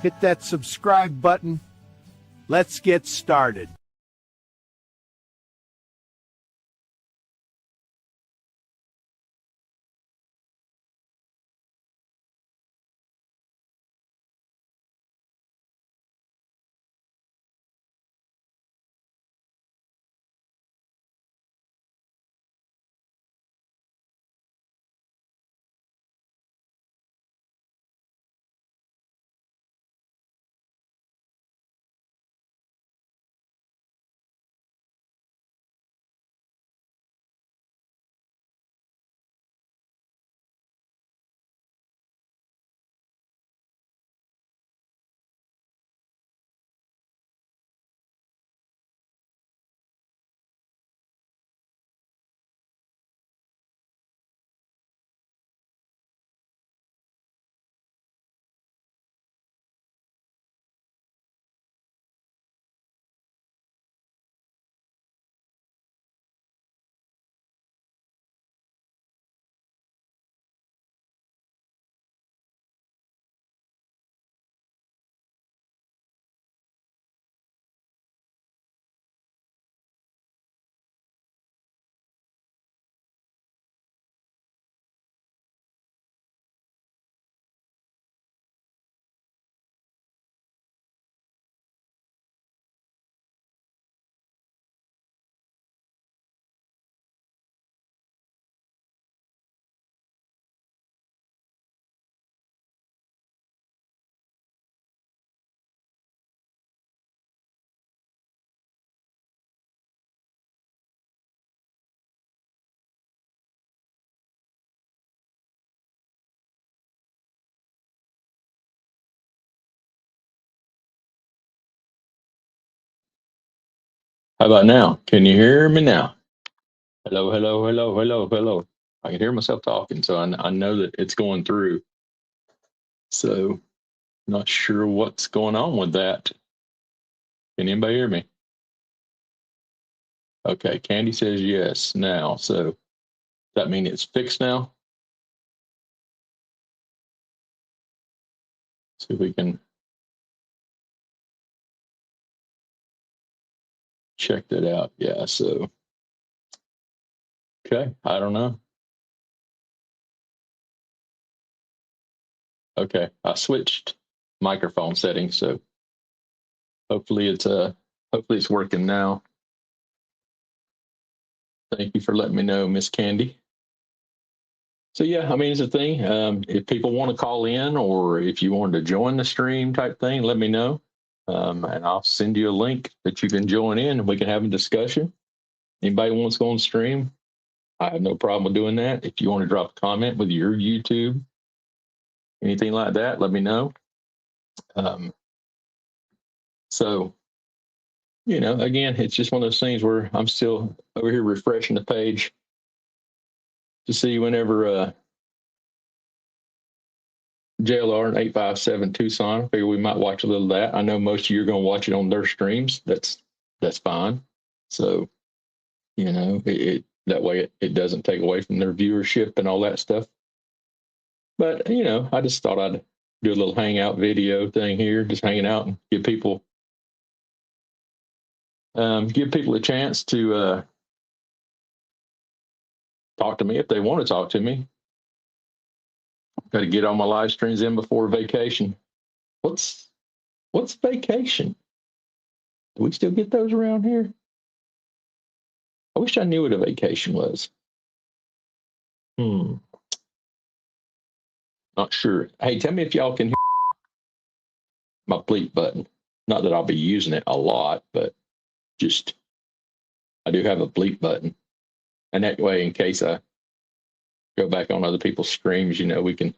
Hit that subscribe button. Let's get started. How about now? Can you hear me now? Hello, hello, hello, hello, hello. I can hear myself talking, so I know that it's going through. So, not sure what's going on with that. Can anybody hear me? Okay, Candy says yes now. So, does that mean it's fixed now? See if we can check that out. Yeah, so, okay, I don't know. Okay, I switched microphone settings, so hopefully it's working now. Thank you for letting me know, Miss Candy. So yeah, I mean, it's a thing. If people want to call in, or if you want to join the stream type thing, let me know, and I'll send you a link that you can join in, and we can have a discussion. Anybody wants to go on stream, I have no problem with doing that. If you want to drop a comment with your YouTube, anything like that, let me know. So, again, it's just one of those things where I'm still over here refreshing the page to see whenever JLR and 857 Tucson. I figure we might watch a little of that. I know most of you are going to watch it on their streams. That's fine. So, that way it doesn't take away from their viewership and all that stuff. But, I just thought I'd do a little hangout video thing here, just hanging out and give people a chance to talk to me if they want to talk to me. Got to get all my live streams in before vacation. What's vacation? Do we still get those around here? I wish I knew what a vacation was. Not sure. Hey, tell me if y'all can hear my bleep button. Not that I'll be using it a lot, but just I do have a bleep button. And that way, in case I go back on other people's streams, we can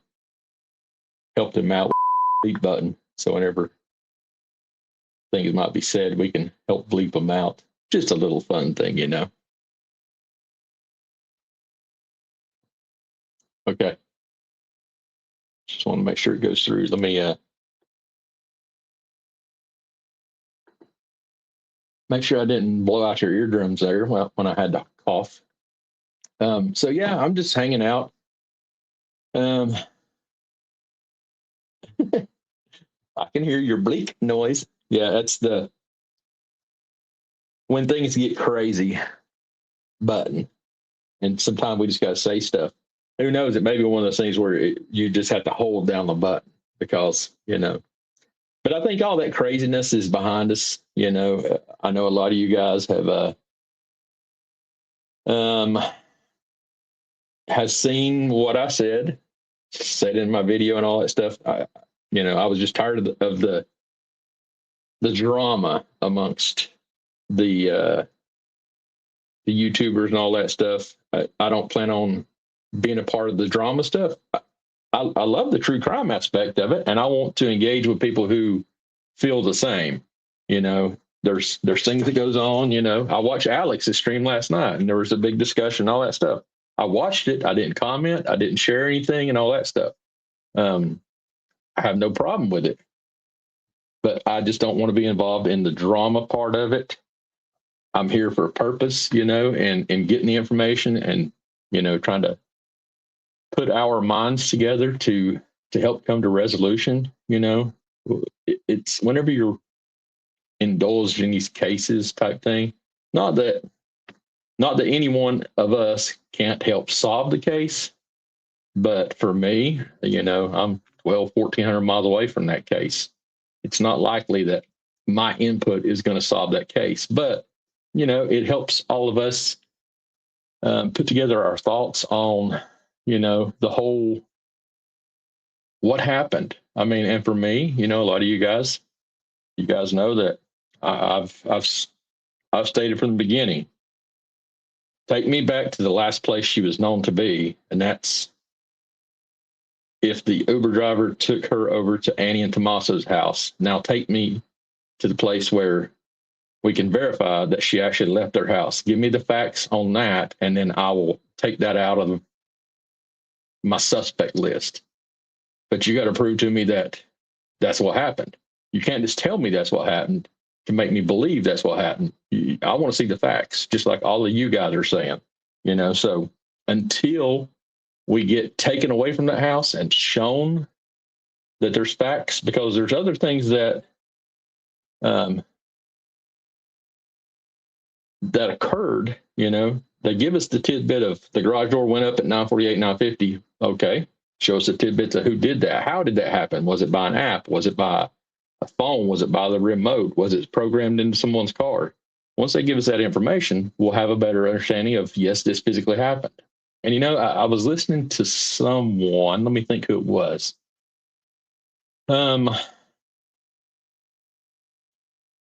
help them out with the bleep button. So whenever things might be said, we can help bleep them out. Just a little fun thing, Okay. Just want to make sure it goes through. Let me make sure I didn't blow out your eardrums there when I had to cough. So yeah, I'm just hanging out. I can hear your bleak noise. Yeah, that's the when things get crazy button. And sometimes we just got to say stuff. Who knows? It may be one of those things where you just have to hold down the button because, but I think all that craziness is behind us. I know a lot of you guys has seen what I said in my video and all that stuff. I was just tired of the drama amongst the YouTubers and all that stuff. I don't plan on being a part of the drama stuff. I love the true crime aspect of it, and I want to engage with people who feel the same. There's things that goes on. I watched Alex's stream last night, and there was a big discussion, all that stuff. I watched it. I didn't comment. I didn't share anything, and all that stuff. I have no problem with it, but I just don't want to be involved in the drama part of it. I'm here for a purpose, and getting the information and, trying to put our minds together to help come to resolution. It's whenever you're indulged in these cases type thing, not that any one of us can't help solve the case, but for me, I'm 1,400 miles away from that case. It's not likely that my input is going to solve that case, but it helps all of us put together our thoughts on, the whole what happened. I mean, and for me, a lot of you guys know that I've stated from the beginning. Take me back to the last place she was known to be, and that's if the Uber driver took her over to Annie and Tommaso's house. Now take me to the place where we can verify that she actually left their house. Give me the facts on that, and then I will take that out of my suspect list. But you got to prove to me that that's what happened. You can't just tell me that's what happened to make me believe that's what happened. I want to see the facts, just like all of you guys are saying. So until we get taken away from that house and shown that there's facts, because there's other things that that occurred, they give us the tidbit of the garage door went up at 9:48, 9:50. Okay. Show us the tidbits of who did that. How did that happen? Was it by an app? Was it by a phone? Was it by the remote? Was it programmed into someone's car? Once they give us that information, we'll have a better understanding of, yes, this physically happened. And, I was listening to someone, let me think who it was.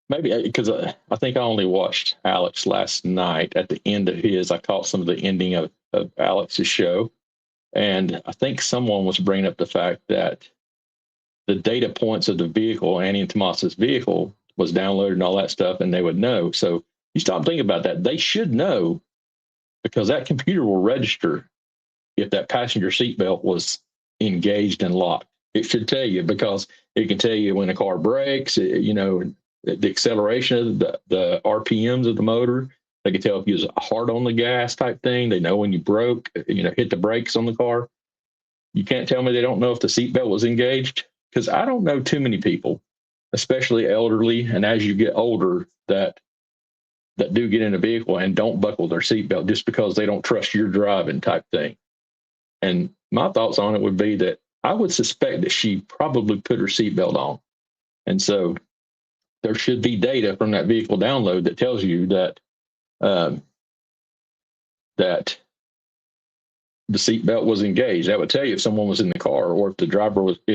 Maybe because I think I only watched Alex last night. At the end of his, I caught some of the ending of Alex's show. And I think someone was bringing up the fact that the data points of the vehicle, Annie and Tommaso's vehicle, was downloaded and all that stuff, and they would know. So you stop thinking about that. They should know, because that computer will register if that passenger seatbelt was engaged and locked. It should tell you, because it can tell you when a car brakes, the acceleration of the RPMs of the motor. They can tell if you was hard on the gas type thing. They know when you broke, hit the brakes on the car. You can't tell me they don't know if the seatbelt was engaged, because I don't know too many people, especially elderly and as you get older, that do get in a vehicle and don't buckle their seatbelt just because they don't trust your driving type thing. And my thoughts on it would be that I would suspect that she probably put her seatbelt on. And so there should be data from that vehicle download that tells you that that the seatbelt was engaged. That would tell you if someone was in the car, or if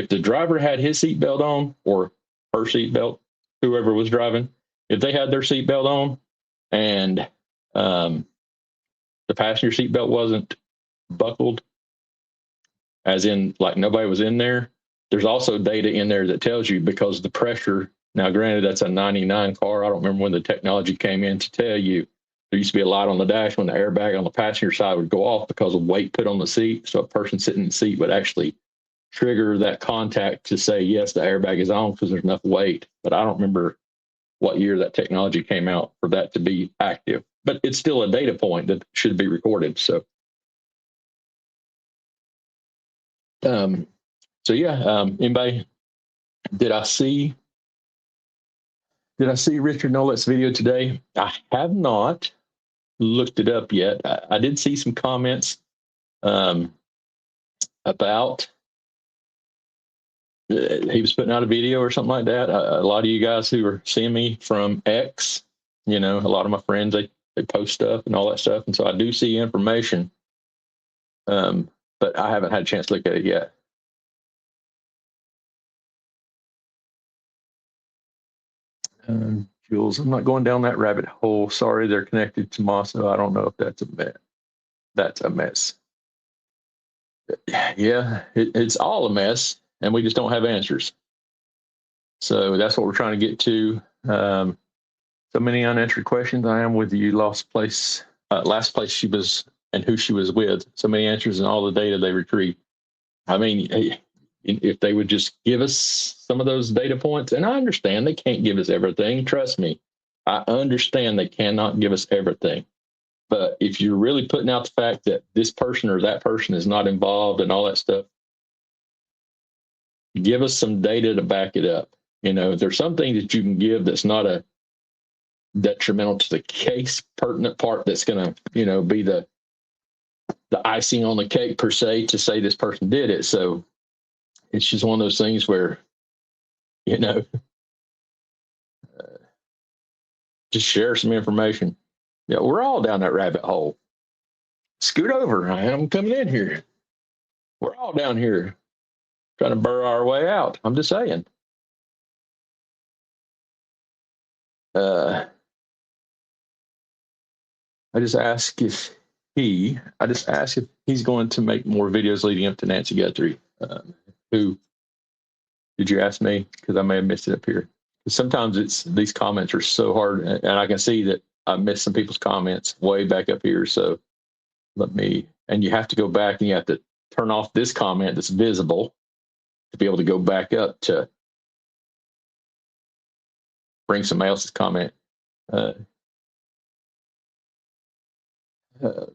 the driver had his seatbelt on, or her seatbelt, whoever was driving, if they had their seatbelt on and the passenger seatbelt wasn't buckled, as in like nobody was in there. There's also data in there that tells you, because the pressure, now granted that's a 99 car, I don't remember when the technology came in to tell you. There used to be a light on the dash when the airbag on the passenger side would go off because of weight put on the seat. So a person sitting in the seat would actually trigger that contact to say, yes, the airbag is on because there's enough weight. But I don't remember what year that technology came out for that to be active. But it's still a data point that should be recorded. So, anybody Did I see Richard Nolet's video today? I have not looked it up yet. I did see some comments about he was putting out a video or something like that. A lot of you guys who are seeing me from X, a lot of my friends, they post stuff and all that stuff. And so I do see information, but I haven't had a chance to look at it yet. Jules, I'm not going down that rabbit hole. Sorry, they're connected to Mosso. I don't know if that's a mess. That's a mess. Yeah, it's all a mess, and we just don't have answers. So that's what we're trying to get to. So many unanswered questions. I am with you. Last place she was and who she was with. So many answers and all the data they retrieved. I mean, if they would just give us some of those data points, and I understand they can't give us everything. Trust me, I understand they cannot give us everything. But if you're really putting out the fact that this person or that person is not involved and all that stuff, give us some data to back it up. There's some things that you can give that's not a detrimental to the case pertinent part that's going to, be the icing on the cake per se to say this person did it. So it's just one of those things where, just share some information. Yeah, we're all down that rabbit hole. Scoot over. I am coming in here. We're all down here trying to burrow our way out. I'm just saying. I just asked if he's going to make more videos leading up to Nancy Guthrie. Who did you ask me? Because I may have missed it up here. Sometimes these comments are so hard, and I can see that I missed some people's comments way back up here. So and you have to go back and you have to turn off this comment that's visible to be able to go back up to bring somebody else's comment.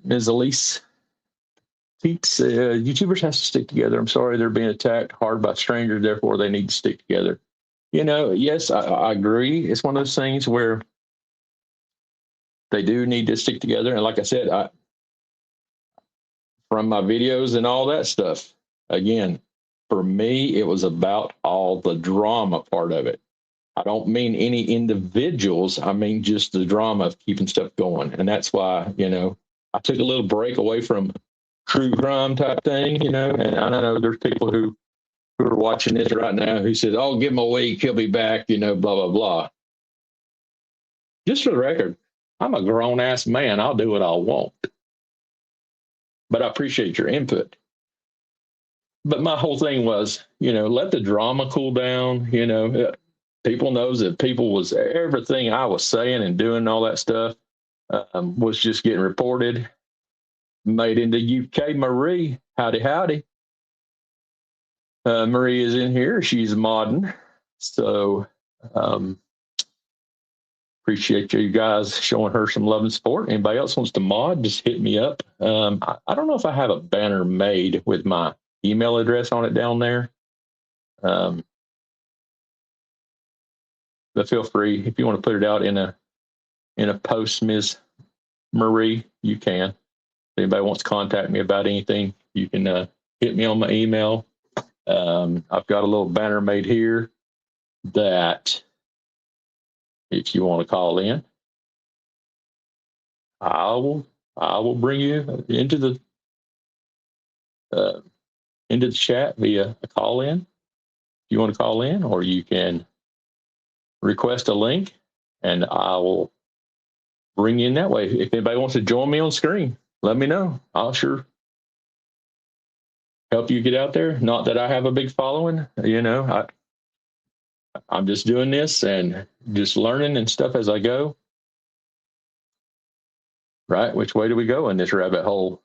Ms. Elise Peaks, YouTubers has to stick together. I'm sorry they're being attacked hard by strangers, therefore they need to stick together. Yes, I agree. It's one of those things where they do need to stick together. And like I said, from my videos and all that stuff, again, for me, it was about all the drama part of it. I don't mean any individuals. I mean just the drama of keeping stuff going. And that's why, I took a little break away from true crime type thing, and I know there's people who are watching this right now who says, oh, give him a week, he'll be back, blah, blah, blah. Just for the record, I'm a grown ass man. I'll do what I want. But I appreciate your input. But my whole thing was, let the drama cool down. People knows that people was everything I was saying and doing all that stuff was just getting reported. Made into UK Marie. Howdy, howdy. Marie is in here. She's modding. So appreciate you guys showing her some love and support. Anybody else wants to mod, just hit me up. I don't know if I have a banner made with my email address on it down there. But feel free, if you want to put it out in a post, Ms. Marie, you can. If anybody wants to contact me about anything, you can hit me on my email. I've got a little banner made here that if you want to call in, I will bring you into the chat via a call in. If you want to call in, or you can request a link and I will bring you in that way. If anybody wants to join me on screen, let me know. I'll sure help you get out there. Not that I have a big following, I'm just doing this and just learning and stuff as I go. Right? Which way do we go in this rabbit hole?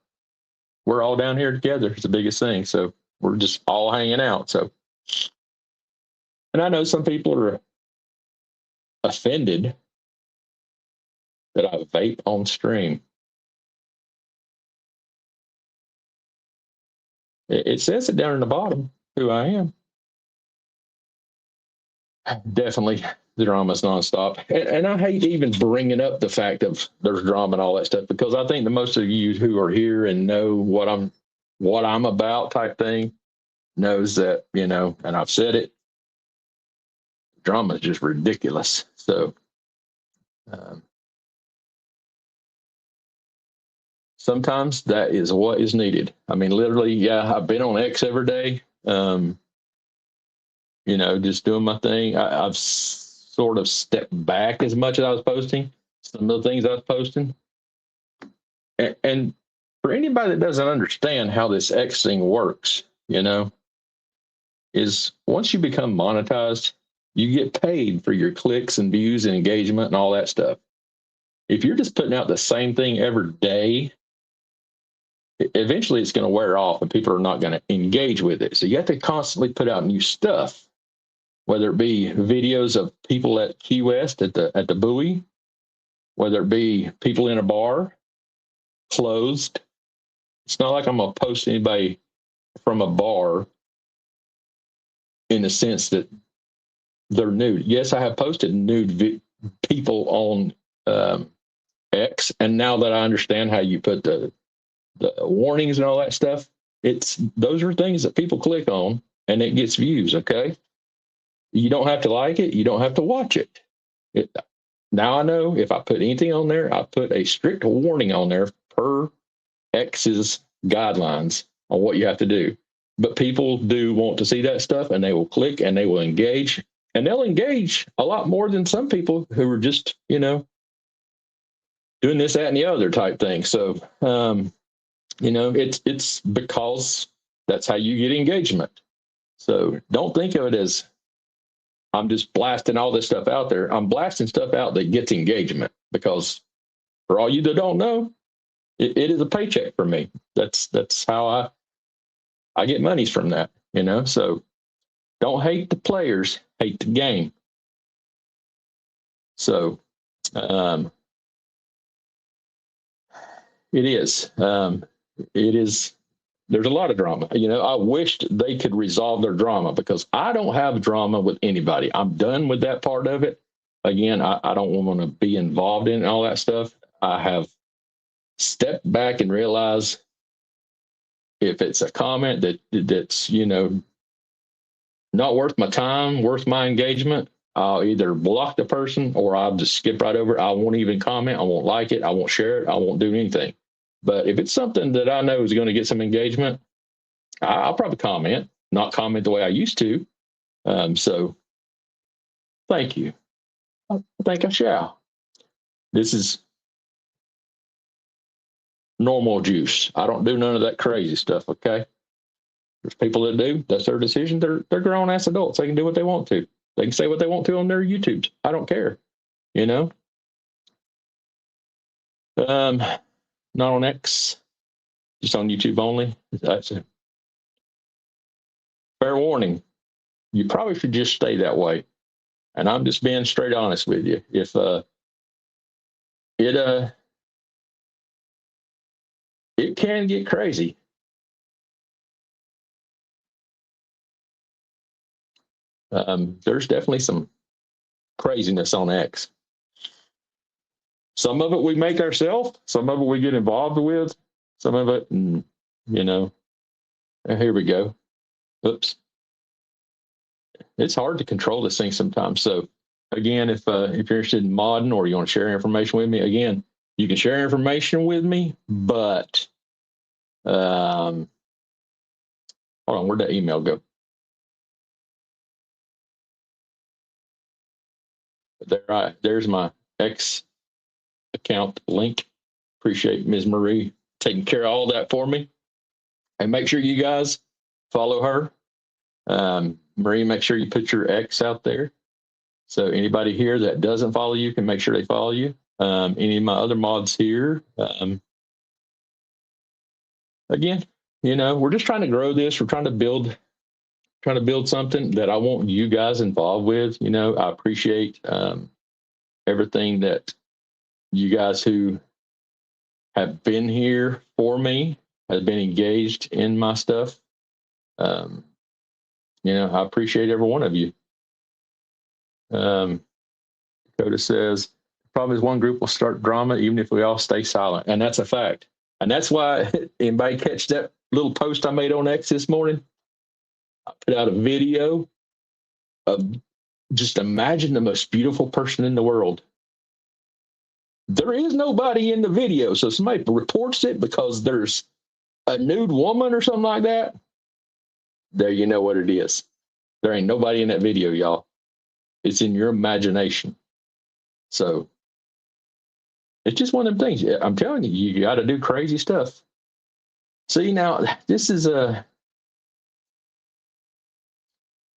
We're all down here together. It's the biggest thing. So we're just all hanging out. So, and I know some people are offended that I vape on stream. It says it down in the bottom who I am. definitely the drama's nonstop. And I hate even bringing up the fact of there's drama and all that stuff, because I think the most of you who are here and know what I'm about type thing knows that, and I've said it, drama is just ridiculous. So um, sometimes that is what is needed. I mean, literally, yeah, I've been on X every day. Just doing my thing. I've sort of stepped back as much as I was posting some of the things I was posting. And for anybody that doesn't understand how this X thing works, is once you become monetized, you get paid for your clicks and views and engagement and all that stuff. If you're just putting out the same thing every day, eventually it's going to wear off and people are not going to engage with it. So you have to constantly put out new stuff, whether it be videos of people at Key West at the buoy, whether it be people in a bar, closed. It's not like I'm going to post anybody from a bar in the sense that they're nude. Yes, I have posted nude people on X, and now that I understand how you put the warnings and all that stuff, those are things that people click on and it gets views. Okay, you don't have to like it, you don't have to watch it. Now I know if I put anything on there, I put a strict warning on there per X's guidelines on what you have to do. But people do want to see that stuff, and they will click and they will engage, and they'll engage a lot more than some people who are just, doing this, that, and the other type thing. So, it's because that's how you get engagement. So don't think of it as I'm just blasting all this stuff out there. I'm blasting stuff out that gets engagement, because for all you that don't know, it is a paycheck for me. That's how I get monies from that, So don't hate the players, hate the game. So it is. There's a lot of drama. I wished they could resolve their drama, because I don't have drama with anybody. I'm done with that part of it. Again, I don't want to be involved in all that stuff. I have stepped back and realized if it's a comment that's not worth my time, worth my engagement, I'll either block the person or I'll just skip right over it. I won't even comment. I won't like it. I won't share it. I won't do anything. But if it's something that I know is going to get some engagement, I'll probably comment, not comment the way I used to. So thank you. I think I shall. This is normal juice. I don't do none of that crazy stuff, okay? There's people that do. That's their decision. They're grown ass adults. They can do what they want to. They can say what they want to on their YouTubes. I don't care. Not on X, just on YouTube only. That's a fair warning. You probably should just stay that way. And I'm just being straight honest with you. If it can get crazy. There's definitely some craziness on X. Some of it we make ourselves. Some of it we get involved with. Some of it, here we go. Oops. It's hard to control this thing sometimes. So again, if you're interested in modding or you want to share information with me, again, you can share information with me, but hold on, where'd that email go? There's my X account link. Appreciate Ms. Marie taking care of all that for me. And make sure you guys follow her. Marie, make sure you put your X out there. So anybody here that doesn't follow you can make sure they follow you. Any of my other mods here. Again, we're just trying to grow this. We're trying to build something that I want you guys involved with. I appreciate everything that you guys who have been here for me, have been engaged in my stuff. I appreciate every one of you. Dakota says, the problem is one group will start drama even if we all stay silent. And that's a fact. And that's why, anybody catch that little post I made on X this morning? I put out a video of just imagine the most beautiful person in the world. There is nobody in the video. So somebody reports it because there's a nude woman or something like that. There, you know what it is. There ain't nobody in that video, y'all. It's in your imagination. So it's just one of them things. I'm telling you, you got to do crazy stuff. See, now, this is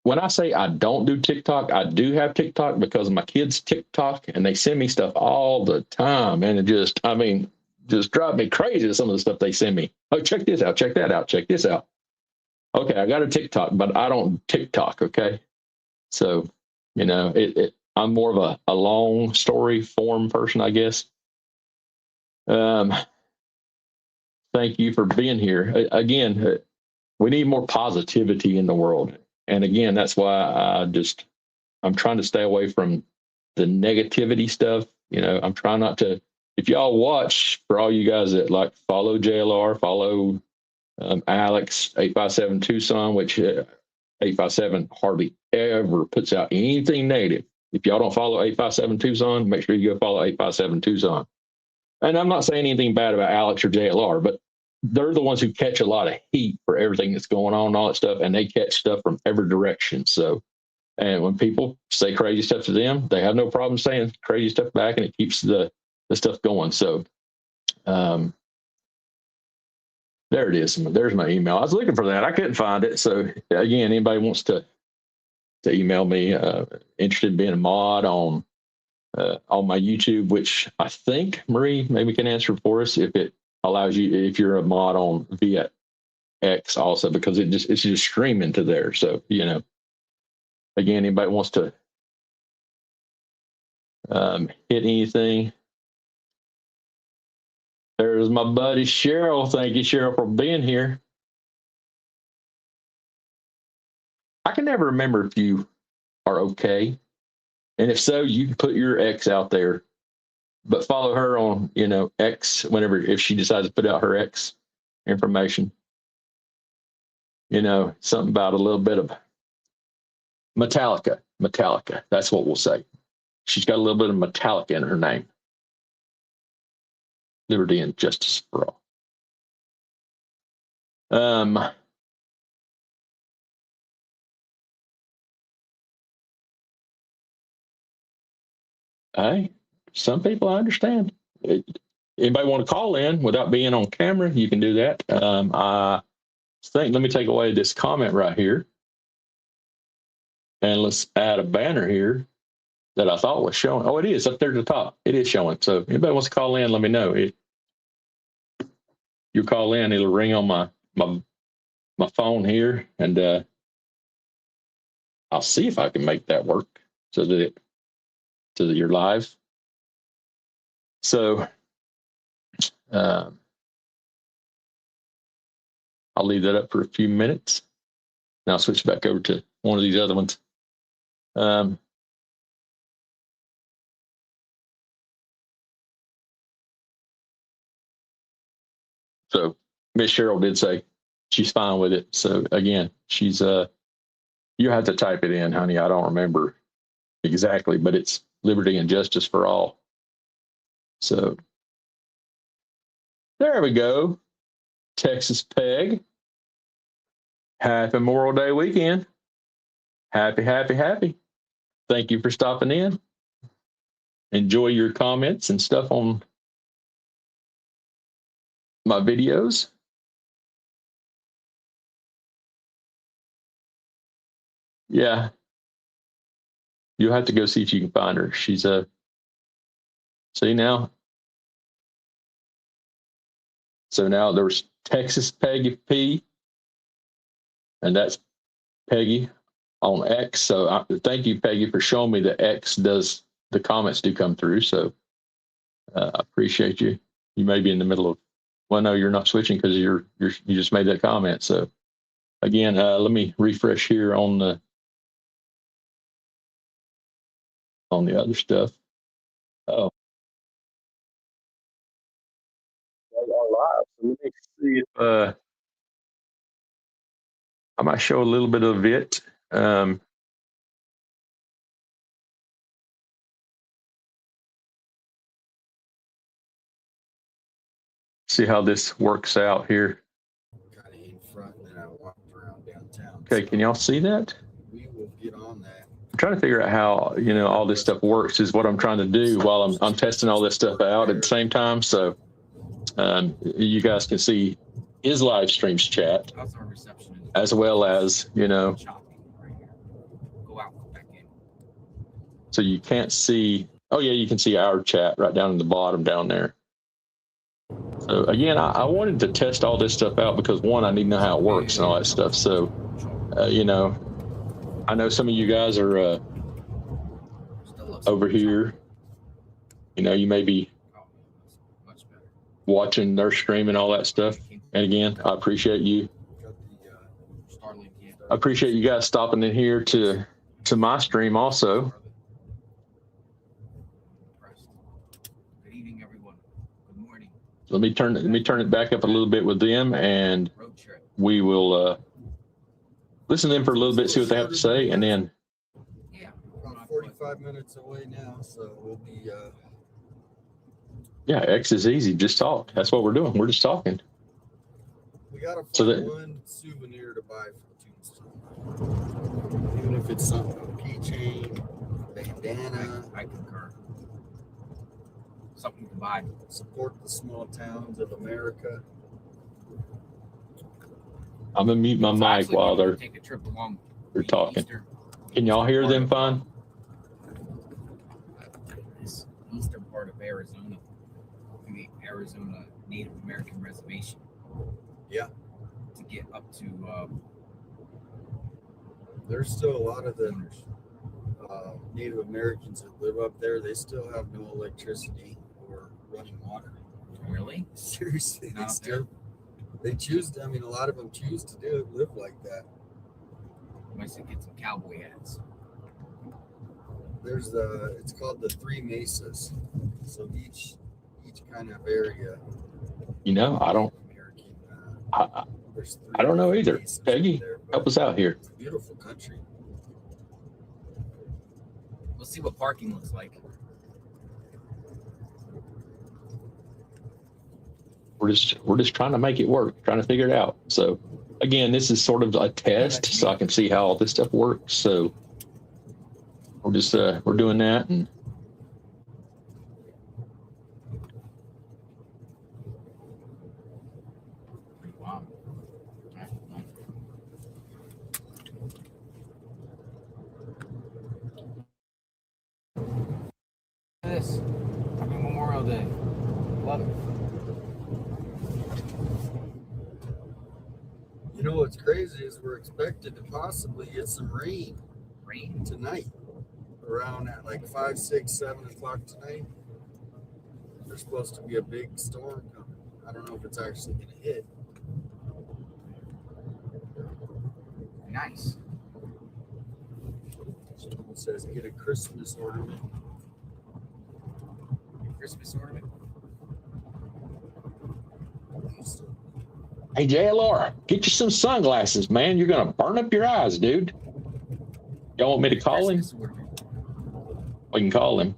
when I say I don't do TikTok, I do have TikTok because my kids TikTok and they send me stuff all the time. And it just, I mean, just drive me crazy, some of the stuff they send me. Oh, check this out, check that out, check this out. Okay, I got a TikTok, but I don't TikTok, okay? So, you know, I'm more of a long story form person, I guess. Thank you for being here. Again, we need more positivity in the world. And again, that's why I'm trying to stay away from the negativity stuff. You know, I'm trying not to, if y'all watch, for all you guys that like follow JLR, follow Alex, 857 Tucson, which 857 hardly ever puts out anything negative. If y'all don't follow 857 Tucson, make sure you go follow 857 Tucson. And I'm not saying anything bad about Alex or JLR, but they're the ones who catch a lot of heat for everything that's going on and all that stuff, and they catch stuff from every direction. So, and when people say crazy stuff to them, they have no problem saying crazy stuff back, and it keeps the stuff going. So, there it is. There's my email. I was looking for that. I couldn't find it. So again, anybody wants to email me, interested in being a mod on my YouTube, which I think Marie maybe can answer for us if it allows you, if you're a mod on via X also, because it's just streaming to there. So, you know, again, anybody wants to hit anything. There's my buddy Cheryl. Thank you, Cheryl, for being here. I can never remember if you are okay. And if so, you can put your X out there, but follow her on, you know, X whenever, if she decides to put out her X information. You know, something about a little bit of Metallica. That's what we'll say. She's got a little bit of Metallica in her name. Liberty and justice for all. Hey, some people I understand. Anybody want to call in without being on camera? You can do that. I think, let me take away this comment right here. And let's add a banner here that I thought was showing. Oh, it is up there at the top. It is showing. So if anybody wants to call in, let me know. You call in, it'll ring on my phone here, and I'll see if I can make that work so that you're live. So I'll leave that up for a few minutes. Now I'll switch back over to one of these other ones. So Miss Cheryl did say she's fine with it. So again, she's you have to type it in, honey. I don't remember exactly, but it's liberty and justice for all. So there we go. Texas Peg. Happy Memorial Day weekend. Happy. Thank you for stopping in. Enjoy your comments and stuff on my videos. Yeah. You'll have to go see if you can find her. She's see now. So now there's Texas Peggy P, and that's Peggy on X. So thank you, Peggy, for showing me that X does, the comments do come through. So I appreciate you. You may be in the middle of, well, no, you're not switching because you just made that comment. So again, let me refresh here on the on the other stuff. Oh. They are live. So let me see if I might show a little bit of it. See how this works out here. Kind of in front, and then I walked around downtown. Okay, can y'all see that? We will get on that. I'm trying to figure out how, you know, all this stuff works is what I'm trying to do while I'm testing all this stuff out at the same time. So you guys can see his live streams chat How's our reception? as well as, you know, Choppy right here. Go out, go back in. so you can't see. Oh yeah, you can see our chat right down in the bottom down there. So again, I wanted to test all this stuff out because one, I need to know how it works and all that stuff. So, you know, I know some of you guys are over here. You know, you may be Much better. watching their stream and all that stuff. And again, I appreciate you. Got the Starlink in. I appreciate you guys stopping in here to my stream also. Good evening, everyone. Good morning. Let me turn it back up a little bit with them, and Road trip. we will listen to them for a little bit, see what they have to say, and then Yeah. about 45 minutes away now, so we'll be. yeah, X is easy. Just talk. That's what we're doing. We're just talking. We gotta find So that- one souvenir to buy from Tombstone, even if it's something, a keychain, bandana. I concur. Something to buy. Support the small towns of America. I'm gonna mute my So mic actually, while we they're would take a trip along talking. Eastern, Can y'all hear them fine? this eastern part of Arizona, through the Arizona Native American Reservation. Yeah. To get up to There's still a lot of the owners. Native Americans that live up there. They still have no electricity or running water. Really? Seriously, Not up there? they choose to, I mean, a lot of them choose to live like that. Might should get some cowboy hats. There's it's called the Three Mesas. So each kind of area. You know, I don't. American, I there's three I don't know either. mesas up Peggy, there, but help us out here. it's a beautiful country. Let's see what parking looks like. We're just trying to make it work, trying to figure it out. So again, this is sort of a test, so I can see how all this stuff works. So we're just we're doing that, and Wow. This. Happy Memorial Day. Love it. You know what's crazy is we're expected to possibly get some rain Rain. tonight, around at like 5, 6, 7 o'clock tonight. There's supposed to be a big storm coming. I don't know if it's actually going to hit. Nice. It says get a Christmas ornament. Christmas ornament. hey JLR, get you some sunglasses, man. You're gonna burn up your eyes, dude. Y'all want me to call him? Christmas ornament. We can call him.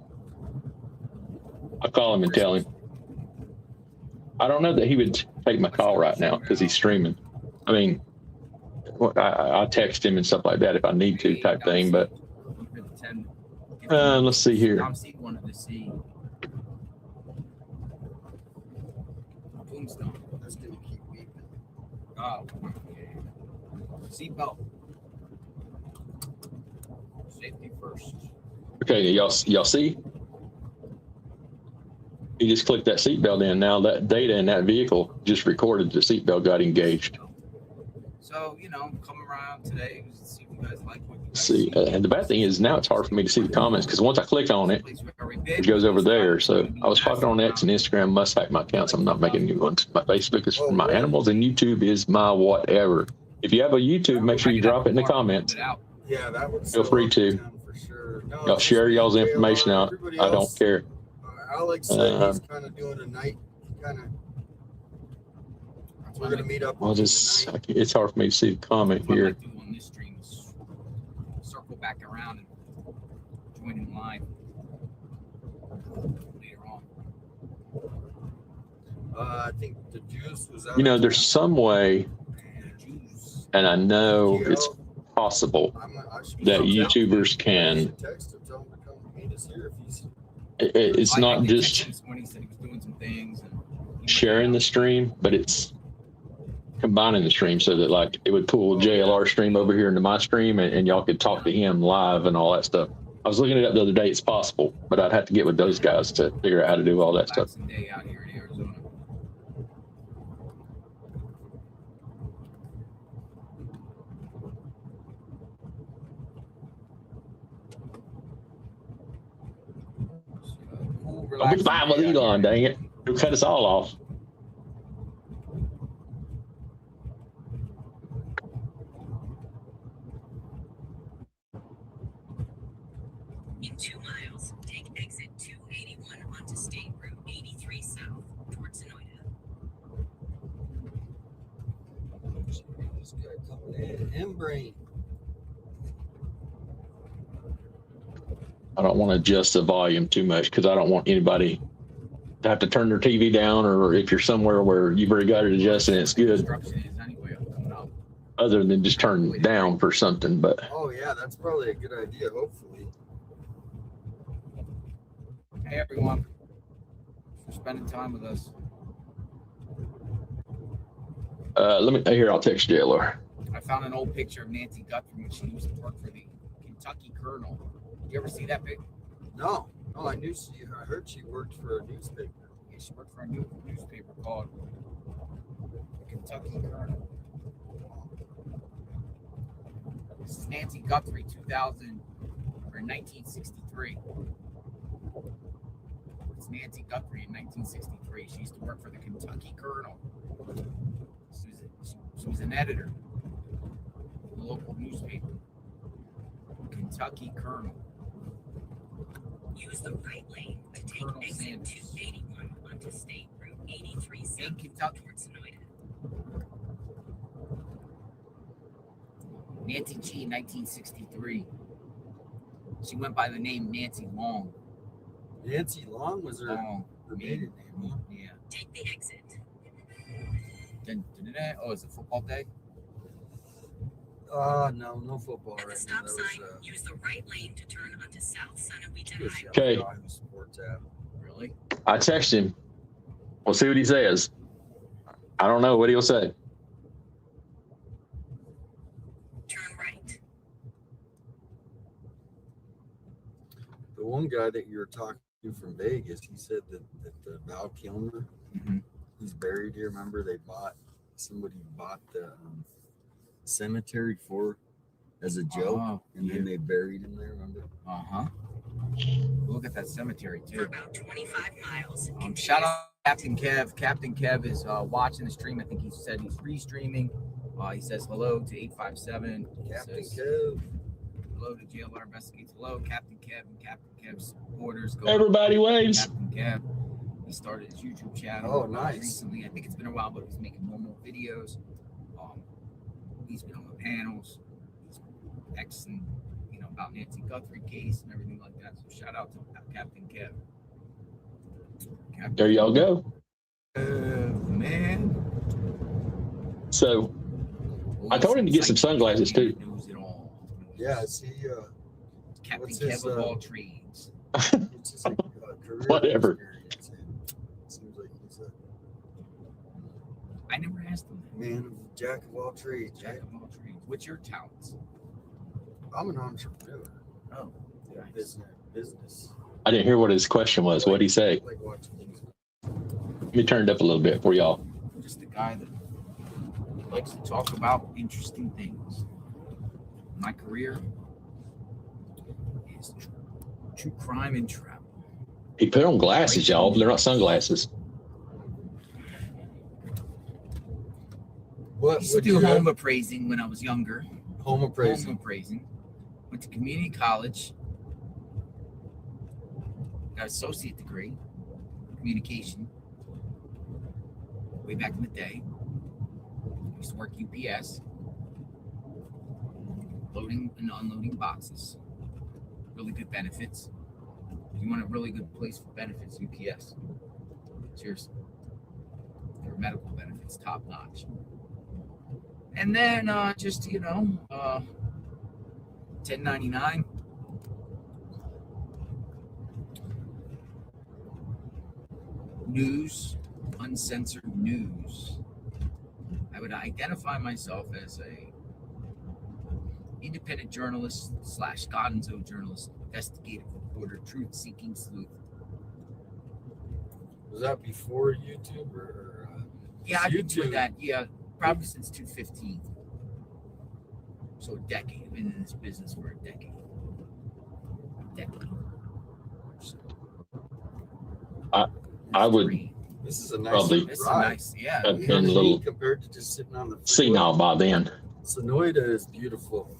I'll call him and tell him. I don't know that he would take my call right now because he's streaming. I mean, I'll text him and stuff like that if I need to, type thing. But let's see here. I'm seeing one of the sea. Tombstone. That's going to keep beeping. Oh, okay. Seatbelt. Safety first. Okay, y'all see? He just clicked that seatbelt in. Now that data in that vehicle just recorded the seatbelt got engaged. So, you know, come around today to see if you guys like what you guys See, and the bad thing is now it's hard for me to see the comments because once I click on it, it goes over there. So I was talking on X and Instagram must hack my accounts. I'm not making new ones. My Facebook is for my animals and YouTube is my whatever. If you have a YouTube, make sure you drop it in the comments. Yeah, that would Feel free to. For sure. or no? Y'all it's share just y'all's JLR, information out. everybody I don't else, care. Alex said he's kind of doing a night kind of. We're gonna meet up. I'll with him just, tonight. it's hard for me to see the comment What I here. might do on this stream is circle back around and join in live later on. I think the juice was out. You know, of there's town. some way, The Jews. and I know Gio, it's possible I should that tell him. YouTubers I can, should text him, tell him to come meet us here if he's. it's I not did text just him this morning. He said he was doing some things and he sharing the stream, but it's combining the stream so that like it would pull JLR stream over here into my stream and y'all could talk to him live and all that stuff. I was looking it up the other day. It's possible, but I'd have to get with those guys to figure out how to do all that stuff. relaxing day out here in Arizona. Cool, I'll be relaxing fine with day out Elon, here. dang it. He'll cut us all off. In 2 miles, take exit 281 onto State Route 83 south towards Sonoyta. This guy coming in, M-Brain. I don't want to adjust the volume too much because I don't want anybody to have to turn their TV down, or if you're somewhere where you've already got it adjusted and it's good, Construction is anyway coming up. other than just turn down for something. But Oh yeah, that's probably a good idea. Hopefully. Hey everyone, thanks for spending time with us. I'll text JLR. I found an old picture of Nancy Guthrie when she used to work for the Kentucky Colonel. Did you ever see that pic? No, I heard she worked for a newspaper. Yeah, she worked for a newspaper called the Kentucky Colonel. This is Nancy Guthrie, 1963. It's Nancy Guthrie in 1963. She used to work for the Kentucky Colonel. She was an editor of the local newspaper. Kentucky Colonel. Use the right lane to take Colonel exit Sanders. 281 onto State Route 83 In south Kentucky. towards Sonoyta. Nancy G, 1963. She went by the name Nancy Long. Nancy Long was her Long. maiden name. Huh? Yeah. Take the exit. Oh, is it football day? No football At the right now. stop That sign, was use the right lane to turn onto South Sonoyta was Highway. Okay. Yahoo Sports app. Really? I text him. We'll see what he says. I don't know what he'll say. Turn right. The one guy that you were talking to from Vegas, he said that Val Kilmer, Mhm. he's buried here. Remember, somebody bought the cemetery as a joke, Oh, and then they buried him there. Remember? Uh-huh. Look at that cemetery, For too. about 25 miles. Shout out Captain Kev. Captain Kev is watching the stream. I think he said he's re-streaming. He says hello to 857. He Captain says Kev. hello to JLR Investigates. Hello, Captain Kev and Captain Kev's supporters. Go Everybody waves. Captain Kev. He started his YouTube channel. Oh, nice. Recently, I think it's been a while, but he's making more videos. He's been on the panels. He's Xing, about Nancy Guthrie case and everything like that. So shout out to Captain Kev. There y'all go. Man. So I told him to get some sunglasses, too. Knows it all. Yeah, is he? Captain what's Kev his, of all trades. What's his career? Whatever. experience in? Seems like he's a I never asked him that. man of jack of all trades. Jack Right? of all trades. What's your talents? I'm an entrepreneur. Oh, Yeah, business. I didn't hear what his question was. What'd he say? I like watching things. Let me turn it up a little bit for y'all. just a guy that likes to talk about interesting things. My career is true crime and travel. He put on glasses, y'all. They're not sunglasses. I What used to would do you home appraising when I was younger. home appraising? Home appraising. Went to community college. got an associate degree, communication. Way back in the day, I used to work UPS, loading and unloading boxes. Really good benefits. If you want a really good place for benefits, UPS. Seriously. Their medical benefits, top notch. And then 1099. News, uncensored news. I would identify myself as a independent journalist / Gonzo journalist, investigative reporter, truth-seeking sleuth. Was that before YouTube or Yeah, I've been YouTube? doing that. Yeah, probably since 2015. So a decade. I've been in this business for a decade. So, I would three. This is a nice Probably. This is ride. nice. Yeah. have Yeah, been a little compared to just sitting on the freeway. senile by then. Sonoyta is beautiful.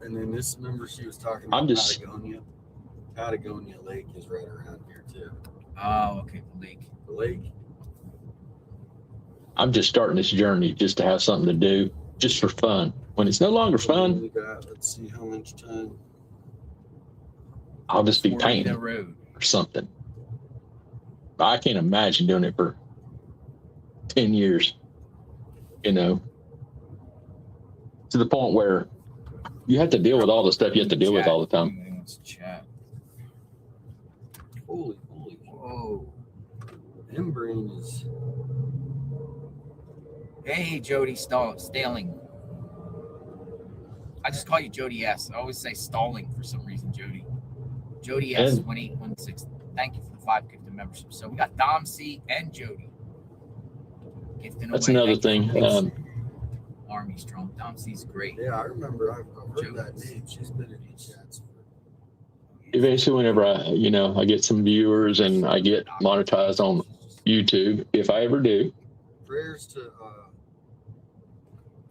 And then this, remember she was talking about I'm just- Patagonia. Patagonia Lake is right around here too. Oh, okay. The lake. The lake. I'm just starting this journey just to have something to do, just for fun. When it's no longer fun, We got, let's see how much time. I'll just be 40 painting the road. or something. I can't imagine doing it for 10 years, to the point where you have to deal with all the stuff you have to deal with all the time. Anybody wants to chat. Holy. Whoa. M-Brain is. Hey, Jody Staling. I just call you Jody S. I always say Stalling for some reason, Jody. Jody S. And- 1816. Thank you for the 5 gifted membership. So we got Dom C and Jody. Gifting That's away. another Thank you thing. for Army Strong. Dom C's great. Yeah, I remember. I've heard that Jones. name. She's been in these chats. Eventually, whenever I get some viewers and I get monetized on YouTube, if I ever do, Prayers to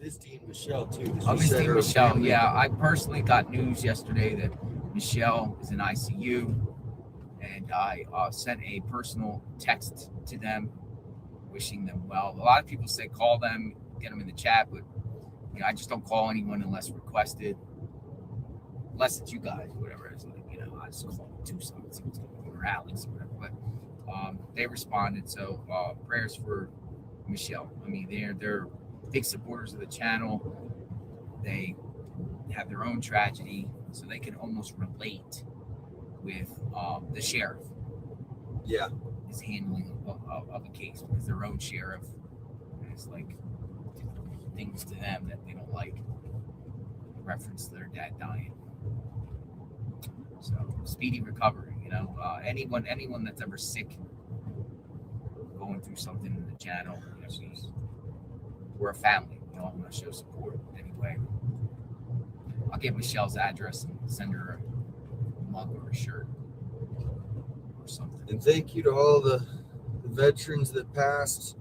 Misty and Michelle too. 'cause Oh, you said Misty her Michelle. family- Yeah, I personally got news yesterday that Michelle is in ICU, and I sent a personal text to them, wishing them well. A lot of people say call them, get them in the chat, but I just don't call anyone unless requested, unless it's you guys, whatever. It's like I just call two something, or Alex, or whatever. But they responded, so prayers for Michelle. I mean, they're big supporters of the channel. They have their own tragedy, so they can almost relate with the sheriff Yeah. is handling of a case, because their own sheriff has like things to them that they don't like, reference to their dad dying. So speedy recovery. Anyone that's ever sick, going through something in the channel, we're a family. We all want to show support anyway. I'll get Michelle's address and send her a mug or a shirt or something. And thank you to all the veterans that passed.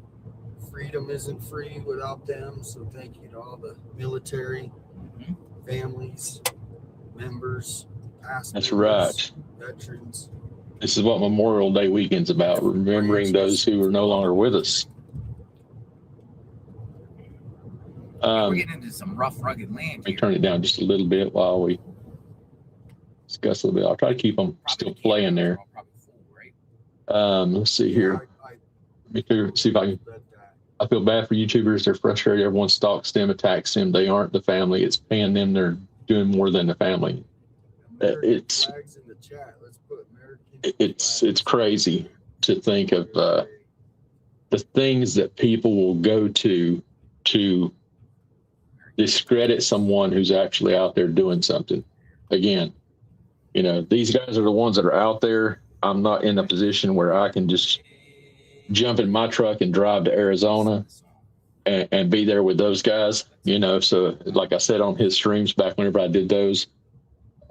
Freedom isn't free without them. So thank you to all the military Mhm. families, members, past that's members, right. veterans. This is what Memorial Day weekend's about, remembering those who are no longer with us. We're getting into some rough, rugged land Let me here. turn it down just a little bit while we discuss a little bit. I'll try to keep them Probably still the playing cameras there. are all probably full, right? Let's see here. I Let me see if I can. bet that. I feel bad for YouTubers. They're frustrated. Everyone stalks them, attacks them. They aren't the family. It's paying them. They're doing more than the family. American it's- flags in the chat. Let's put American It's flags. crazy to think of the things that people will go to discredit someone who's actually out there doing something. Again, these guys are the ones that are out there. I'm not in a position where I can just jump in my truck and drive to Arizona and be there with those guys, So like I said on his streams back whenever I did those,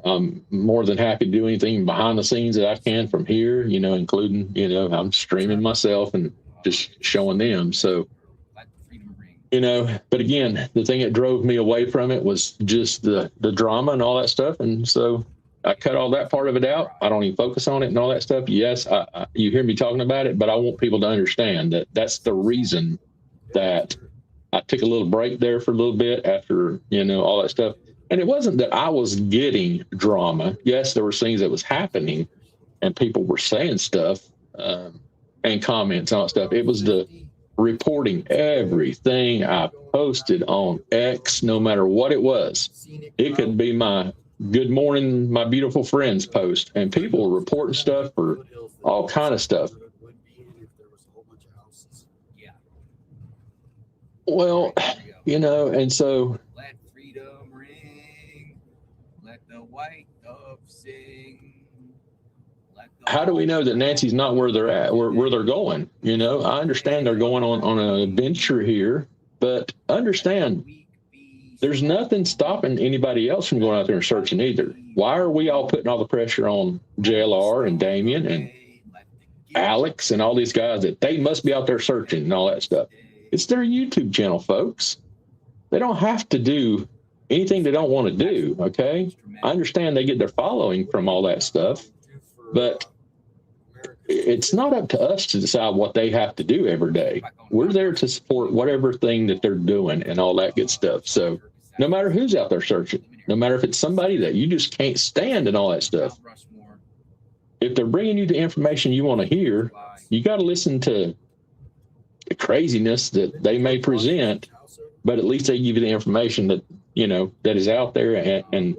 I'm more than happy to do anything behind the scenes that I can from here, including, I'm streaming myself and just showing them. So, Let the freedom ring. but again, the thing that drove me away from it was just the drama and all that stuff. And so I cut all that part of it out. I don't even focus on it and all that stuff. Yes, you hear me talking about it, but I want people to understand that that's the reason that I took a little break there for a little bit after, all that stuff. And it wasn't that I was getting drama. Yes, there were things that was happening and people were saying stuff and comments and all that stuff. It was the reporting everything I posted on X, no matter what it was. It could be my good morning, my beautiful friends post, and people were reporting stuff for all kind of stuff. Yeah. Well, and so Let freedom ring. Let the white dove sing. how do we know that Nancy's not where they're at, where they're going? I understand they're going on an adventure here, but understand there's nothing stopping anybody else from going out there and searching either. Why are we all putting all the pressure on JLR and Damien and Alex and all these guys that they must be out there searching and all that stuff? It's their YouTube channel, folks. They don't have to do anything they don't want to do, okay? I understand they get their following from all that stuff, but it's not up to us to decide what they have to do every day. We're there to support whatever thing that they're doing and all that good stuff. So no matter who's out there searching, no matter if it's somebody that you just can't stand and all that stuff, if they're bringing you the information you want to hear, you got to listen to the craziness that they may present, but at least they give you the information that, that is out there, and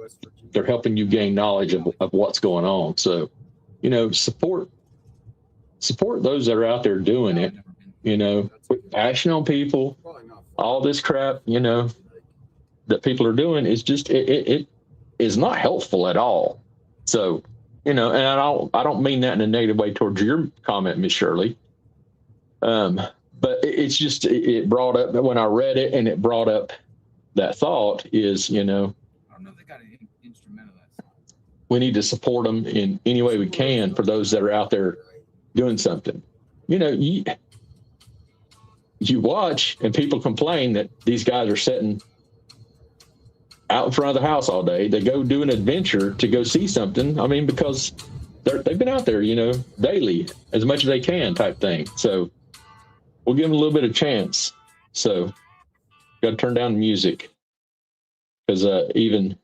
they're helping you gain knowledge of what's going on. So, support those that are out there doing it, quit bashing on people. All this crap, that people are doing is just, it is not helpful at all. So, and I don't mean that in a negative way towards your comment, Miss Shirley. But it's just, it brought up, when I read it and it brought up that thought is, I don't know if they got an instrument of that song. We need to support them in any way we can for those that are out there doing something. You watch and people complain that these guys are sitting out in front of the house all day. They go do an adventure to go see something. I mean, because they've been out there, daily as much as they can type thing. So we'll give them a little bit of chance. So got to turn down the music because even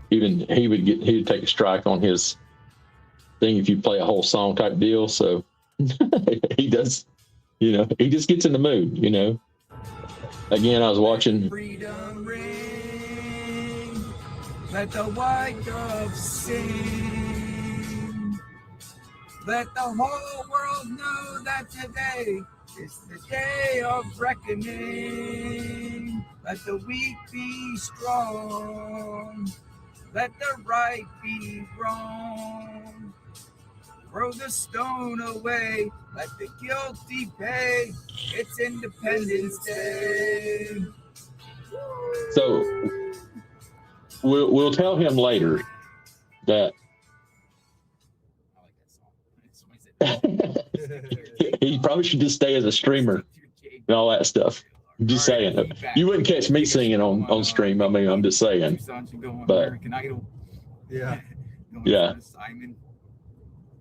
he would take a strike on his thing if you play a whole song type deal. So he does, he just gets in the mood, Again, I was watching. Freedom ring. Let the white dove sing. Let the whole world know that today is the day of reckoning. Let the weak be strong. Let the right be wrong. Throw the stone away. Let the guilty pay. It's Independence Day. So we'll tell him later that he probably should just stay as a streamer and all that stuff. I'm just saying. You wouldn't catch me singing on stream. I mean, I'm just saying. But Yeah. yeah,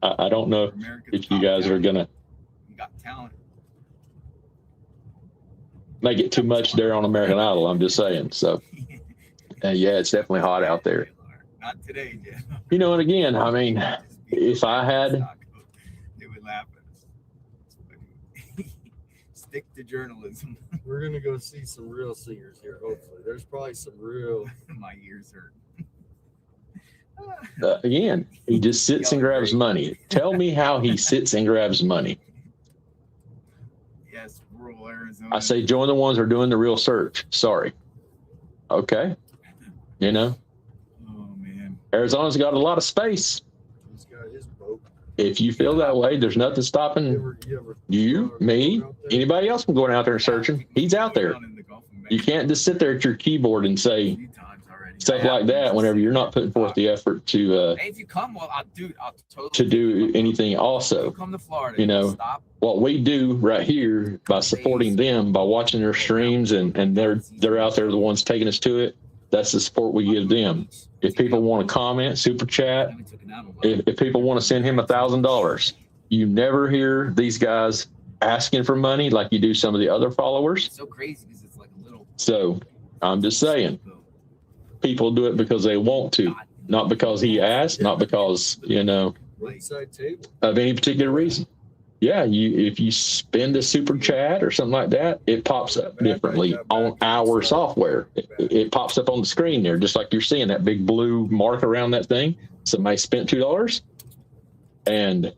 I don't know if you guys are gonna make it too much there on American Idol. I'm just saying. So yeah, it's definitely hot out there. Not today, Jeff. And again, I mean, if I had, they would laugh at us. Stick to journalism. We're gonna go see some real singers here. Hopefully, there's probably some real. My ears hurt. Again, he just sits and grabs money. Tell me how he sits and grabs money. Yes, rural Arizona. I say join the ones who are doing the real search. Sorry. Okay. Oh man. Arizona's got a lot of space. He's got his boat. If you feel that way, there's nothing stopping you, me, anybody else from going out there and searching. He's out there. You can't just sit there at your keyboard and say stuff like that whenever you're not putting forth the effort to Hey, if you come, well, I'll totally to do anything also. come to Florida. Stop. What we do right here by supporting them, by watching their streams and they're out there, the ones taking us to it. That's the support we give them. If people want to comment, super chat, if people want to send him $1,000, you never hear these guys asking for money like you do some of the other followers. It's so crazy because it's like a little. So I'm just saying, people do it because they want to, not because he asked, not because, Lakeside table. of any particular reason. Yeah, if you spend a super chat or something like that, it pops up differently on our software. It pops up on the screen there, just like you're seeing that big blue mark around that thing. Somebody spent $2, and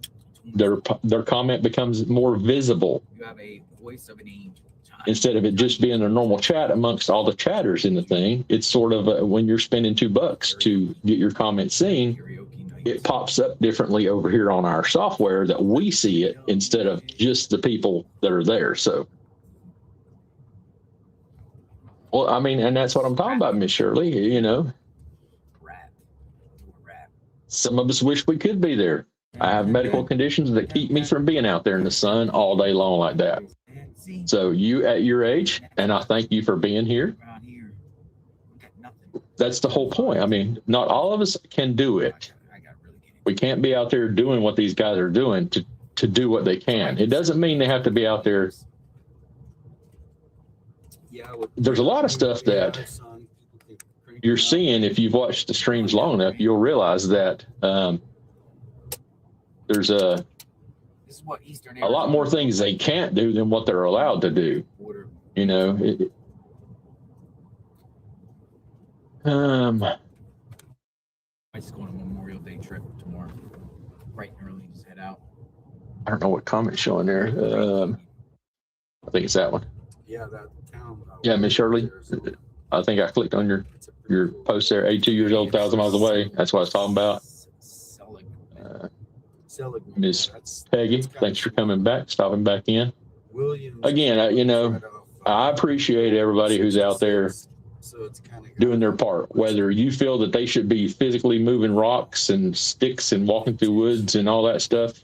their comment becomes more visible You have a voice of an angel. instead of it just being a normal chat amongst all the chatters in the thing. It's sort of when you're spending $2 to get your comment seen, Karaoke night. it pops up differently over here on our software that we see it instead of just the people that are there. So, well, I mean, and that's what I'm talking about, Miss Shirley. Rap. Rap. Some of us wish we could be there. I have medical conditions that keep me from being out there in the sun all day long like that. See, So you at your age, and I thank you for being here. around here, we got nothing. That's the whole point. I mean, not all of us can do it. I got really good. We can't be out there doing what these guys are doing to do what they can. It doesn't mean they have to be out there. Yeah, There's a lot of stuff that you're seeing. If you've watched the streams long enough, you'll realize that there's a This is what Eastern lot more things they can't do than what they're allowed to do. Border. I I just go on a Memorial Day trip tomorrow. Bright and early, just head out. don't know what comment's showing there. I think it's that one. Yeah, that town. Yeah, Miss Shirley. I think I clicked on your post there. 82 years old, 1,000 miles away. That's what I was talking about. Seligman. Miss That's Peggy, kinda thanks for cool. coming back, stopping back in. Williams. Again, I appreciate everybody who's out there So it's kind of doing their part. Whether you feel that they should be physically moving rocks and sticks and walking through woods and all that stuff,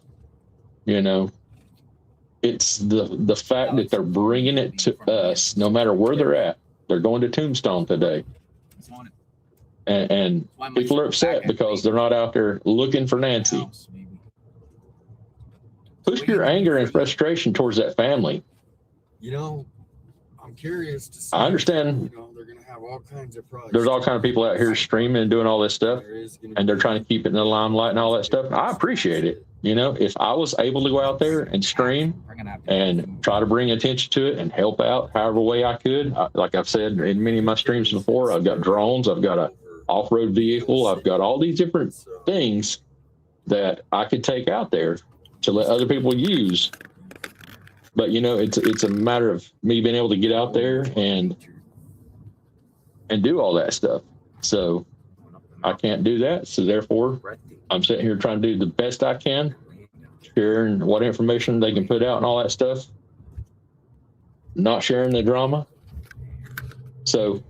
it's the fact that they're bringing it to us, no matter where they're at. They're going to Tombstone today, It's on it. and Why am I people are back upset at because they're not out there looking for Nancy. house, maybe? Push your anger and frustration towards that family. I'm curious to see. I understand. They're going to have all kinds of projects. There's all kind of people out here streaming and doing all this stuff, There is gonna and they're be- trying to keep it in the limelight and all that stuff. I appreciate it. If I was able to go out there and stream We're gonna have to and try to bring attention to it and help out however way I could, like I've said in many of my streams before, I've got drones, I've got a off-road vehicle, I've got all these different things that I could take out there to let other people use. But it's a matter of me being able to get out there and do all that stuff. So I can't do that. So therefore, I'm sitting here trying to do the best I can, sharing what information they can put out and all that stuff. Not sharing the drama. So,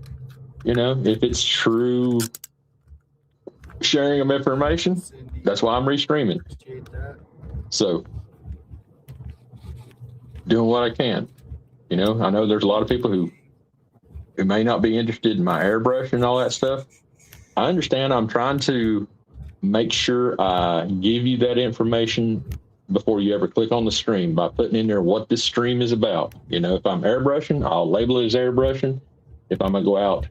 if it's true sharing of information, Cindy, that's why I'm restreaming. appreciate that. So, doing what I can. I know there's a lot of people who may not be interested in my airbrush and all that stuff. I understand. I'm trying to make sure I give you that information before you ever click on the stream by putting in there what this stream is about. If I'm airbrushing, I'll label it as airbrushing. If I'm going to go out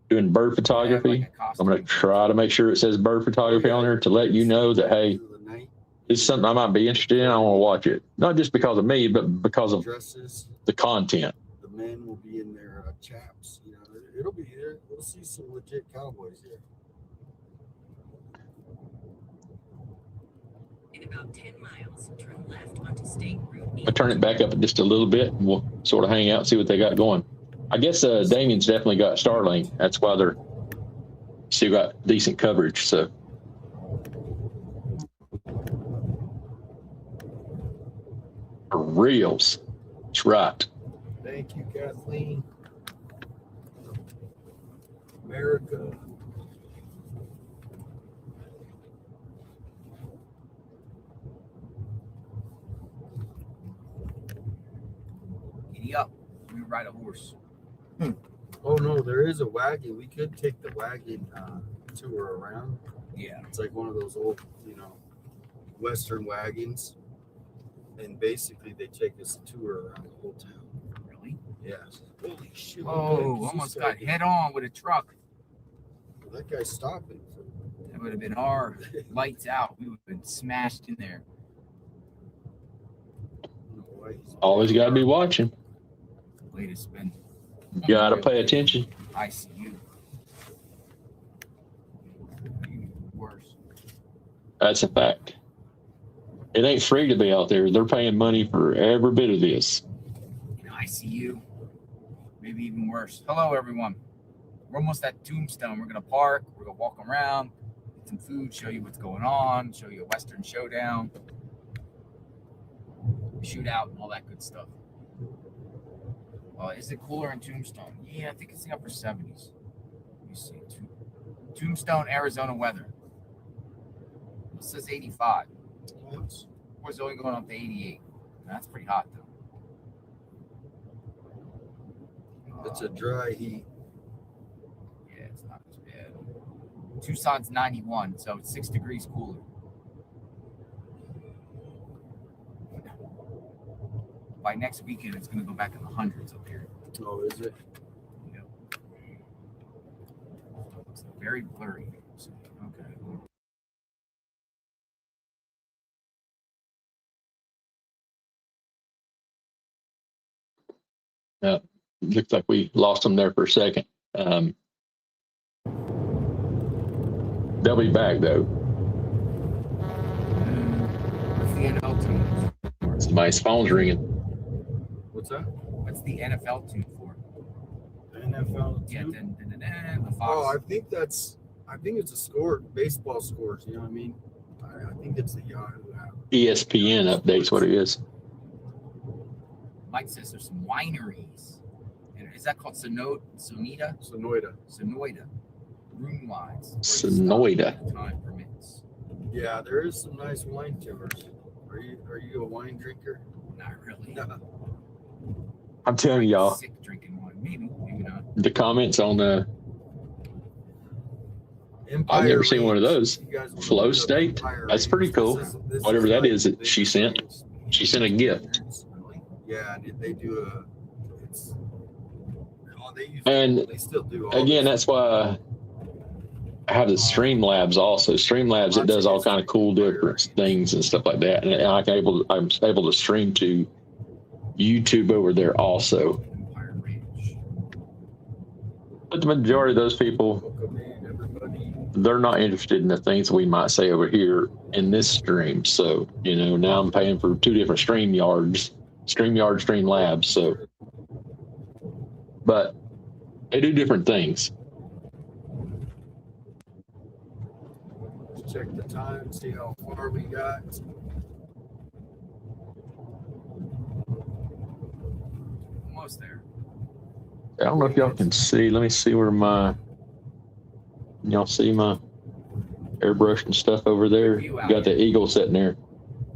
doing bird photography, I'm going to try to make sure it says bird photography on there to let you know that, hey, it's something I might be interested in. I want to watch it. Not just because of me, but because of Dresses, the content. the men will be in their chaps. It'll be there. We'll see some legit cowboys here. In about 10 miles, turn left onto State Route I'll turn it back up just a little bit and we'll sort of hang out and see what they got going. I guess Damien's definitely got Starlink. That's why they're still got decent coverage. So for reals. That's right. Thank you, Kathleen. America. Giddy up. Let me ride a horse. Oh no, there is a wagon. We could take the wagon tour around. Yeah. It's like one of those old, Western wagons, and basically they take us a tour around the whole town. Really? Yeah. Holy shit! Oh, almost got head on with a truck. That guy's stopping. That would have been our lights out. We would have been smashed in there. Always got to be watching. Way to spend. You got to pay attention. ICU. Worse. That's a fact. It ain't free to be out there. They're paying money for every bit of this. ICU. Maybe even worse. Hello, everyone. We're almost at Tombstone. We're going to park. We're going to walk around, get some food, show you what's going on, show you a Western showdown, shootout, and all that good stuff. Is it cooler in Tombstone? Yeah, I think it's the upper 70s. Let me see. Tombstone, Arizona weather. It says 85. It's only going up to 88. That's pretty hot, though. It's a dry heat. Yeah, it's not as bad. Tucson's 91, so it's 6 degrees cooler. By next weekend, it's going to go back in the hundreds up here. Oh, is it? Yeah. It's very blurry. So, okay. Looks like we lost them there for a second. They'll be back, though. What's the NFL tune? Somebody's phone's ringing. What's that? What's the NFL tune for? The NFL. Yeah, too? the Fox. Oh, I think it's a score, baseball scores. You know what I mean? I think it's the Yahoo app. ESPN updates what it is. Mike says there's some wineries. And is that called Sonoida? Sonoida. Room wines. Sonoida. Time permits. Yeah, there is some nice wine tours. Are you a wine drinker? Not really. I'm telling y'all, Sick drinking wine. Maybe not. the comments on the Empire I've never seen Range. one of those. You guys wanna Flow look up State? Empire That's Range. pretty cool. This Whatever is that like is the that she biggest sent. range. She sent a gift. Yeah, and they do And they still do. Again, that's why I have the Streamlabs also. Streamlabs, it does all kind of cool different things and stuff like that. And I'm able to stream to YouTube over there also. Empire Range. But the majority of those people, they're not interested in the things we might say over here in this stream. So, now I'm paying for 2 different StreamYard, Streamlabs. So, but they do different things. Check the time, see how far we got. Almost there. I don't know if y'all can see. Let me see where y'all see my airbrush and stuff over there. Got the eagle sitting there.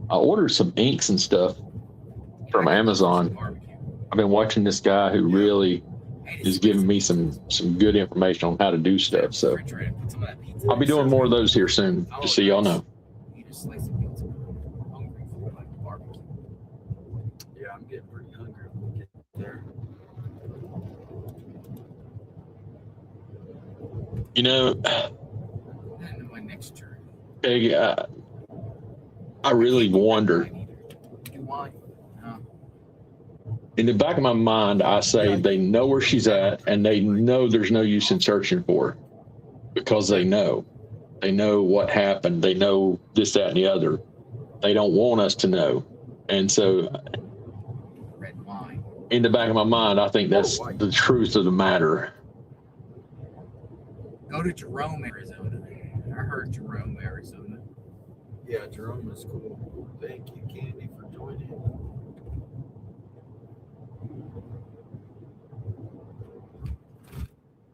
I ordered some inks and stuff from Amazon. I've been watching this guy who really is giving me some good information on how to do stuff. So I'll be doing more of those here soon, just so y'all know. Yeah, I'm getting pretty hungry when we get there. My next turn. Peggy, I really wonder. You want? In the back of my mind, I say they know where she's at, and they know there's no use in searching for her because they know what happened. They know this, that, and the other. They don't want us to know. And so Red wine. in the back of my mind, I think that's the truth of the matter. Go to Jerome, Arizona. I heard Jerome, Arizona. Yeah, Jerome is cool. Thank you, Candy, for joining.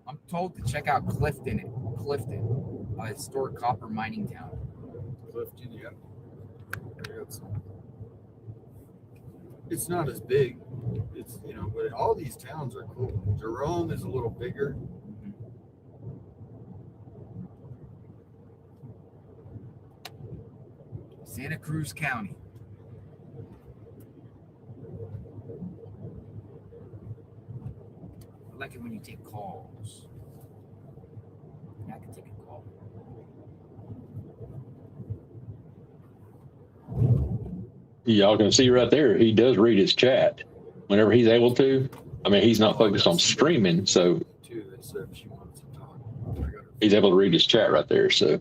I'm told to check out Clifton, a historic copper mining town. Clifton, yeah. It's not as big. It's, you know, but all these towns are cool. Jerome is a little bigger. Santa Cruz County. I like it when you take calls. I can take a call. Y'all can see right there, he does read his chat whenever he's able to. I mean, he's not focused on streaming, so Too, that said she wants to talk. I gotta- he's able to read his chat right there. So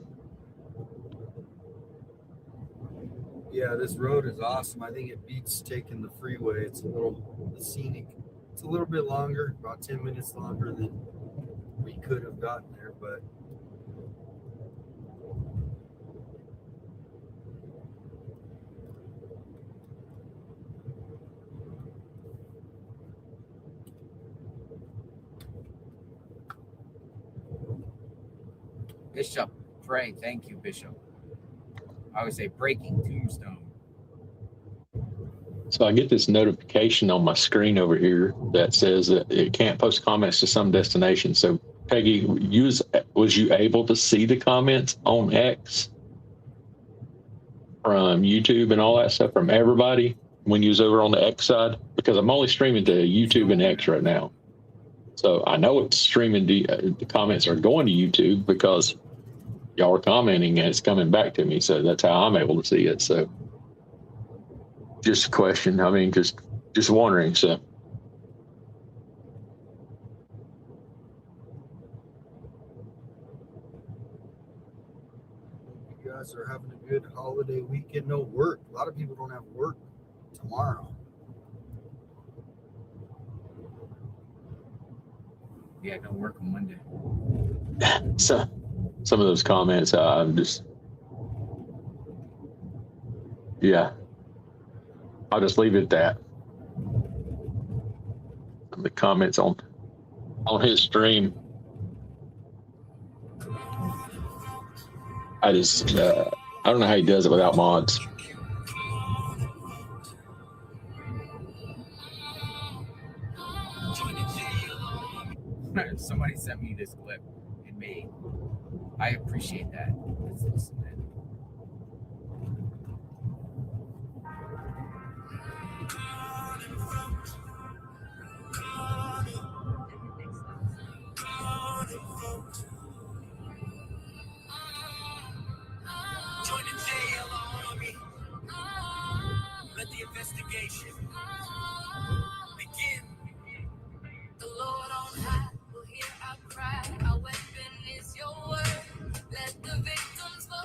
Yeah, this road is awesome. I think it beats taking the freeway. It's a little scenic. It's a little bit longer, about 10 minutes longer than we could have gotten there, but Bishop, pray. Thank you, Bishop. I would say breaking tombstone. So I get this notification on my screen over here that says that it can't post comments to some destination. So Peggy, was you able to see the comments on X from YouTube and all that stuff from everybody when you was over on the X side? Because I'm only streaming to YouTube and X right now. So I know it's streaming, the comments are going to YouTube because y'all are commenting and it's coming back to me. So that's how I'm able to see it. So just a question. I mean, just wondering. So you guys are having a good holiday weekend. No work. A lot of people don't have work tomorrow. Yeah, no work on Monday. so some of those comments, I'm just, yeah, I'll just leave it at that. The comments on his stream, I just, I don't know how he does it without mods. Somebody sent me this clip in May. I appreciate that. Let's listen to it. Join the JL Army. Let the investigation begin. The Lord on high will hear our cry. Our weapon is your word. Let the victims' voice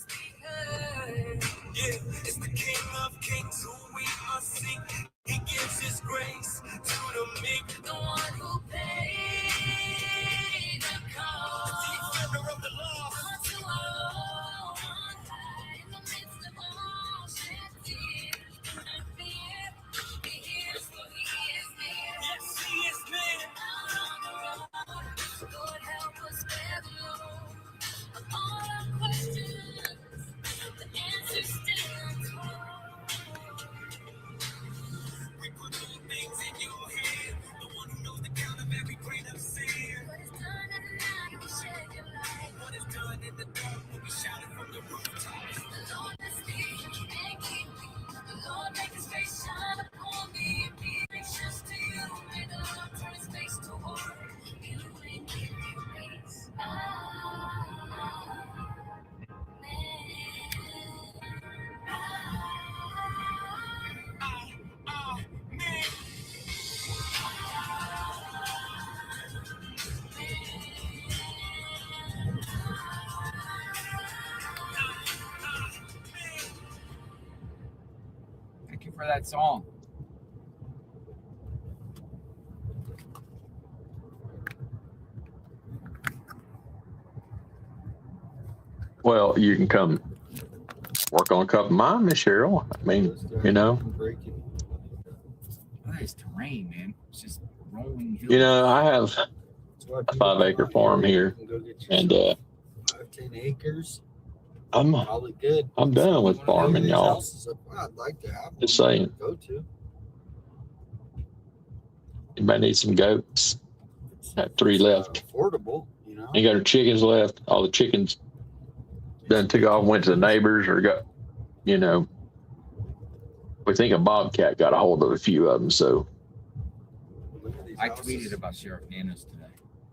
be heard. Yeah, it's the King of Kings who we must seek. He gives his grace to the meek. The one who paid the cost. The defender of the law. Unto our Lord on high. In the midst of all shed tears. Not fear. He hears, for he is near. Yes, he is near. Out on the road. Lord, help us bear the load of all our questions. The answer still untold. We put all things in your hand. The one who knows the count of every grain of sand. What is done in the night will shed your light. What is done in the dark will be shouted from the rooftops. The Lord bless thee and keep thee. The Lord make his face shine upon thee and be gracious to you. May the Lord turn his face toward you and give you peace. Thank you for that song. Well, you can come work on a couple of mine, Miss Cheryl. I mean, you know, Breaking. That is terrain, man. It's just rolling hills. you know, I have That's why a people 5-acre come out farm here, You can go get and yourself 5-10 acres. I'm Call it good. done with One of farming, these y'all. houses up, I'd like to have Just one saying. to go to. Anybody need some goats? Got 3 left. Affordable, you know. Ain't got her chickens left. All the chickens done took off, went to the neighbors, or got, you know, we think a bobcat got a hold of a few of them. So Look at these I houses. tweeted about Sheriff Nanos today.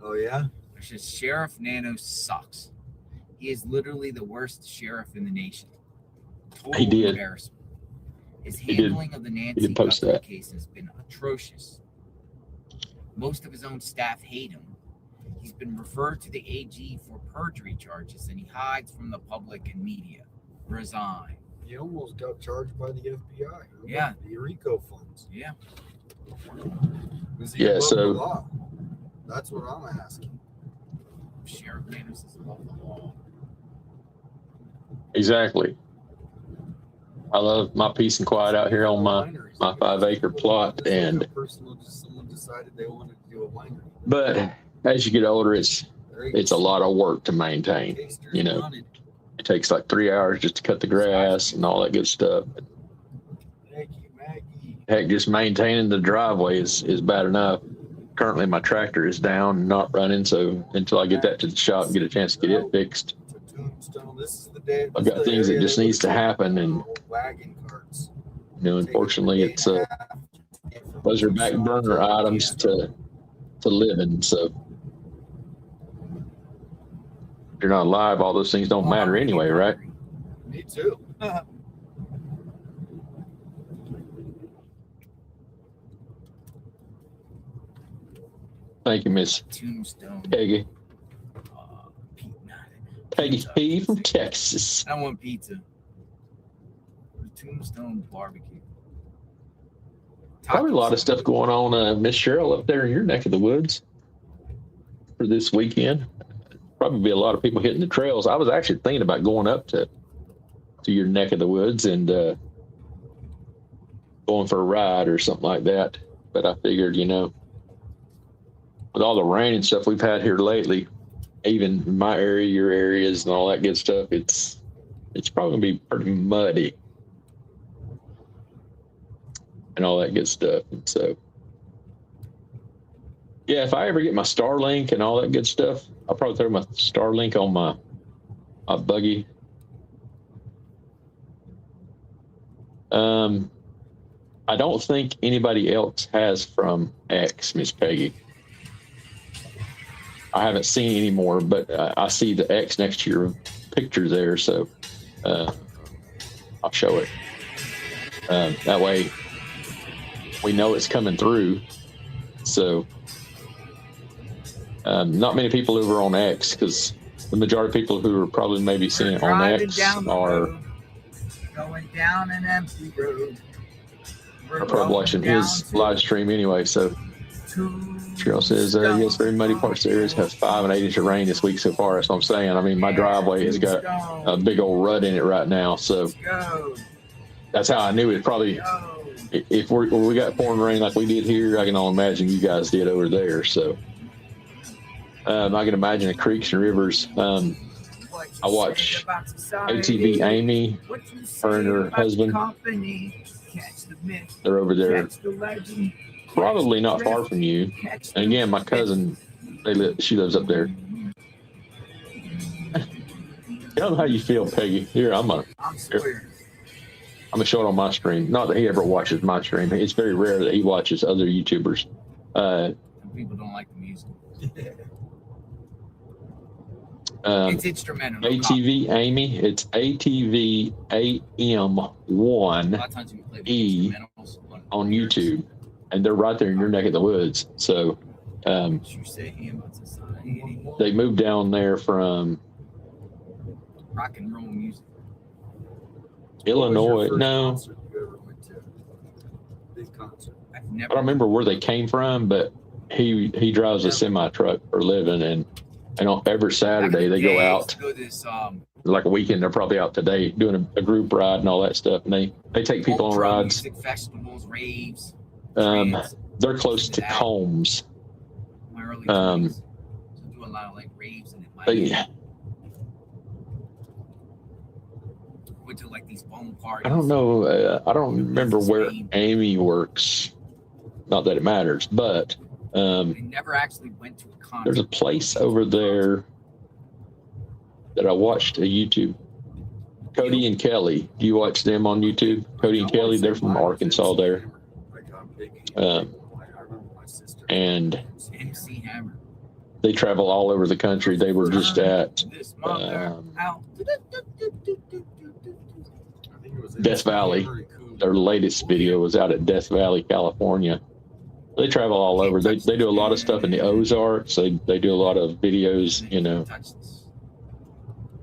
Oh yeah. I said Sheriff Nanos sucks. He is literally the worst sheriff in the nation. Total He did. embarrassment. His He did. handling of the Nancy did post Guthrie that. case has been atrocious. Most of his own staff hate him. He's been referred to the AG for perjury charges, and he hides from the public and media. Resign. He almost got charged by the FBI. Remember? Yeah. The RICO funds. Yeah. Was he Yeah, above so- the law? That's what I'm asking. Sheriff Nanos is above the law. exactly. I love my peace and quiet out here on my Wineries. 5-acre plot, Just like and a personal, just someone decided they wanted to do a winery. but as you get older, it's a lot of work to maintain. Tasters you know. wanted. It takes like 3 hours just to cut the grass and all that good stuff. Thank you, Maggie. Heck, just maintaining the driveway is bad enough. Currently, my tractor is down, not running. So until I get that to the shop and get a chance to get it fixed, To Tombstone. This is the day. I've this got is the things that area just they needs to would happen, take and wagon carts. you know, unfortunately, it's those are back burner items to live in. So if you're not alive, all those things don't matter anyway, right? Me too. Thank you, Miss Tombstone. Peggy. Pete, Peggy P from Texas. I want pizza. Tombstone barbecue. Probably a lot of stuff going on, Miss Cheryl, up there in your neck of the woods for this weekend. Probably be a lot of people hitting the trails. I was actually thinking about going up to your neck of the woods and going for a ride or something like that. But I figured, you know, with all the rain and stuff we've had here lately, even in my area, your areas, and all that good stuff, it's probably gonna be pretty muddy and all that good stuff. And so, yeah, if I ever get my Starlink and all that good stuff, I'll probably throw my Starlink on my buggy. I don't think anybody else has from X, Miss Peggy. I haven't seen any more, but I see the X next to your picture there, so I'll show it. That way we know it's coming through. So not many people over on X, because the majority of people who are probably maybe seeing it on X are going down an empty road. probably watching his live stream anyway. So Cheryl says, yes, very muddy parts of the areas have 5 and 8 inches of rain this week so far. That's what I'm saying. I mean, my driveway has got a big old rut in it right now. So that's how I knew it. Probably if we got pouring rain like we did here, I can only imagine you guys did over there. So I can imagine the creeks and rivers. I watch ATV Amy, her and her husband. They're over there, probably not far from you. And again, my cousin, she lives up there. I don't know how you feel, Peggy. Here, I'm gonna show it on my stream. Not that he ever watches my stream. It's very rare that he watches other YouTubers. People don't like the music. It's instrumental. ATV Amy. It's ATV AM1E on YouTube, and they're right there in your neck of the woods. So they moved down there from rock and roll music. Illinois. No, Big concert. I don't remember where they came from, but he drives a semi truck for a living, and on every Saturday they go out. Like a weekend, they're probably out today doing a group ride and all that stuff, and they take people on rides. Music festivals, raves. They're close to Combs. My early 20s. So do a lot of like raves and it went to like these bone parties. I don't know. I don't remember where Amy works. not that it matters, but I never actually went to a concert. there's a place over there that I watched a YouTube. Cody and Kelly. Do you watch them on YouTube? Cody and Kelly, they're from Arkansas there. I remember my sister. And MC Hammer. they travel all over the country. They were just at This mother out. Death Valley. Their latest video was out at Death Valley, California. They travel all over. They do a lot of stuff in the Ozarks. They do a lot of videos, you know,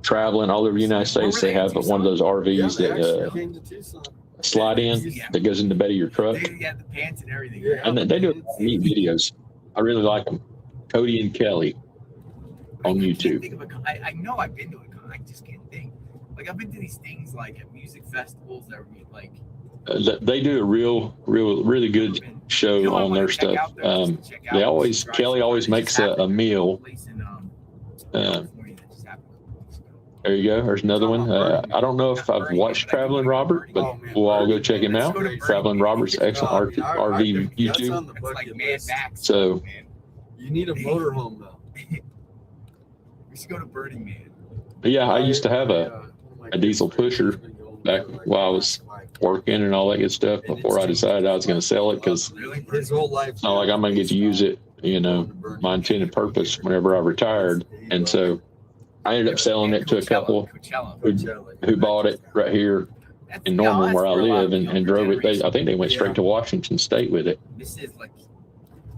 traveling all over the United States. They have one of those RVs that slide in that goes in the bed of your truck. They got the pants and everything. Yeah. And they do neat videos. I really like them. Cody and Kelly on I can't YouTube. think of a I know I've been to a con. I just can't think. Like I've been to these things like at music festivals that were like. They do a really good show You know what I on wanna their check stuff. out, though, just to check out They always is Kelly always Drive makes Saturday. a meal. Place in, Um, California that just happened a couple weeks ago. There you go. There's another one. I don't know if I've watched Traveling Robert, but we'll all go check him out. Traveling Robert's excellent RV YouTube. It's like Mad Max. So- man. You need a motorhome though. We should go to Burning Man. But yeah, I used to have a diesel pusher back while I was working and all that good stuff before I decided I was going to sell it because Really? His whole life. it's not like I'm going to get to use it, you know, my intended purpose whenever I retired. And so I ended up selling it to a couple Coachella. who bought it right here in Norman where I live and drove it. I think they went straight to Washington State with it. This is like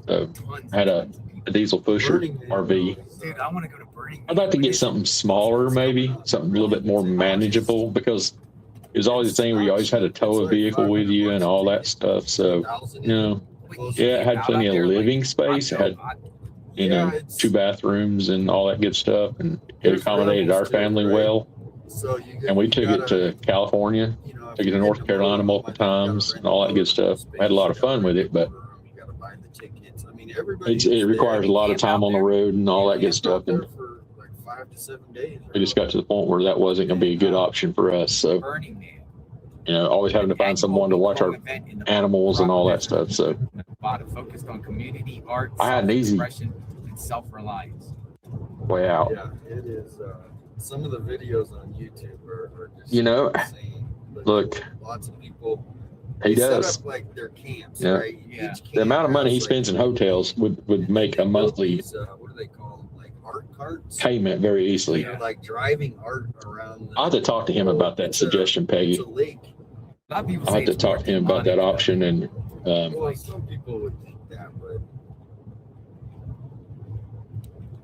So tons. I had and tons of people. a diesel pusher RV. Dude, I want to go to Burning Man. I'd like to get something smaller, maybe something a little bit more manageable, because it was always the thing where you always had to tow a vehicle with you and all that stuff. So, you know, yeah, it had plenty of living space. It had, you know, 2 bathrooms and all that good stuff, and it accommodated our family well. And we took it to California, took it to North Carolina multiple times, and all that good stuff. We had a lot of fun with it, but it requires a lot of time on the road and all that good stuff. And we just got to the point where that wasn't going to be a good option for us. So, Burning Man. you know, always having to find someone to watch our animals and all that stuff. So Focused on community, art, I had an easy self-expression, and self-reliance. way out. Yeah, it is. Some of the videos on YouTube are just You know, insane. Look, Lots of people. he they set does. up like their camps, Yeah. right? Yeah. Each The amount of camp money he has, spends in like, hotels would make a monthly these, what do they call them? Like art carts. payment very easily. They're like driving art around. I'll have to talk to him about that suggestion, Peggy. It's a lake. A lot of people I'll say have to it's talk worth to him the about that money, option. And Well, some people would think that, but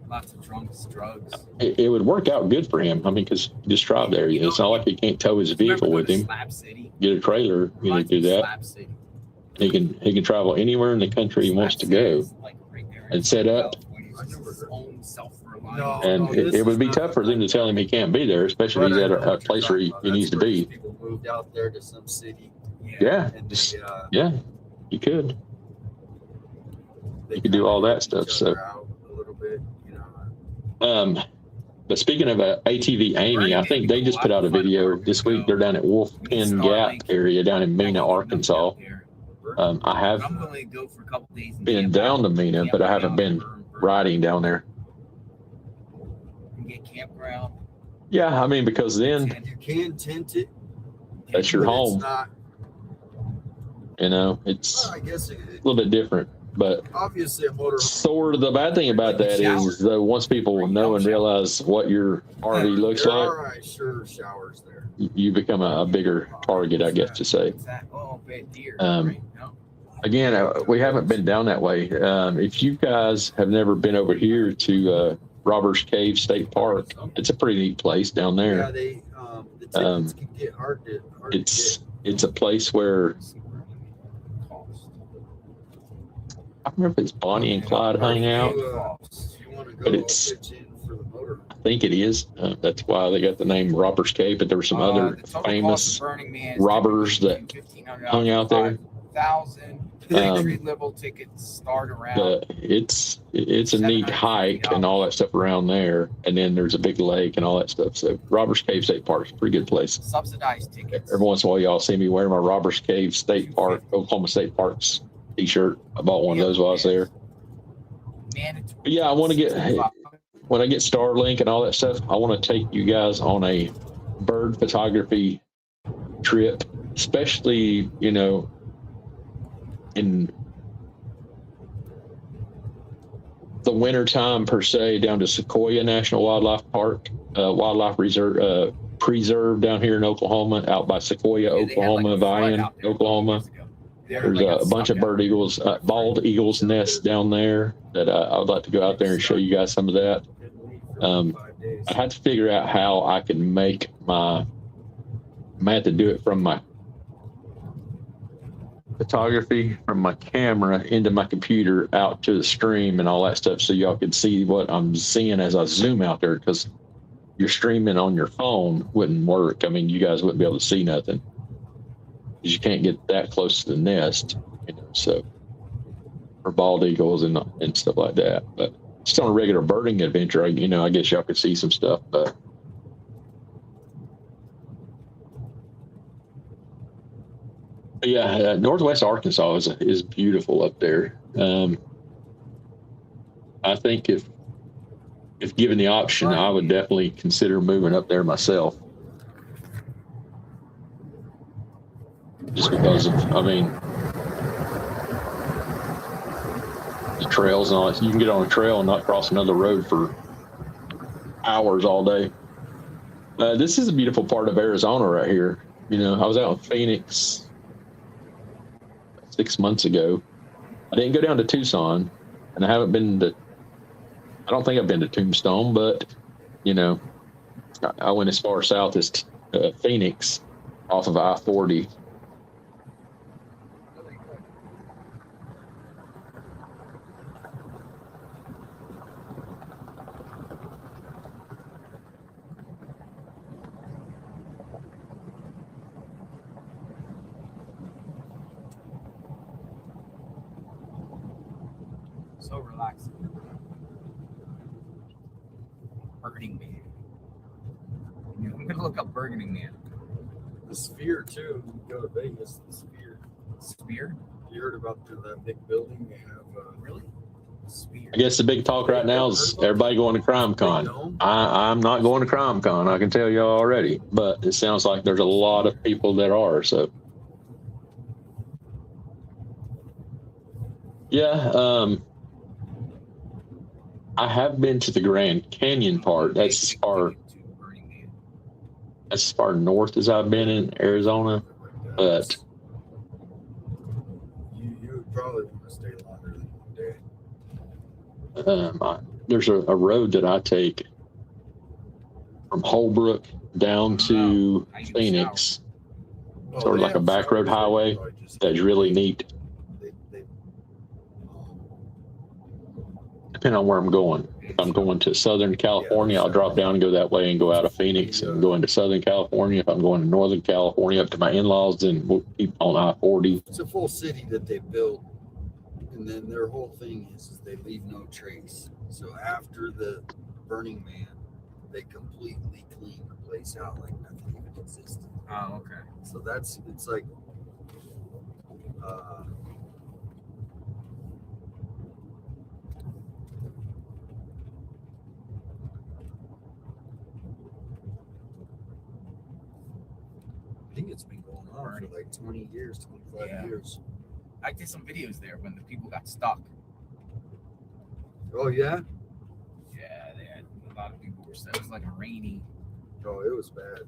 Lots of drunks, drugs. it would work out good for him. I mean, because just drive there. It's not like he can't tow his vehicle with him. Slab City. Get a trailer, you know, do that. Slab City. He can travel anywhere in the country he wants to go. Like right there and set up. His own self-reliance. No. And it would be tough for them to tell him he can't be there, especially if he's at a place where he needs to be. People moved out there to some city. Yeah, And just- they, yeah, you could. they You could do all that kinda stuff, each so. other out a little bit, you know. But speaking of ATV Amy, I think they just put out a video this week. They're down at Wolf Pen Gap area down in Mena, Arkansas. I have I'm willing to go for a couple days. and been camp down to out. Mena, Camp but I out haven't been for- riding down there. and Get campground. Yeah, I mean, because then, You can tint it. That's your but home. It's not, you know, it's well, I guess a little bit different. But obviously a motor. sort of the bad thing about that is, though, once people know and realize what your RV looks there like, are, sure, showers there. you become a bigger target, I guess to say. What's that? Oh, bad deer. Um, right? No. Again, we haven't been down that way. If you guys have never been over here to Robbers Cave State Park, it's a pretty neat place down Yeah, there. they the tickets can get hard to It's a place where Let's see where it costs. I don't remember if it's Bonnie and Clyde hung out. You want to go But it's- pitch in for the motor. I think it is. That's why they got the name Robbers Cave. But there were some other The total cost famous of Burning Man is robbers that $1,500 hung out there. 5,000 entry level tickets start around. It's a neat hike and all that stuff around there. And then there's a big lake and all that stuff. So Robbers Cave State Park is a pretty good place. Subsidized tickets. Every once in a while, y'all see me wearing my Robbers Cave State Park, Oklahoma State Parks t-shirt. I bought one of those while I was there. Mandatory. But yeah, I want to get, when I get Starlink and all that stuff, I want to take you guys on a bird photography trip, especially, you know, in the wintertime per se, down to Sequoia National Wildlife Park, Wildlife Reserve, Preserve down here in Oklahoma, out by Sequoia, Yeah, they had, like, Oklahoma, a flood Vian, out there Oklahoma. years ago. There's Everybody a got bunch of sucked out. bird eagles, bald eagles nests down there that I would like to go out there and show you guys some of that. Didn't leave for Um, 5 days. I had to figure out how I can make I had to do it from my photography from my camera into my computer out to the stream and all that stuff, so y'all could see what I'm seeing as I zoom out there, because your streaming on your phone wouldn't work. I mean, you guys wouldn't be able to see nothing because you can't get that close to the nest, you know. So for bald eagles and stuff like that, but just on a regular birding adventure, you know, I guess y'all could see some stuff, but. Yeah, Northwest Arkansas is beautiful up there. I think if given the option, I would definitely consider moving up there myself. Just because of, I mean, the trails and all that. You can get on a trail and not cross another road for hours all day. This is a beautiful part of Arizona right here. You know, I was out in Phoenix 6 months ago. I didn't go down to Tucson, and I haven't been to, I don't think I've been to Tombstone, but, you know, I went as far south as Phoenix off of I-40. So relaxing. Burning Man. You know, I'm gonna look up Burning Man. The Sphere too. You go to Vegas, the Sphere. Spear? You heard about that big building they have? Really? Spear. I guess the big talk right now is everybody going to CrimeCon. I'm not going to CrimeCon, I can tell you already, but it sounds like there's a lot of people that are, so. Yeah, I have been to the Grand Canyon part. That's as far north as I've been in Arizona, but you would probably want to stay longer than 1 day. there's a road that I take from Holbrook down to Phoenix, sort of like a back road highway. That's really neat, depending on where I'm going. If I'm going to Southern California, I'll drop down and go that way and go out of Phoenix and go into Southern California. If I'm going to Northern California up to my in-laws, then we'll keep on I-40. It's a full city that they built, and then their whole thing is they leave no trace. So after the Burning Man, they completely clean the place out like nothing even existed. Oh, okay. So it's like I think it's been going on for like 20 years, 25 years. I did some videos there when the people got stuck. Oh yeah? Yeah, they had a lot of people were stuck. It was like a rainy. Oh, it was bad.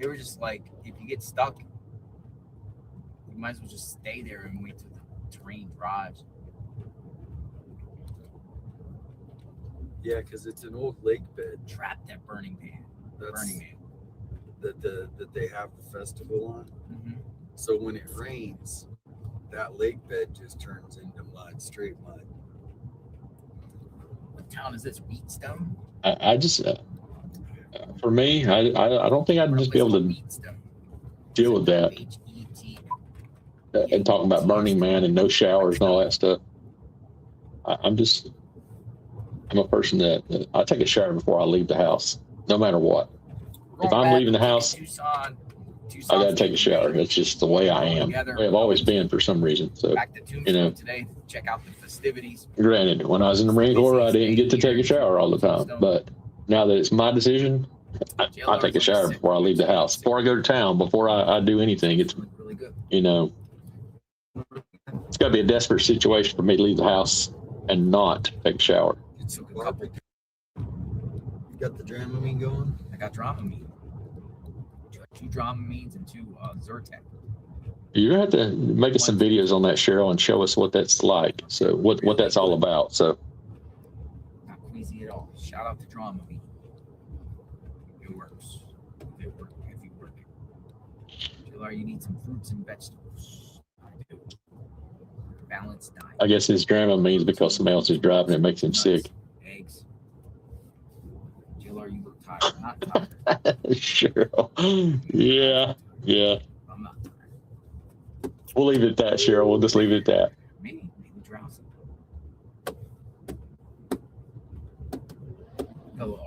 They were just like, if you get stuck, you might as well just stay there and wait till the terrain dries. Yeah, because it's an old lake bed. Trapped at Burning Man. That's Burning Man. that they have the festival on. Mm-hmm. So when it rains, that lake bed just turns into mud, straight mud. What town is this? Wheatstone? I just, for me, I don't think I'd just be able to Wheatstone. deal with that. H-E-T. And talking about Burning Man and no showers and all that stuff. I'm a person that I take a shower before I leave the house, no matter what. If I'm leaving the house, Tucson, I got to take a shower. That's just the way I am. The way I've always been for some reason. So, Back to Tombstone you know. today. Check out the festivities. Granted, when I was in the Marine Corps, I didn't get to take a shower all the time. But now that it's my decision, I take a shower before I leave the house, before I go to town, before I do anything. It's, Really good. you know, it's got to be a desperate situation for me to leave the house and not take a shower. Took a couple. You got the Dramamine going? I got Dramamine. 2 Dramamines and 2 Zyrtec. You're gonna have to make us some videos on that, Cheryl, and show us what that's like. So what that's all about. So Not queasy at all. Shout out to Dramamine. It works. It works if you work it. Jill, you need some fruits and vegetables. I do. Balanced diet. I guess his drama means because somebody else is driving, it makes him sick. Eggs. Jill, you look tired. Not tired. Cheryl. Yeah. I'm not tired. We'll leave it at that, Cheryl. We'll just leave it at that. Maybe drowsy.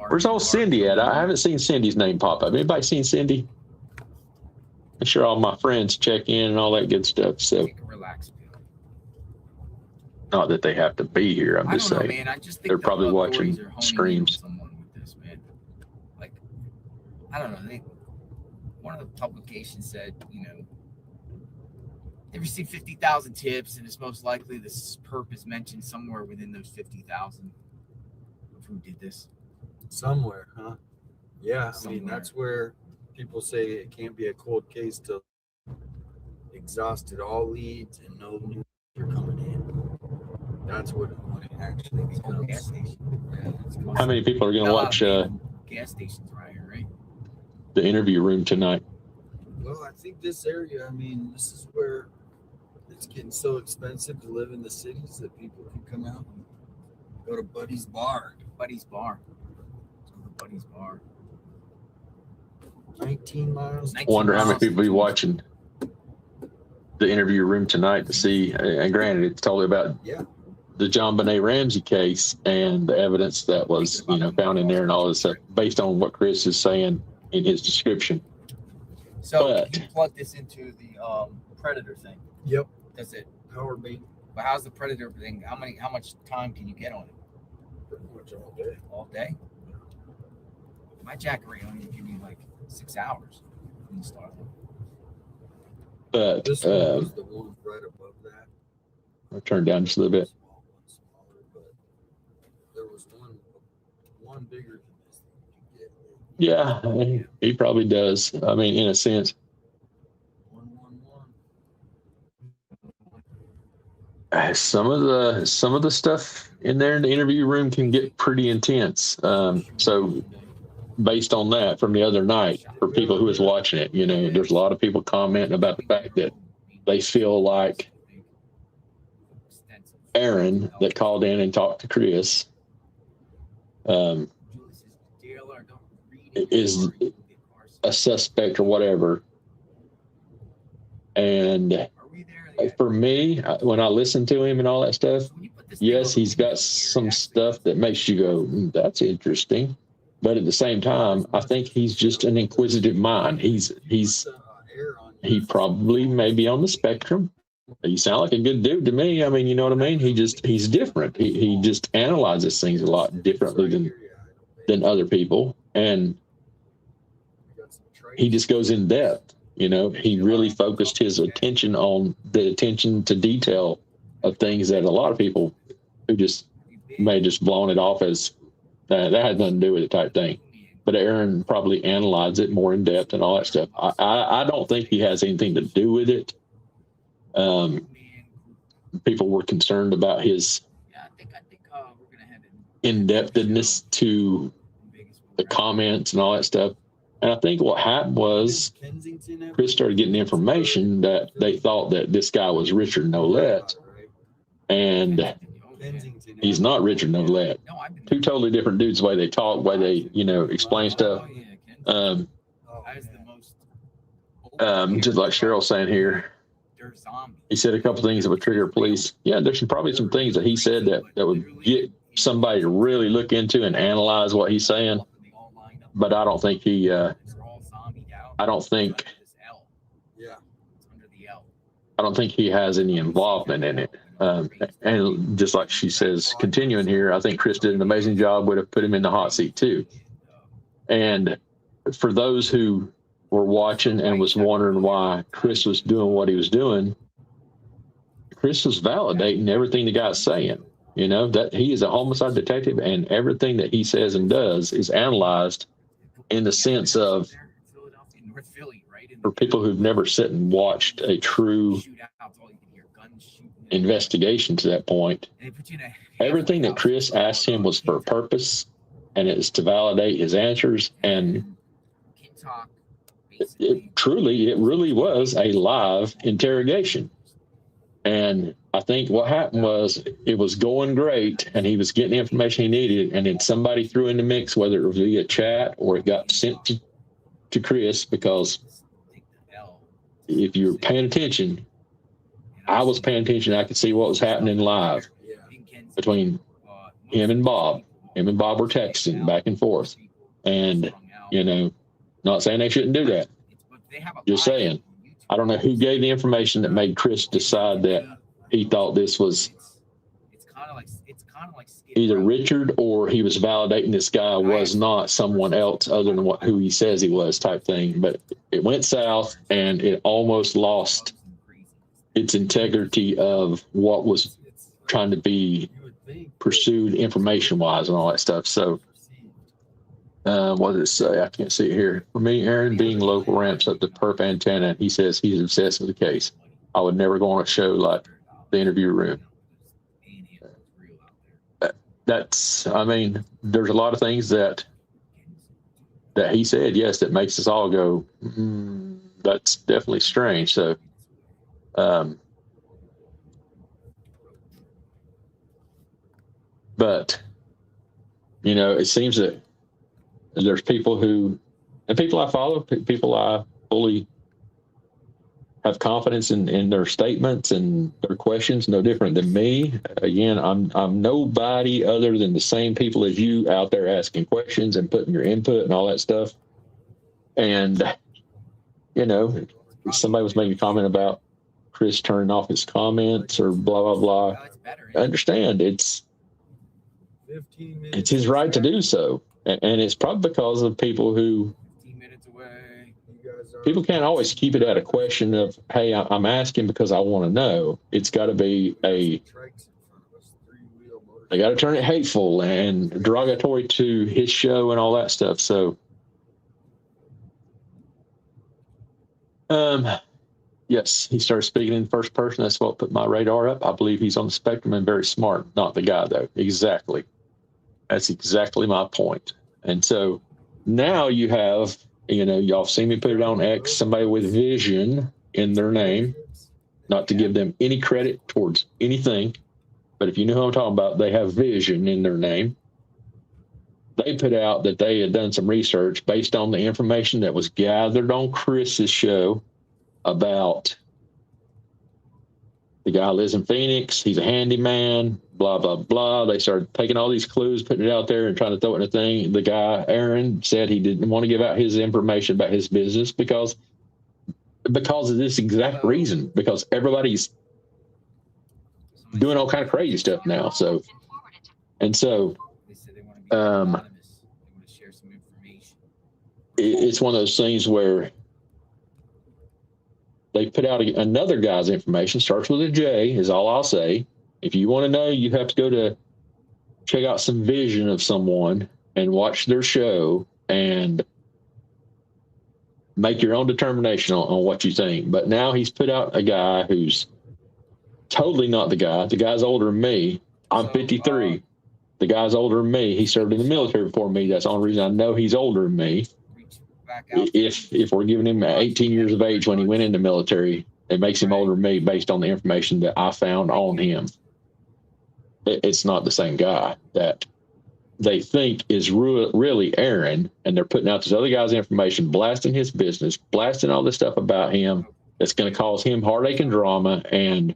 Where's old Cindy at? I haven't seen Cindy's name pop up. Anybody seen Cindy? I'm sure all my friends check in and all that good stuff. So Take a relax pill. not that they have to be here. I'm I just don't know, saying. man. I just think they're the probably authorities watching are honing in on streams. someone with this, man. Like, I don't know. One of the publications said, you know, they received 50,000 tips, and it's most likely this perp is mentioned somewhere within those 50,000 of who did this. Somewhere, huh? Yeah, I mean, Somewhere. that's where people say it can't be a cold case till exhausted all leads and no new are coming in. That's what it actually It's called a gas becomes. station. Yeah, it's called- How many people are going to watch Gas stations around here, right? the interview room tonight? Well, I think this area, I mean, this is where it's getting so expensive to live in the cities that people can come out and go to Buddy's Bar. Buddy's Bar. Let's go to Buddy's Bar. 19 miles. 19 Wonder how many miles. people be watching the interview room tonight to see. And granted, it's totally about Yeah. the John Benet Ramsey case and the evidence that was, found in there and all this stuff based on what Chris is saying in his description. So But- you plug this into the Predator thing. Yep. Does it? Power beat But how's the Predator thing? How much time can you get on it? pretty much all day. All day? My Jackery only give me like 6 hours when you start. But This one was the one right above that. I'll turn down just a little bit. Small one, smaller, but there was one bigger than this that you could get. Yeah, he probably does. I mean, in a sense, 111. some of the stuff in there in the interview room can get pretty intense. So based on that from the other night, for people who was watching it, there's a lot of people commenting about the fact that they feel like Aaron that called in and talked to Chris is a suspect or whatever. And for me, when I listen to him and all that stuff, yes, he's got some stuff that makes you go, that's interesting. But at the same time, I think he's just an inquisitive mind. He probably may be on the spectrum. You sound like a good dude to me. I mean, you know what I mean? He's different. He just analyzes things a lot differently than other people. And he just goes in depth. He really focused his attention on the attention to detail of things that a lot of people who just may just blown it off as that had nothing to do with it type thing. But Aaron probably analyzed it more in depth and all that stuff. I don't think he has anything to do with it. People were concerned about his in-depthness to the comments and all that stuff. And I think what happened was Chris started getting information that they thought that this guy was Richard Nolette, and he's not Richard Nolette. Two totally different dudes, the way they talk, the way they, explain stuff. Just like Cheryl's saying here, he said a couple things that would trigger police. Yeah, there's probably some things that he said that would get somebody to really look into and analyze what he's saying. But I don't think I don't think he has any involvement in it. And just like she says, continuing here, I think Chris did an amazing job. Would have put him in the hot seat too. And for those who were watching and was wondering why Chris was doing what he was doing, Chris was validating everything the guy's saying. You know, that he is a homicide detective, and everything that he says and does is analyzed in the sense of, North Philly, right? for people who've never sit and watched a true investigation to that point, everything that Chris asked him was for a purpose, and it's to validate his answers. And it really was a live interrogation. And I think what happened was it was going great, and he was getting the information he needed, and then somebody threw in the mix, whether it was via chat or it got sent to Chris, because if you were paying attention, I was paying attention. I could see what was happening live between him and Bob. Him and Bob were texting back and forth. And, you know, not saying they shouldn't do that. Just saying. I don't know who gave the information that made Chris decide that he thought this was either Richard, or he was validating this guy was not someone else other than who he says he was, type thing. But it went south, and it almost lost its integrity of what was trying to be pursued information-wise and all that stuff. So what does it say? I can't see it here. For me, Aaron being local ramps up the perp antenna. He says he's obsessed with the case. I would never go on a show like The Interview Room. I mean, there's a lot of things that he said, yes, that makes us all go, that's definitely strange. So, but, you know, it seems that there's people and people I follow, people I fully have confidence in their statements and their questions, no different than me. Again, I'm nobody other than the same people as you out there asking questions and putting your input and all that stuff. And, you know, somebody was making a comment about Chris turning off his comments or blah, blah, blah. I understand it's his right to do so. And it's probably because of people who, people can't always keep it at a question of, hey, I'm asking because I want to know. It's got to be they got to turn it hateful and derogatory to his show and all that stuff. So, yes, he started speaking in first person. That's what put my radar up. I believe he's on the spectrum and very smart. Not the guy, though. Exactly. That's exactly my point. And so now you have, you know, y'all have seen me put it on X, somebody with vision in their name, not to give them any credit towards anything, but if you know who I'm talking about, they have vision in their name. They put out that they had done some research based on the information that was gathered on Chris's show about the guy lives in Phoenix. He's a handyman, blah, blah, blah. They started taking all these clues, putting it out there and trying to throw it in a thing. The guy, Aaron, said he didn't want to give out his information about his business because of this exact reason, because everybody's doing all kind of crazy stuff now. So, and so, it's one of those things where they put out another guy's information, starts with a J, is all I'll say. If you want to know, you have to go to check out some vision of someone and watch their show and make your own determination on what you think. But now he's put out a guy who's totally not the guy. The guy's older than me. I'm 53. The guy's older than me. He served in the military before me. That's the only reason I know he's older than me. If we're giving him 18 years of age when he went in the military, it makes him older than me based on the information that I found on him. It's not the same guy that they think is really Aaron, and they're putting out this other guy's information, blasting his business, blasting all this stuff about him that's going to cause him heartache and drama, and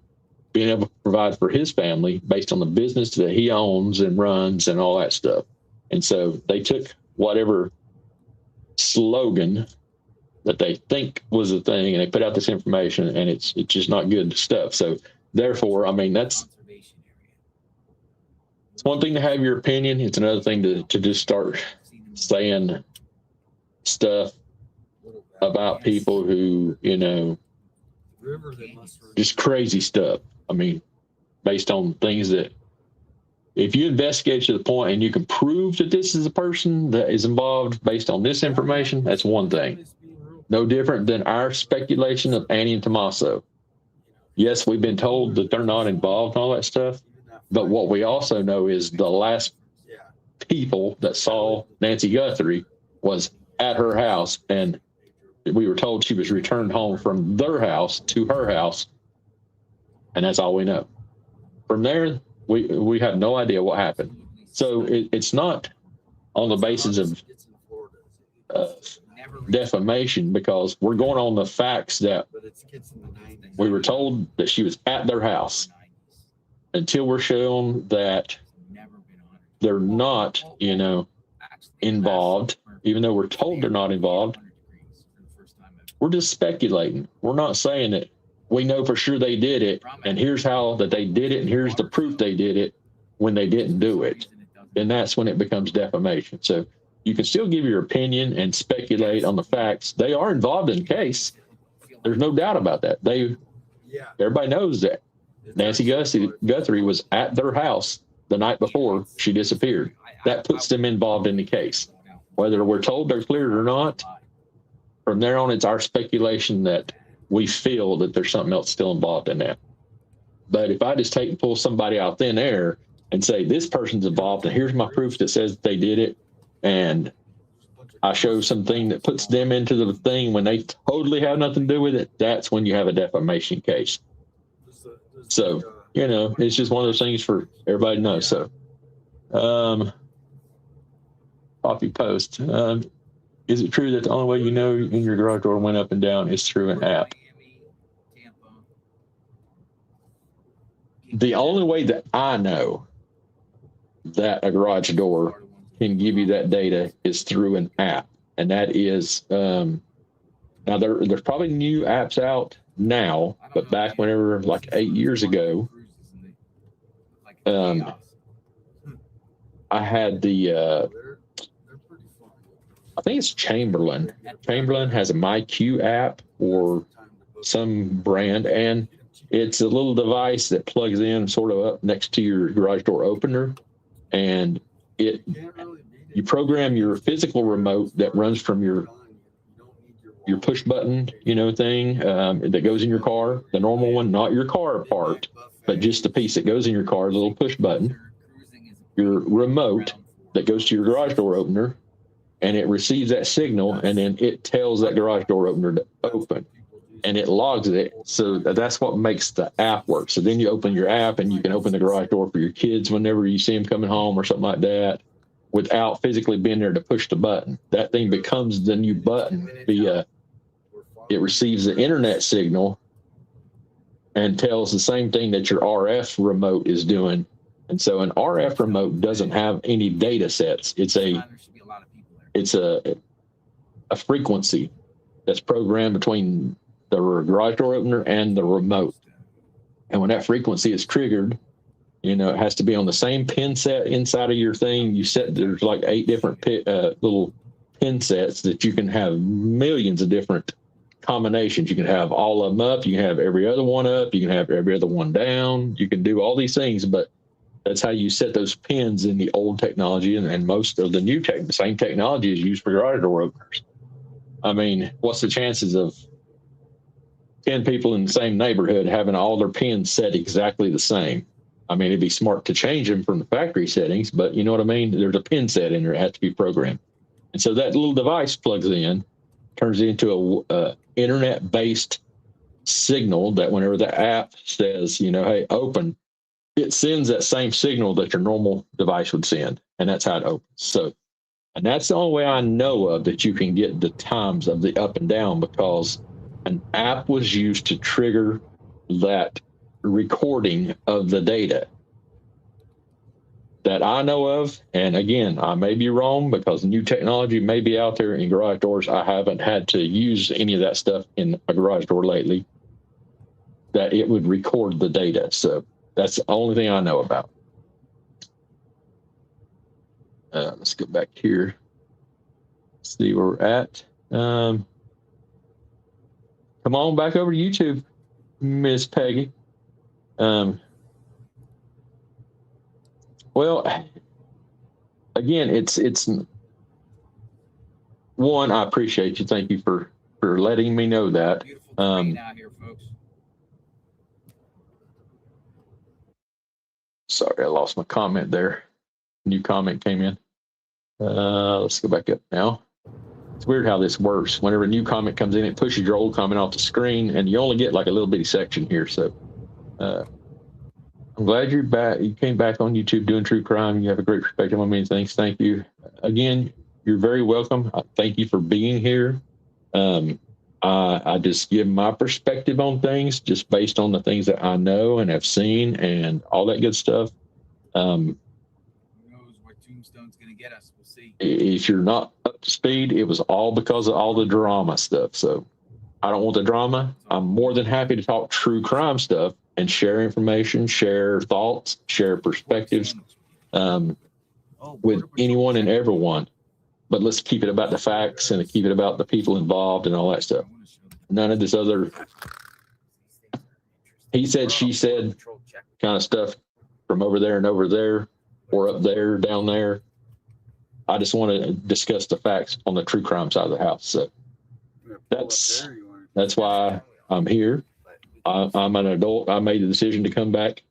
being able to provide for his family based on the business that he owns and runs and all that stuff. And so they took whatever slogan that they think was a thing, and they put out this information, and it's just not good stuff. So therefore, I mean, that's Conservation area. it's one thing to have your opinion. It's another thing to just start Seen them saying stuff Little valley. about people who, you know, River that must run. just crazy stuff. I mean, based on things that, if you investigate to the point and you can prove that this is a person that is involved based on this information, that's one thing. No different than our speculation of Annie and Tommaso. Yes, we've been told that they're not involved in all that stuff, but what we also know is the last Yeah. people that saw Nancy Guthrie was at her house, and we were told she was returned home from their house to her house, and that's all we know. From there, we have no idea what happened. So it's not on the basis of It's in Florida. never defamation, because we're going on the facts that But it's kids in the 90s. we were told that she was at their house, until we're shown that Never been on it. they're not, you know, involved, even though we're told they're not involved. We're just speculating. We're not saying that we know for sure they did it, and here's how that they did it, and here's the proof they did it when they didn't do it. And that's when it becomes defamation. So you can still give your opinion and speculate on the facts. They are involved in the case. There's no doubt about that. Yeah. Everybody knows that Nancy Guthrie was at their house the night before she disappeared. That puts them involved in the case. Whether we're told they're cleared or not, from there on, it's our speculation that we feel that there's something else still involved in that. But if I just take and pull somebody out thin air and say, this person's involved, and here's my proof that says they did it, and I show something that puts them into the thing when they totally have nothing to do with it, that's when you have a defamation case. So, you know, it's just one of those things for everybody to know. So, copy post. Is it true that the only way you know when your garage door went up and down is through an app? The only way that I know that a garage door can give you that data is through an app. And that is, now there's probably new apps out now, but back whenever, like 8 years ago, I had the, They're pretty fun. I think it's Chamberlain. Chamberlain has a MyQ app or some brand, and it's a little device that plugs in sort of up next to your garage door opener, and it you program your physical remote that runs from your push button, you know, thing that goes in your car, the normal one, not your car part, but just the piece that goes in your car, the little push button, your remote that goes to your garage door opener, and it receives that signal, and then it tells that garage door opener to open, and it logs it. So that's what makes the app work. So then you open your app, and you can open the garage door for your kids whenever you see them coming home or something like that, without physically being there to push the button. That thing becomes the new button via, it receives the internet signal and tells the same thing that your RF remote is doing. And so an RF remote doesn't have any data sets. It's a frequency that's programmed between the garage door opener and the remote. And when that frequency is triggered, you know, it has to be on the same pin set inside of your thing. You set, there's like 8 different little pin sets that you can have millions of different combinations. You can have all of them up. You can have every other one up. You can have every other one down. You can do all these things, but that's how you set those pins in the old technology. And most of the new the same technology is used for garage door openers. I mean, what's the chances of 10 people in the same neighborhood having all their pins set exactly the same? I mean, it'd be smart to change them from the factory settings, but you know what I mean? There's a pin set in there. It has to be programmed. And so that little device plugs in, turns it into a internet-based signal that whenever the app says, you know, hey, open, it sends that same signal that your normal device would send. And that's how it opens. So, and that's the only way I know of that you can get the times of the up and down, because an app was used to trigger that recording of the data. that I know of. And again, I may be wrong because new technology may be out there in garage doors. I haven't had to use any of that stuff in a garage door lately, that it would record the data. So that's the only thing I know about. Let's go back here. See where we're at. Come on back over to YouTube, Miss Peggy. Well, again, it's one, I appreciate you. Thank you for letting me know that. Beautiful terrain out here, folks. Sorry, I lost my comment there. New comment came in. Let's go back up now. It's weird how this works. Whenever a new comment comes in, it pushes your old comment off the screen, and you only get like a little bitty section here. So I'm glad you're back. You came back on YouTube doing true crime. You have a great perspective on many things. Thank you. Again, you're very welcome. Thank you for being here. I just give my perspective on things just based on the things that I know and have seen and all that good stuff. Who knows where Tombstone's going to get us? We'll see. If you're not up to speed, it was all because of all the drama stuff. So I don't want the drama. I'm more than happy to talk true crime stuff and share information, share thoughts, share perspectives with anyone and everyone. But let's keep it about the facts and keep it about the people involved and all that stuff. None of this other he said, she said kind of stuff from over there and over there or up there, down there. I just want to discuss the facts on the true crime side of the house. So that's why I'm here. I'm an adult. I made the decision to come back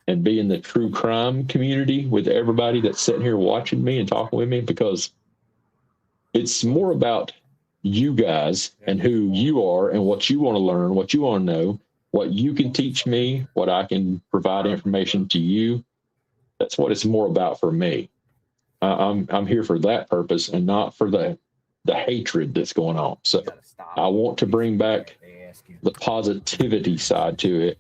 and be in the true crime community with everybody that's sitting here watching me and talking with me, because it's more about you guys and who you are and what you want to learn, what you want to know, what you can teach me, what I can provide information to you. That's what it's more about for me. I'm here for that purpose and not for the hatred that's going on. So I want to bring back the positivity side to it.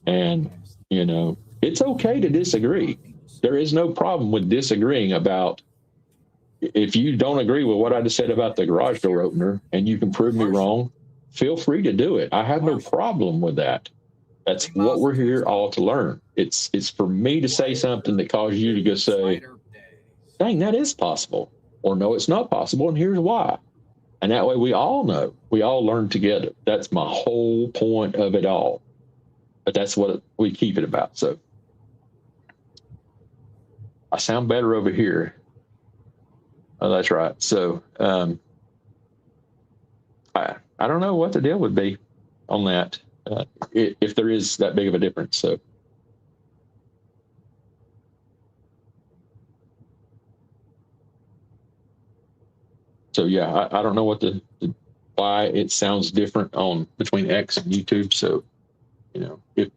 And, you know, it's okay to disagree. There is no problem with disagreeing about, if you don't agree with what I just said about the garage door opener and you can prove me wrong, feel free to do it. I have no problem with that. That's what we're here all to learn. It's for me to say something that causes you to go say, dang, that is possible. Or no, it's not possible, and here's why. And that way we all know. We all learn together. That's my whole point of it all. But that's what we keep it about. So I sound better over here. Oh, that's right. So I don't know what the deal would be on that, if there is that big of a difference. So yeah, I don't know what why it sounds different on between X and YouTube. So, you know, if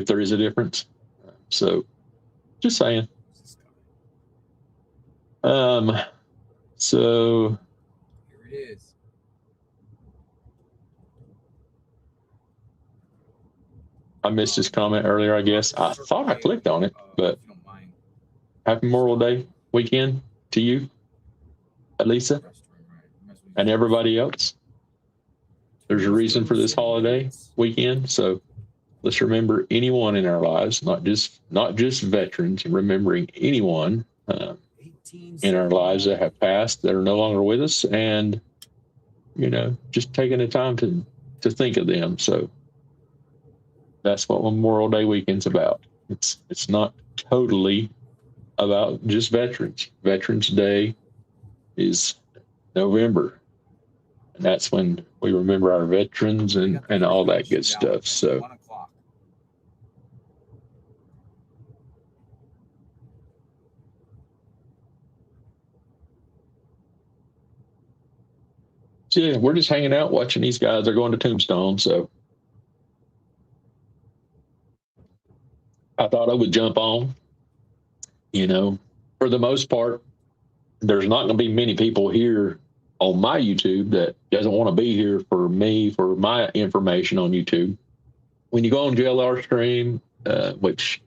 there is a difference, so just saying. So Here it is. I missed his comment earlier, I guess. I thought I clicked on it, but If you don't mind. happy Memorial Day weekend to you, Elisa, and everybody else. There's a reason for this holiday weekend, so let's remember anyone in our lives, not just veterans, remembering anyone in our lives that have passed, that are no longer with us, and, you know, just taking the time to think of them. So that's what Memorial Day weekend's about. It's not totally about just veterans. Veterans Day is November, and that's when we remember our veterans and all that good stuff. So 1 o'clock. yeah, we're just hanging out watching these guys. They're going to Tombstone, so I thought I would jump on. You know, for the most part, there's not going to be many people here on my YouTube that doesn't want to be here for me, for my information on YouTube. When you go on JLR stream, which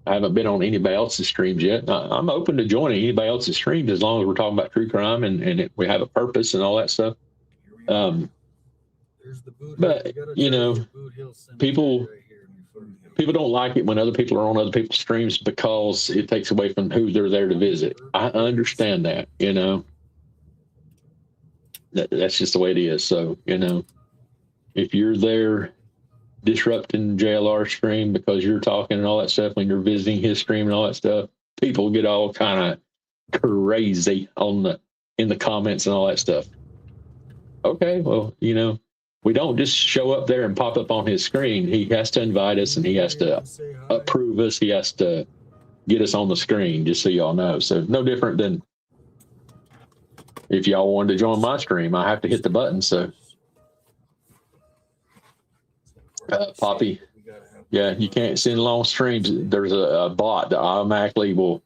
I haven't been on anybody else's streams yet. I'm open to joining anybody else's streams as long as we're talking about true crime and we have a purpose and all that stuff. Here we are. There's the Boot But, Hill. gotta you try know, the Boot Hill Cemetery people- right here before we go. People don't like it when other people are on other people's streams because it takes away from who they're there to visit. I understand that, you know. That's just the way it is. So, you know, if you're there disrupting JLR stream because you're talking and all that stuff when you're visiting his stream and all that stuff, people get all kind of crazy in the comments and all that stuff. Okay, well, you know, we don't just show up there and pop up on his screen. He has to invite us and he has to Say hi. approve us. He has to get us on the screen, just so y'all know. So no different than if y'all wanted to join my stream, I have to hit the button. So Poppy, We gotta have- yeah, you can't send long streams. There's a bot that automatically will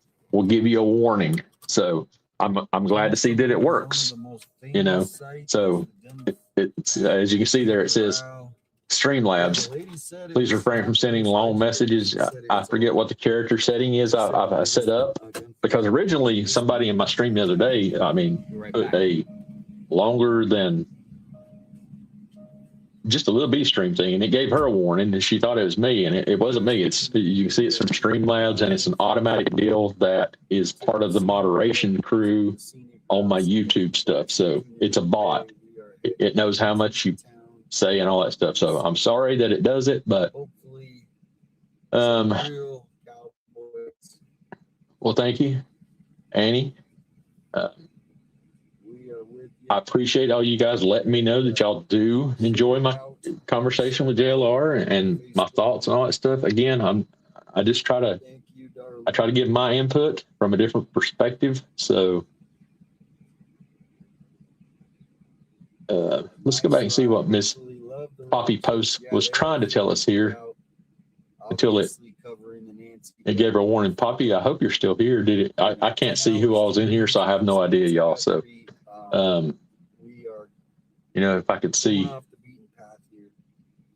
give you a warning. So I'm glad to see that it works. One of the most you know, famous sites so is the It's as you can see there, it says Wow. Streamlabs. The lady said it Please was- refrain from sending long messages. I forget what the character setting is I set up, because originally somebody in my stream the other day, I mean, Be right put back. a longer than just a little bitty stream thing, and it gave her a warning, and she thought it was me, and it wasn't me. It's, you can see it's from Streamlabs, and it's an automatic deal that is part of the moderation crew on my YouTube stuff. So it's a bot. It knows how much you say and all that stuff. So I'm sorry that it does it, but Hopefully, um, real cowboys. well, thank you, Annie. We are with you. I appreciate all you guys letting me know that y'all do enjoy my conversation with JLR and my thoughts and all that stuff. Again, I just try to Thank you, darling. I try to give my input from a different perspective. So let's go back and see what Miss Poppy Post was trying to tell us here until it gave her a warning. Poppy, I hope you're still here. Did it? I can't see who all's in here, so I have no idea, y'all. So, we are you know, if I could see, going off the beaten path here.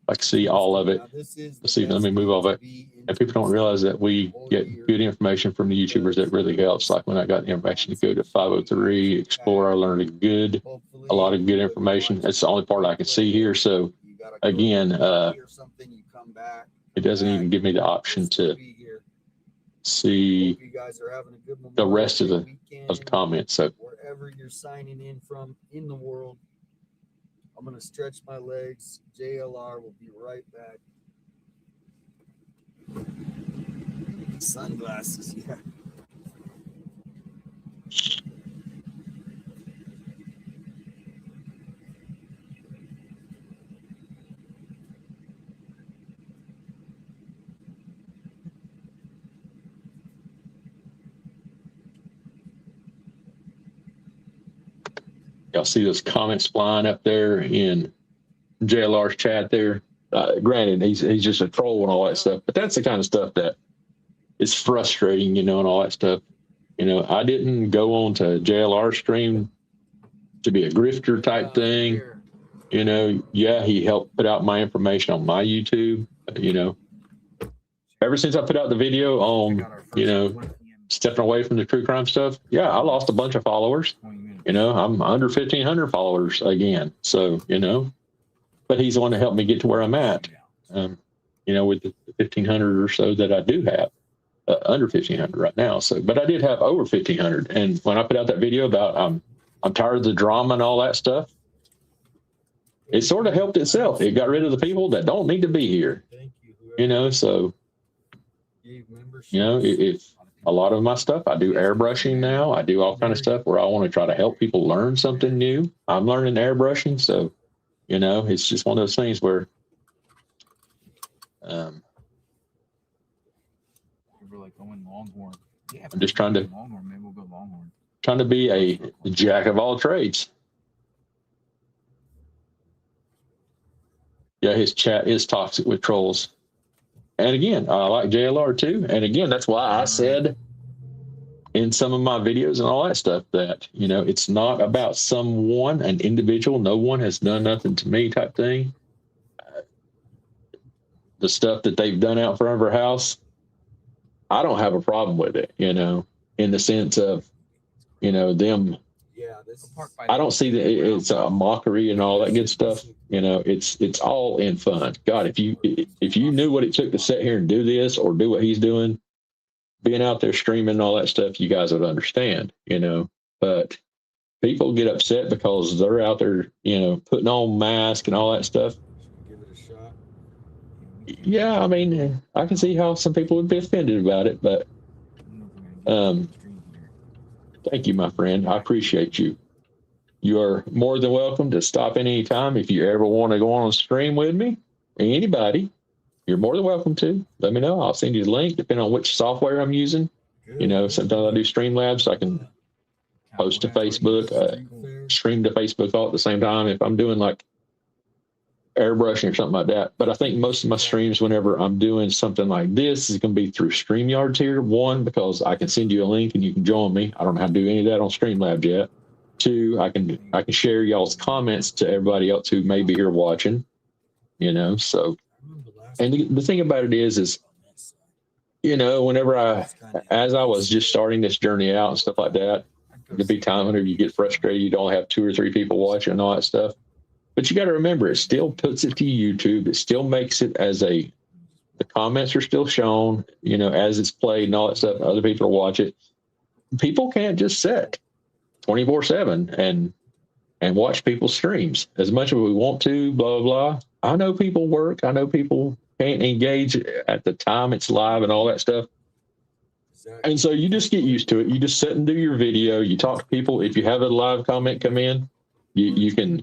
I could see all of it. Now, this is the Let's see, let best me move all place that. to be in And people don't realize that we get good information from the YouTubers. That really helps. Like when I got the information to go to 503 Explorer, I learned Hopefully, a lot of good information. That's the only part I can see here. So you gotta go again, hear something, you come back. it doesn't even give me the option to Be here. see Hope you guys are having a good the rest of the weekend. comments. So Wherever you're signing in from in the world, I'm gonna stretch my legs. JLR will be right back. Sunglasses, yeah. y'all see those comments flying up there in JLR's chat there. Granted, he's just a troll and all that stuff, but that's the kind of stuff that is frustrating, you know, and all that stuff. You know, I didn't go on to JLR stream to be a grifter type thing. You know, yeah, he helped put out my information on my YouTube. You know, ever since I put out the video on, you know, stepping away from the true crime stuff, yeah, I lost a bunch of followers. You know, I'm under 1,500 followers again. So, you know, but he's the one that helped me get to where I'm at. You know, with the 1,500 or so that I do have, under 1,500 right now. So, but I did have over 1,500. And when I put out that video about I'm tired of the drama and all that stuff, it sort of helped itself. It got rid of the people that don't need to be here. Thank you. You know, so, you know, if a lot of my stuff, I do airbrushing now. I do all kind of stuff where I want to try to help people learn something new. I'm learning airbrushing. So, you know, it's just one of those things where, We're like going Longhorn. Yeah, I'm just trying to- Longhorn. Maybe we'll go Longhorn. trying to be a jack of all trades. Yeah, his chat is toxic with trolls. And again, I like JLR too. And again, that's why I said in some of my videos and all that stuff that, you know, it's not about someone, an individual. No one has done nothing to me type thing. The stuff that they've done out front of our house, I don't have a problem with it, you know, in the sense of, you know, them. Yeah, this is, Park by I don't see that it's a mockery and all that good stuff. You know, it's all in fun. God, if you knew what it took to sit here and do this or do what he's doing, being out there streaming and all that stuff, you guys would understand, you know. But people get upset because they're out there, you know, putting on masks and all that stuff. give it a shot. Yeah, I mean, I can see how some people would be offended about it, but thank you, my friend. I appreciate you. You are more than welcome to stop any time if you ever want to go on a stream with me. Anybody, you're more than welcome to. Let me know. I'll send you the link, depending on which software I'm using. Good. You know, sometimes I do Streamlabs, so I can post to Facebook, stream to Facebook all at the same time if I'm doing like airbrushing or something like that. But I think most of my streams, whenever I'm doing something like this, is going to be through StreamYards here. One, because I can send you a link and you can join me. I don't know how to do any of that on Streamlabs yet. Two, I can share y'all's comments to everybody else who may be here watching, you know. So, and the thing about it is, you know, whenever as I was just starting this journey out and stuff like that, there'd be time whenever you get frustrated, you'd only have 2 or 3 people watching and all that stuff. But you got to remember, it still puts it to YouTube. It still makes it as the comments are still shown, you know, as it's played and all that stuff. Other people watch it. People can't just sit 24/7 and watch people's streams as much as we want to, blah, blah, blah. I know people work. I know people can't engage at the time it's live and all that stuff. And so you just get used to it. You just sit and do your video. You talk to people. If you have a live comment come in, you can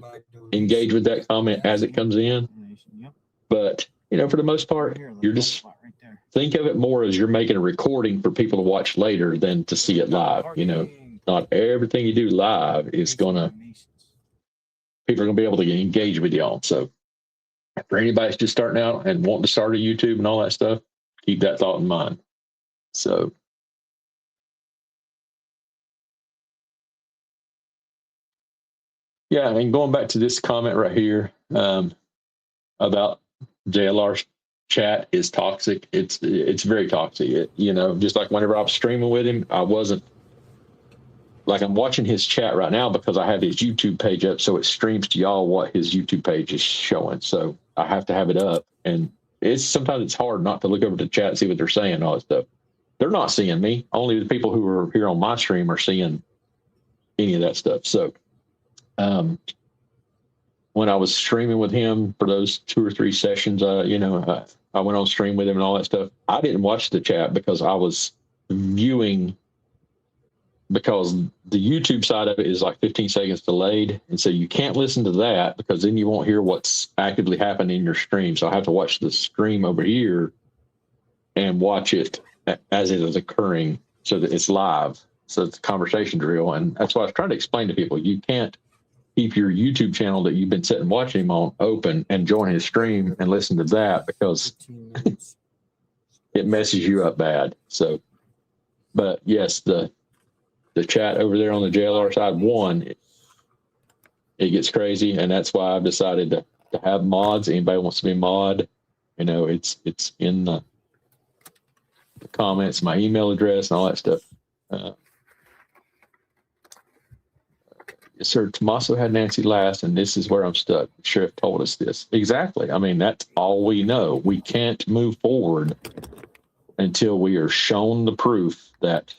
engage with that comment as it comes in. But, you know, for the most part, you're just think of it more as you're making a recording for people to watch later than to see it live. You know, not everything you do live is people are going to be able to engage with y'all. So for anybody that's just starting out and wanting to start a YouTube and all that stuff, keep that thought in mind. So, yeah, and going back to this comment right here about JLR's chat is toxic. It's very toxic. You know, just like whenever I was streaming with him, I wasn't like I'm watching his chat right now because I have his YouTube page up, so it streams to y'all what his YouTube page is showing. So I have to have it up, and sometimes it's hard not to look over the chat and see what they're saying and all that stuff. They're not seeing me. Only the people who are here on my stream are seeing any of that stuff. So when I was streaming with him for those 2 or 3 sessions, you know, I went on stream with him and all that stuff. I didn't watch the chat because I was viewing, because the YouTube side of it is like 15 seconds delayed. And so you can't listen to that because then you won't hear what's actively happening in your stream. So I have to watch the stream over here and watch it as it is occurring so that it's live. So it's a conversation drill. And that's why I was trying to explain to people, you can't keep your YouTube channel that you've been sitting watching him on open and join his stream and listen to that because it messes you up bad. So, but yes, the chat over there on the JLR side, it gets crazy, and that's why I've decided to have mods. Anybody wants to be mod, you know, it's in the comments, my email address, and all that stuff. Yes, sir. Tommaso had Nancy last, and this is where I'm stuck. The sheriff told us this. Exactly. I mean, that's all we know. We can't move forward until we are shown the proof that.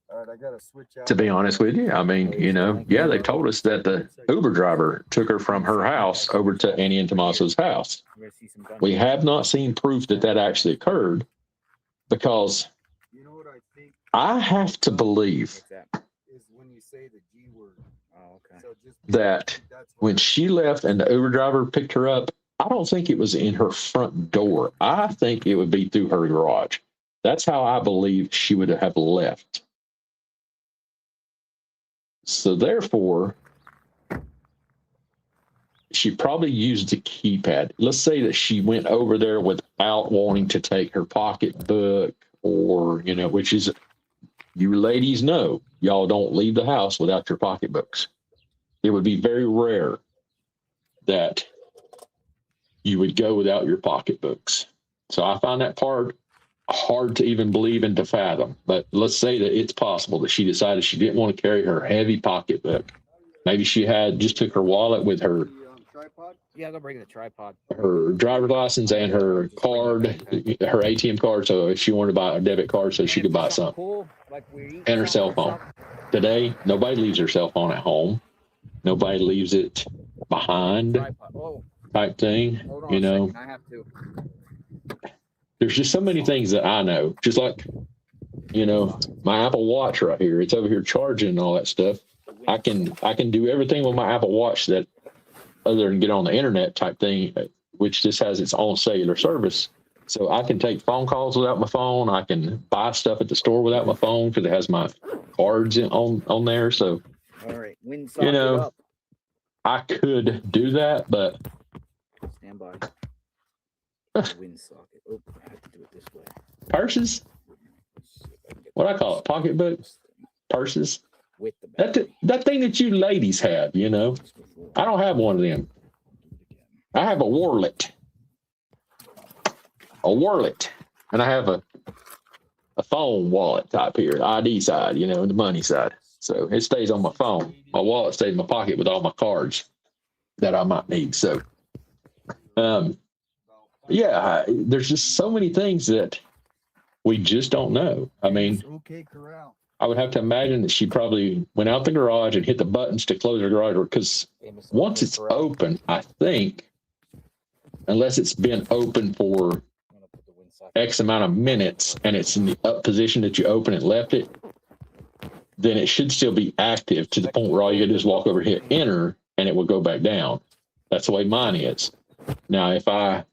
All right, I gotta switch out. To be honest with you, I mean, you know, yeah, they told us that the Uber driver took her from her house over to Annie and Tommaso's house. We have not seen proof that that actually occurred, because You know what I think I have to believe is when you say the G word. Oh, okay. So just that that's when she left and the Uber driver picked her up, I don't think it was in her front door. I think it would be through her garage. That's how I believe she would have left. So therefore, she probably used the keypad. Let's say that she went over there without wanting to take her pocketbook, or, you know, which is, you ladies know, y'all don't leave the house without your pocketbooks. It would be very rare that you would go without your pocketbooks. So I find that part hard to even believe and to fathom. But let's say that it's possible that she decided she didn't want to carry her heavy pocketbook. Maybe she just took her wallet with her Tripod? Yeah, go bring the tripod. driver's license and her card, her ATM card. So if she wanted to buy a debit card, so she could buy something. Cool, like we're eating And her cell something or phone. Today, nobody leaves their cell phone at home. Nobody leaves it behind, something. Tripod. Oh, type thing. hold on You a know, second. I have to. there's just so many things that I know. Just like, you know, my Apple Watch right here. It's over here charging and all that stuff. I can do everything with my Apple Watch that other than get on the internet type thing, which just has its own cellular service. So I can take phone calls without my phone. I can buy stuff at the store without my phone because it has my cards on there. So All right, wind socket know, up. I could do that, but Stand by. Wind socket. Oh, I have to do it this way. purses, Let's see if I can get what I this- call it, pocketbooks, purses, with the battery. that thing that you ladies have, you know, Just before. I don't have one of them. Do it again. I have a warlet, and I have a phone wallet type here, the ID side, you know, the money side. So it stays on my phone. My wallet stays in my pocket with all my cards that I might need. So, yeah, there's just so many things that we just don't know. I mean, Okay, Corral. I would have to imagine that she probably went out the garage and hit the buttons to close her garage door because Famous once it's Corral. open, I think, unless it's been open for I'm gonna put the wind socket. X amount of minutes and it's in the up position that you open and left it, then it should still be active to the point where all you gotta do is walk over, hit enter, and it will go back down. That's the way mine is. Now, if I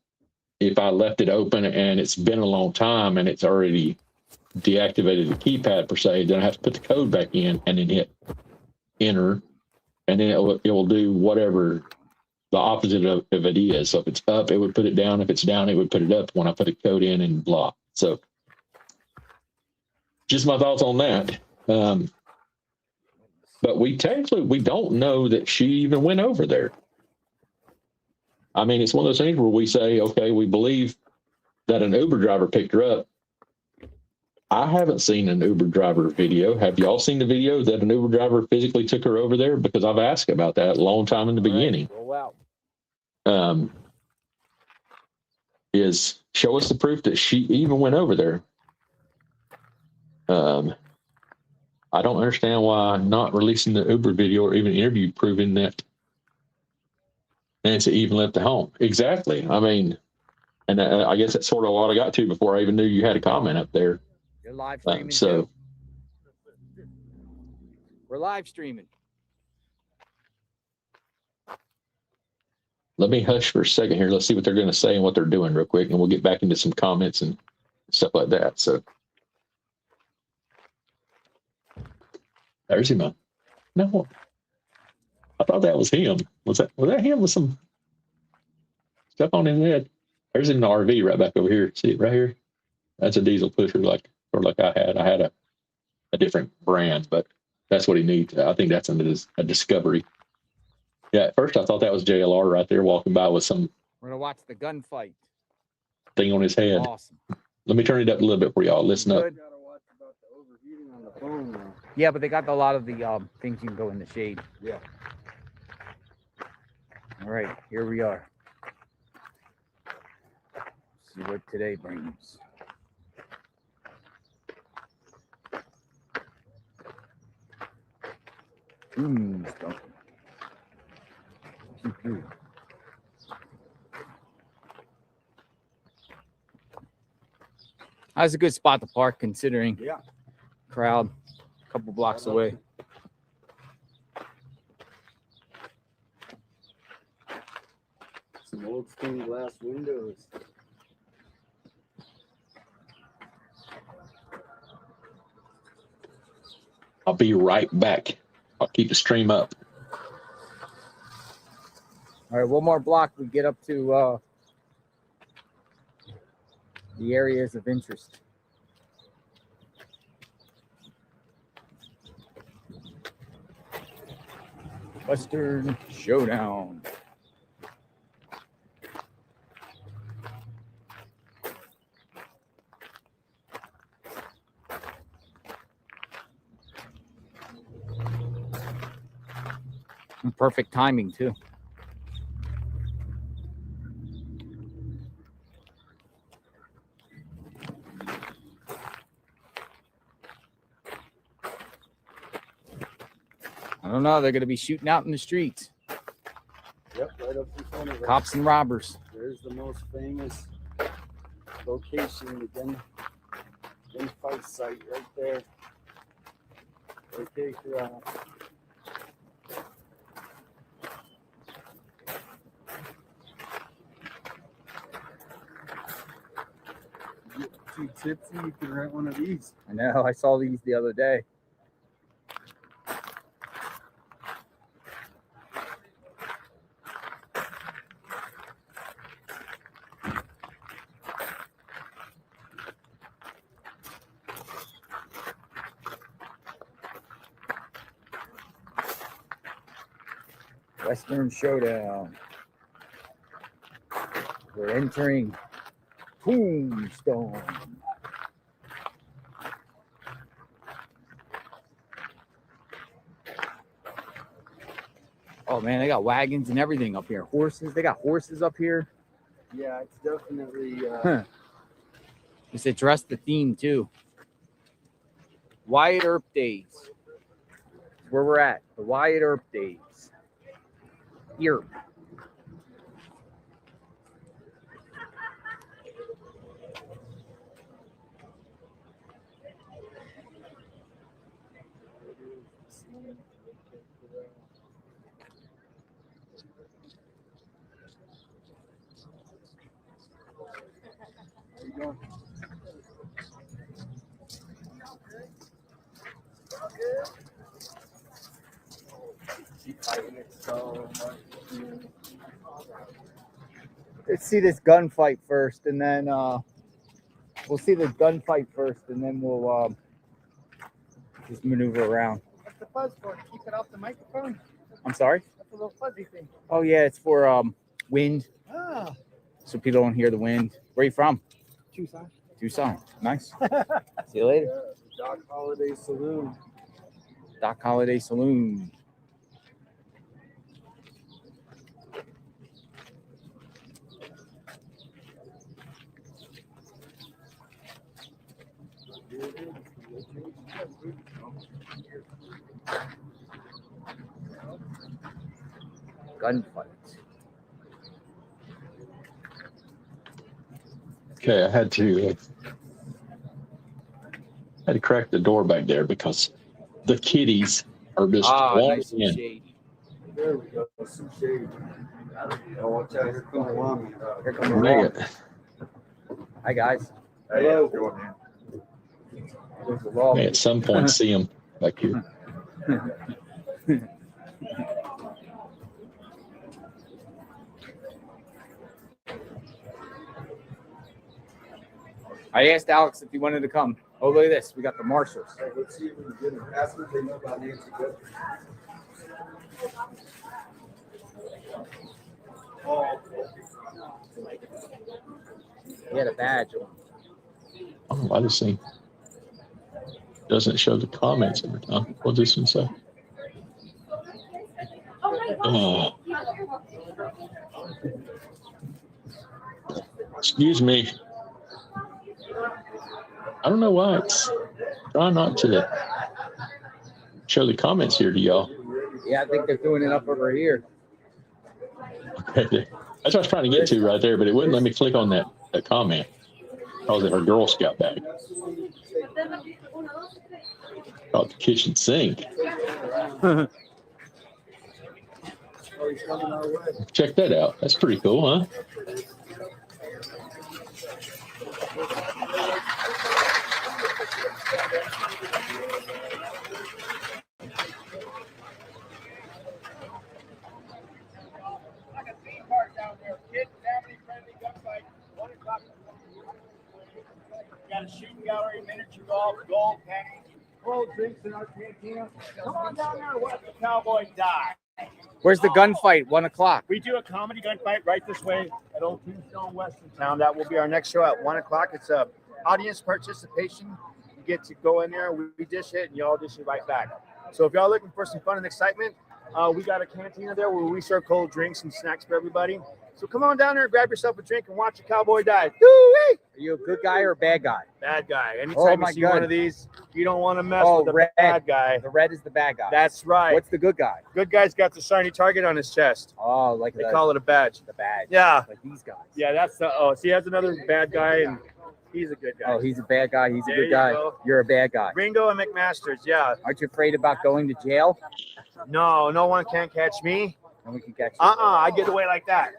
left it open and it's been a long time and it's already deactivated the keypad per se, then I have to put the code back in and then hit enter, and then it will do whatever the opposite of it is. So if it's up, it would put it down. If it's down, it would put it up when I put a code in and blah. So just my thoughts on that. But we don't know that she even went over there. I mean, it's one of those things where we say, okay, we believe that an Uber driver picked her up. I haven't seen an Uber driver video. Have y'all seen the video that an Uber driver physically took her over there? Because I've asked about that a long time in the beginning. Roll out. Is show us the proof that she even went over there. I don't understand why not releasing the Uber video or even interview proving that Nancy even left the home. Exactly. I mean, and I guess that's sort of what I got to before I even knew you had a comment up there. You're live streaming. So too. We're live streaming. let me hush for a second here. Let's see what they're going to say and what they're doing real quick, and we'll get back into some comments and stuff like that. So there's him. No, I thought that was him. Was that him with some stuff on his head? There's an RV right back over here. See it right here? That's a diesel pusher, like I had. I had a different brand, but that's what he needs. I think that's a Discovery. Yeah, at first I thought that was JLR right there walking by with some We're gonna watch the gunfight. thing on his head. Awesome. Let me turn it up a little bit for y'all. Listen up. Good. Gotta watch about the overheating on the phone now. Yeah, but they got a lot of the things you can go in the shade. Yeah. All right, here we are. See what today brings. Stuff. Pew, pew. That's a good spot to park considering Yeah. crowd a couple blocks away. Some old stained glass windows. I'll be right back. I'll keep the stream up. All right, one more block, we get up to the areas of interest. Western Showdown. Perfect timing too. I don't know. They're going to be shooting out in the streets. Yep, right up in front of us. Cops and robbers. There's the most famous location, the gunfight site right there. Okay, corral. You get too tipsy, you can rent one of these. I know. I saw these the other day. Western Showdown. We're entering Tombstone. Oh man, they got wagons and everything up here. Horses. They got horses up here. Yeah, it's definitely Just address the theme too. Wyatt Earp days. That's where we're at. The Wyatt Earp days. Earp. Let's see this gunfight first, and then we'll see the gunfight first, and then we'll just maneuver around. What's the fuzz for? Keep it off the microphone? I'm sorry? That's a little fuzzy thing. Oh yeah, it's for wind, Ah, so people don't hear the wind. Where are you from? Tucson. Tucson. Nice. See you later. Doc Holiday Saloon. Doc Holiday Saloon. Gunfight. Okay, I had to crack the door back there because the kitties are just walking Nice and in. shady. There we go. Some shade. Oh, watch out, here comes Lami. Here comes the Dang law. it. Hi guys. Hello. There's the law. May at some point see them back here. I asked Alex if he wanted to come. Oh, look at this. We got the marshals. Hey, let's see if we can get them. Ask what they know about Nancy Guthrie. He had a badge on. Oh, I just think doesn't show the comments every time. What's this one say? Oh. Excuse me. I don't know why it's trying not to show the comments here to y'all. Yeah, I think they're doing it up over here. Okay, that's what I was trying to get to right there, but it wouldn't let me click on that comment. Calls it her Girl Scout bag. Called the kitchen sink. Oh, he's coming our way. Check that out. That's pretty cool, huh? Like a theme park down there. Kids, family friendly gunfight. 1 o'clock. Got a shooting gallery, miniature golf, gold penny, cold drinks in our cantina. Come on down there and watch the Cowboys die. Where's the gunfight? 1 o'clock. We do a comedy gunfight right this way at Old Tombstone, Western Town. That will be our next show at 1 o'clock. It's a audience participation. You get to go in there, we dish it, and y'all dish it right back. So if y'all looking for some fun and excitement, We got a cantina there where we serve cold drinks and snacks for everybody. So come on down there, grab yourself a drink, and watch a cowboy die. Woo-wee! Are you a good guy or a bad guy? Bad guy. Oh Anytime my you see God. one of these, you don't want to mess Oh, with the red. bad guy. The red is the bad guy. That's right. What's the good guy? Good guy's got the shiny target on his chest. Oh, like They the, call it a badge. the badge. Yeah. Like these guys. Yeah, that's the. Oh, see, that's another bad guy, and he's a good guy. Oh, he's a bad guy. He's a There good you guy. go. You're a bad guy. Ringo and McMasters. Yeah. Aren't you afraid about going to jail? No, no one can catch me. And we can catch you. I get away like that.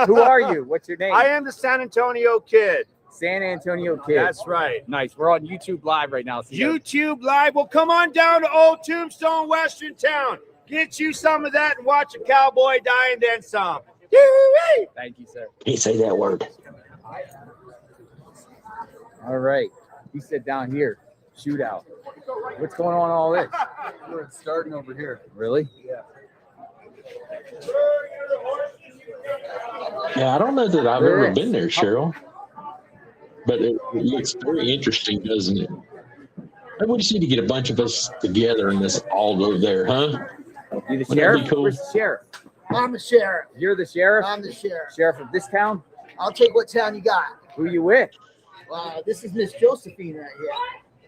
Who are you? What's your name? I am the San Antonio Kid. San Antonio Kid. That's right. Nice. We're on YouTube Live right now. So you guys- YouTube Live. Well, come on down to Old Tombstone, Western Town. Get you some of that and watch a cowboy die and then some. Yee-wee! Thank you, sir. Can't say that word. All right. He said down here, shootout. What's going on in all this? We're starting over here. Really? Yeah, I don't know that I've There ever is. been there, Cheryl. But it looks very interesting, doesn't it? Maybe we just need to get a bunch of us together and just all go there, huh? You the Wouldn't that sheriff? be cool? Where's the sheriff? I'm the sheriff. You're the sheriff? I'm the sheriff. Sheriff of this town? I'll take what town you got. Who you with? This is Miss Josephine right here.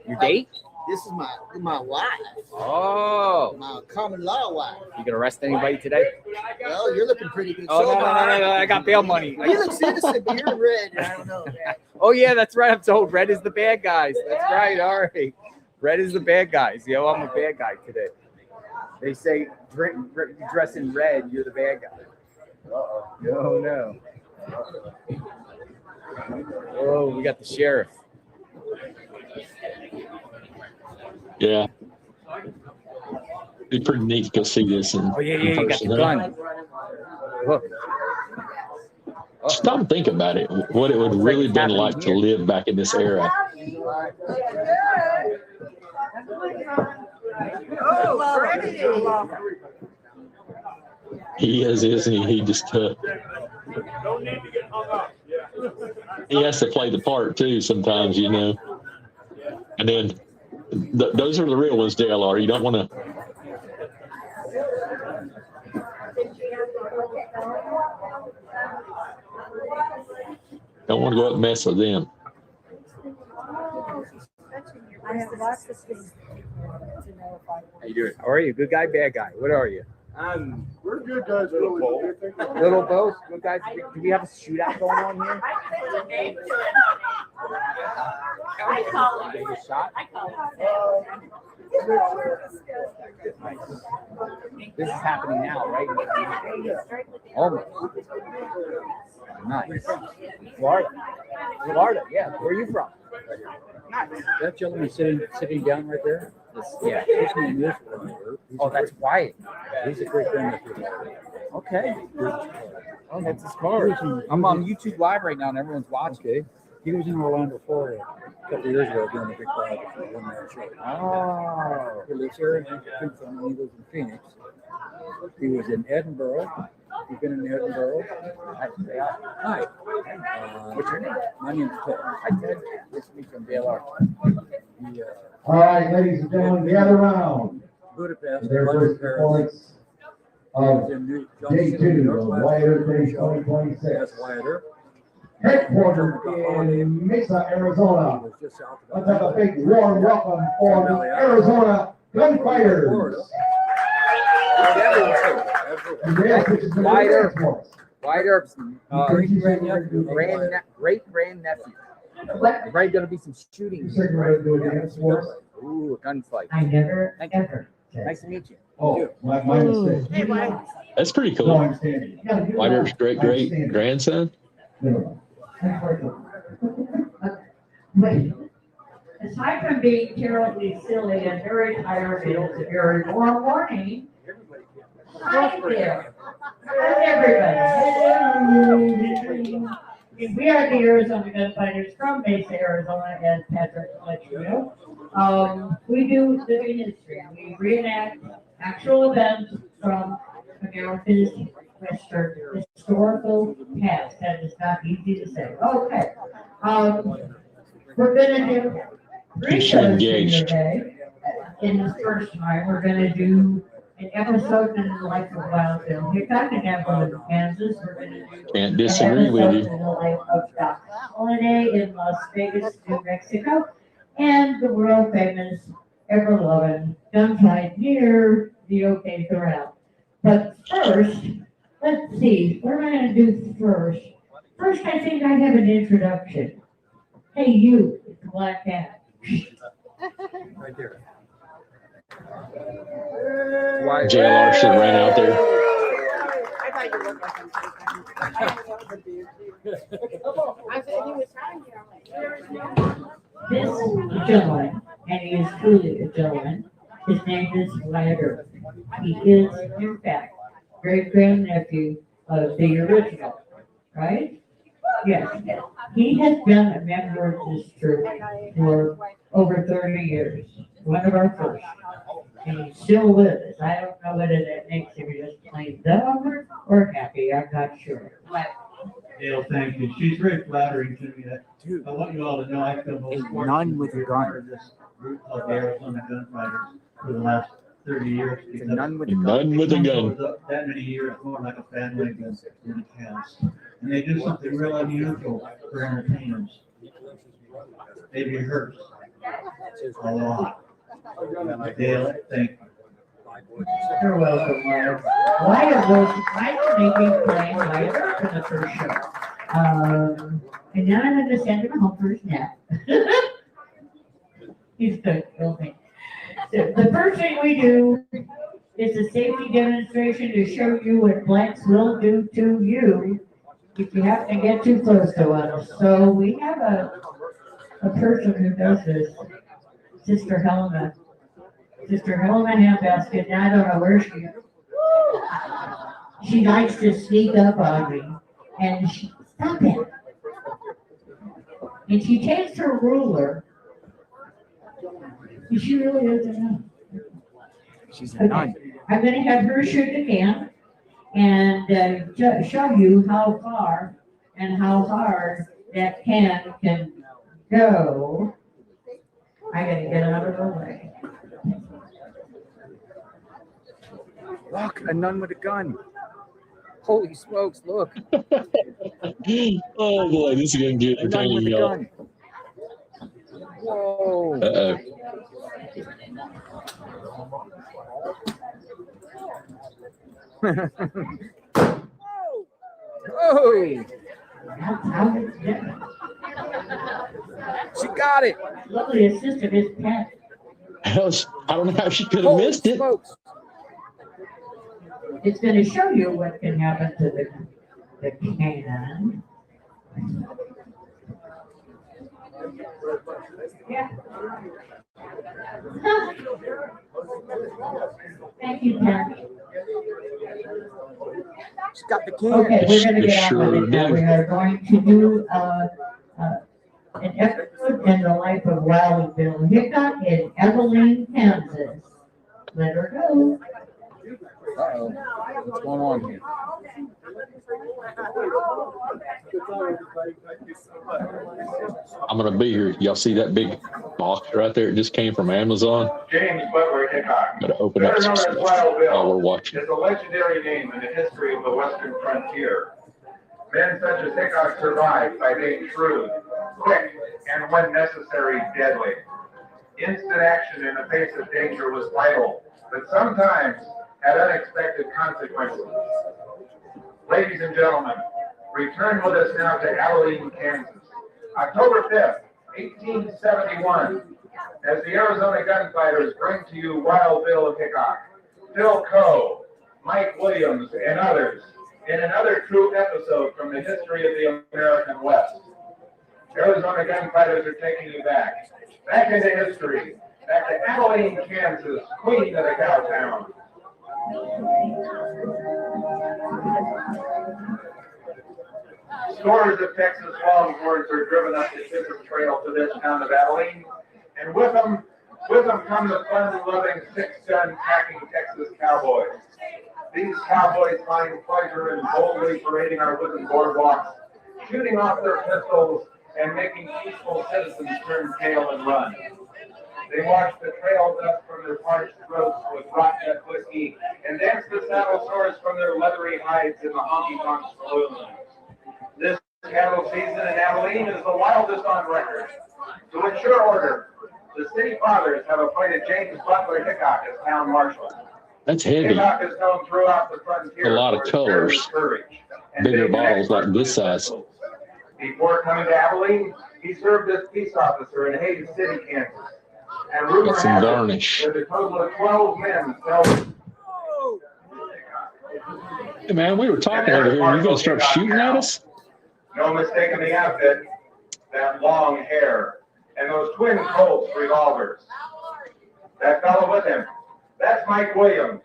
Your date? This is my wife, Oh. my common law wife. You gonna arrest anybody today? Well, you're looking pretty good. Oh, so no. far. I got bail money. You look innocent, but you're red. And I don't know, man. Oh, yeah, that's right. I'm told red is the bad guys. That's right. All right. Red is the bad guys. Yo, I'm a bad guy today. They say dress in red, you're the bad guy. Uh-oh. No. Oh, we got the sheriff. Yeah. Be pretty neat to go see this in, Oh, yeah, in you got person, the huh? gun. Look. Stop and think about it. What it would really been like to live back in this era. He is, isn't he? He just he has to play the part too sometimes, you know. And then those are the real ones, JLR. You don't want to. Don't want to go up and mess with them. I have lots of things to know if I. How you doing? How are you? Good guy, bad guy? What are you? We're good guys, really. Little both? Good guys? Do we have a shootout going on here? I call Did you it. get shot? I call Nice. This is happening now, right? Almost. Nice. Florida, yeah. Where are you from? Nice. That gentleman sitting down right there. Yeah. His name is Oh, that's Wyatt. he's a great friend of yours. Okay. Oh, that's his card. I'm on YouTube Live right now and everyone's watching. Okay. He was in Orlando, Florida a couple of years ago doing a big project for a one-man show. Oh. He lives here in Tucson and he lives in Phoenix. He was in Edinburgh. You've been in Edinburgh? Hi. What's your name? My name's Ted. Hi, Ted. This is me from DLR. He, All right, ladies and gentlemen, gather around. Budapest, Their London, first Paris. performance He was of in New day City, New 2 York of last Wyatt year. Earp Day That's 2026. Wyatt Earp. Headquartered in Mesa, He Arizona. was just south of Let's have a big warm welcome for the Arizona Gunfighters. Yes, this is the Wyatt Earp. dance force. Wyatt Earp's great grandnephew. What? Right, gonna be some shooting. You said you were going to do a dance force? Ooh, a gunfight. I never, Thank you. ever. Nice to meet you. Oh, my mistake. Hey, Mike. That's pretty No, cool. I'm standing. White Earp's great grandson. Wait. Aside from being terribly silly and very tired, it is a very warm morning. Hi there. How's everybody? We are the Arizona Gunfighters from Mesa, Arizona, as Patrick let you know. We do living history. We reenact actual events from America's Western historical past. That is not easy to say. Okay. We're gonna do three Keeps you shows engaged. today. In this first time, we're gonna do an episode in the life of Wild Bill Hickok in Evelyn, Kansas. We're going to do Can't an disagree with episode you. in the life of Doc Holiday in Las Vegas, New Mexico, and the world famous, ever loving gunfight near the OK Corral. But first, let's see, what am I going to do first? First, I think I have an introduction. Hey, you, with the black hat. Right there. JLR should have ran out there. I thought you looked like him. I said he was trying to. This gentleman, and he is truly a gentleman, his name is Wyatt Earp. He is, in fact, great grandnephew of the original, right? Yes. He has been a member of this troop for over 30 years, one of our first. And he's still with us. I don't know whether that makes him just plain dumb or happy, I'm not sure. Dale, thank you. She's very flattering to me. I want you all to know I feel most fortunate None with to be a part gun. of this group of the Arizona Gunfighters for the last 30 years. because None with a gun. None with a gun. for that many years, more like a family than it has. And they do something real unusual for entertainers. They rehearse a lot. Dale, thank you. You're welcome, Wyatt. Wyatt made me play Wyatt Earp in the first show. And now I'm going to send him home for his nap. He's good, okay. So the first thing we do is a safety demonstration to show you what blacks will do to you if you happen to get too close to us. So we have a person who does this, Sister Helena. Sister Helena Handbasket, and I don't know where she is. She likes to sneak up on me, and stop it. And she takes her ruler. And she really doesn't know. She's a nun. I'm gonna have her shoot the can and show you how far and how hard that can go. I gotta get out of the way. Look, a nun with a gun. Holy smokes, look. Oh boy, this is gonna get A nun with entertaining, a y'all. gun. Whoa. Uh-oh. Oh, she got it. Lovely assistant is Pat. I don't know how she could have missed it. Smokes. It's gonna show you what can happen to the can. Yeah. Thank you, Pat. She got the can. Okay, we're gonna get on with Sure it now. did. We are going to do, an episode in the life of Wild Bill Hickok in Evelyn, Kansas. Let her go. Uh-oh. What's going on here? I'm gonna be here. Y'all see that big box right there? It just came from Amazon. James Butler Hickok, Gotta open up better some known as stuff Wild Bill, while we're watching. is a legendary name in the history of the Western frontier. Men such as Hickok survived by being shrewd, quick, and when necessary, deadly. Instant action in the face of danger was vital, but sometimes had unexpected consequences. Ladies and gentlemen, return with us now to Abilene, Kansas. October 5th, 1871, as the Arizona Gunfighters bring to you Wild Bill Hickok, Phil Coe, Mike Williams, and others in another true episode from the history of the American West. Arizona Gunfighters are taking you back into history, back to Abilene, Kansas, queen of the cowtown. Scores of Texas Longhorns are driven up the Chisholm Trail to this town of Abilene, and with them come the fun-loving six-gun packing Texas cowboys. These cowboys find pleasure in boldly parading our wooden boardwalks, shooting off their pistols, and making peaceful citizens turn tail and run. They washed the trail dust from their parched throats with rock nut whiskey and danced the saddle sores from their leathery hides in the honky-tonk saloons. This cattle season in Abilene is the wildest on record. To ensure order, the city fathers have appointed James Butler Hickok as town marshal. That's heavy. Hickok is known throughout the frontier A lot of for his colors. courage and Bigger being an bottles expert like this size. Before coming to Abilene, he served as peace officer in Hays City, Kansas. And rumor Got some has it garnish. that a total of 12 men fell. Hey man, we were talking over here. You gonna start shooting at us? No mistaking the outfit, that long hair, and those twin Colts revolvers. That fellow with him, that's Mike Williams.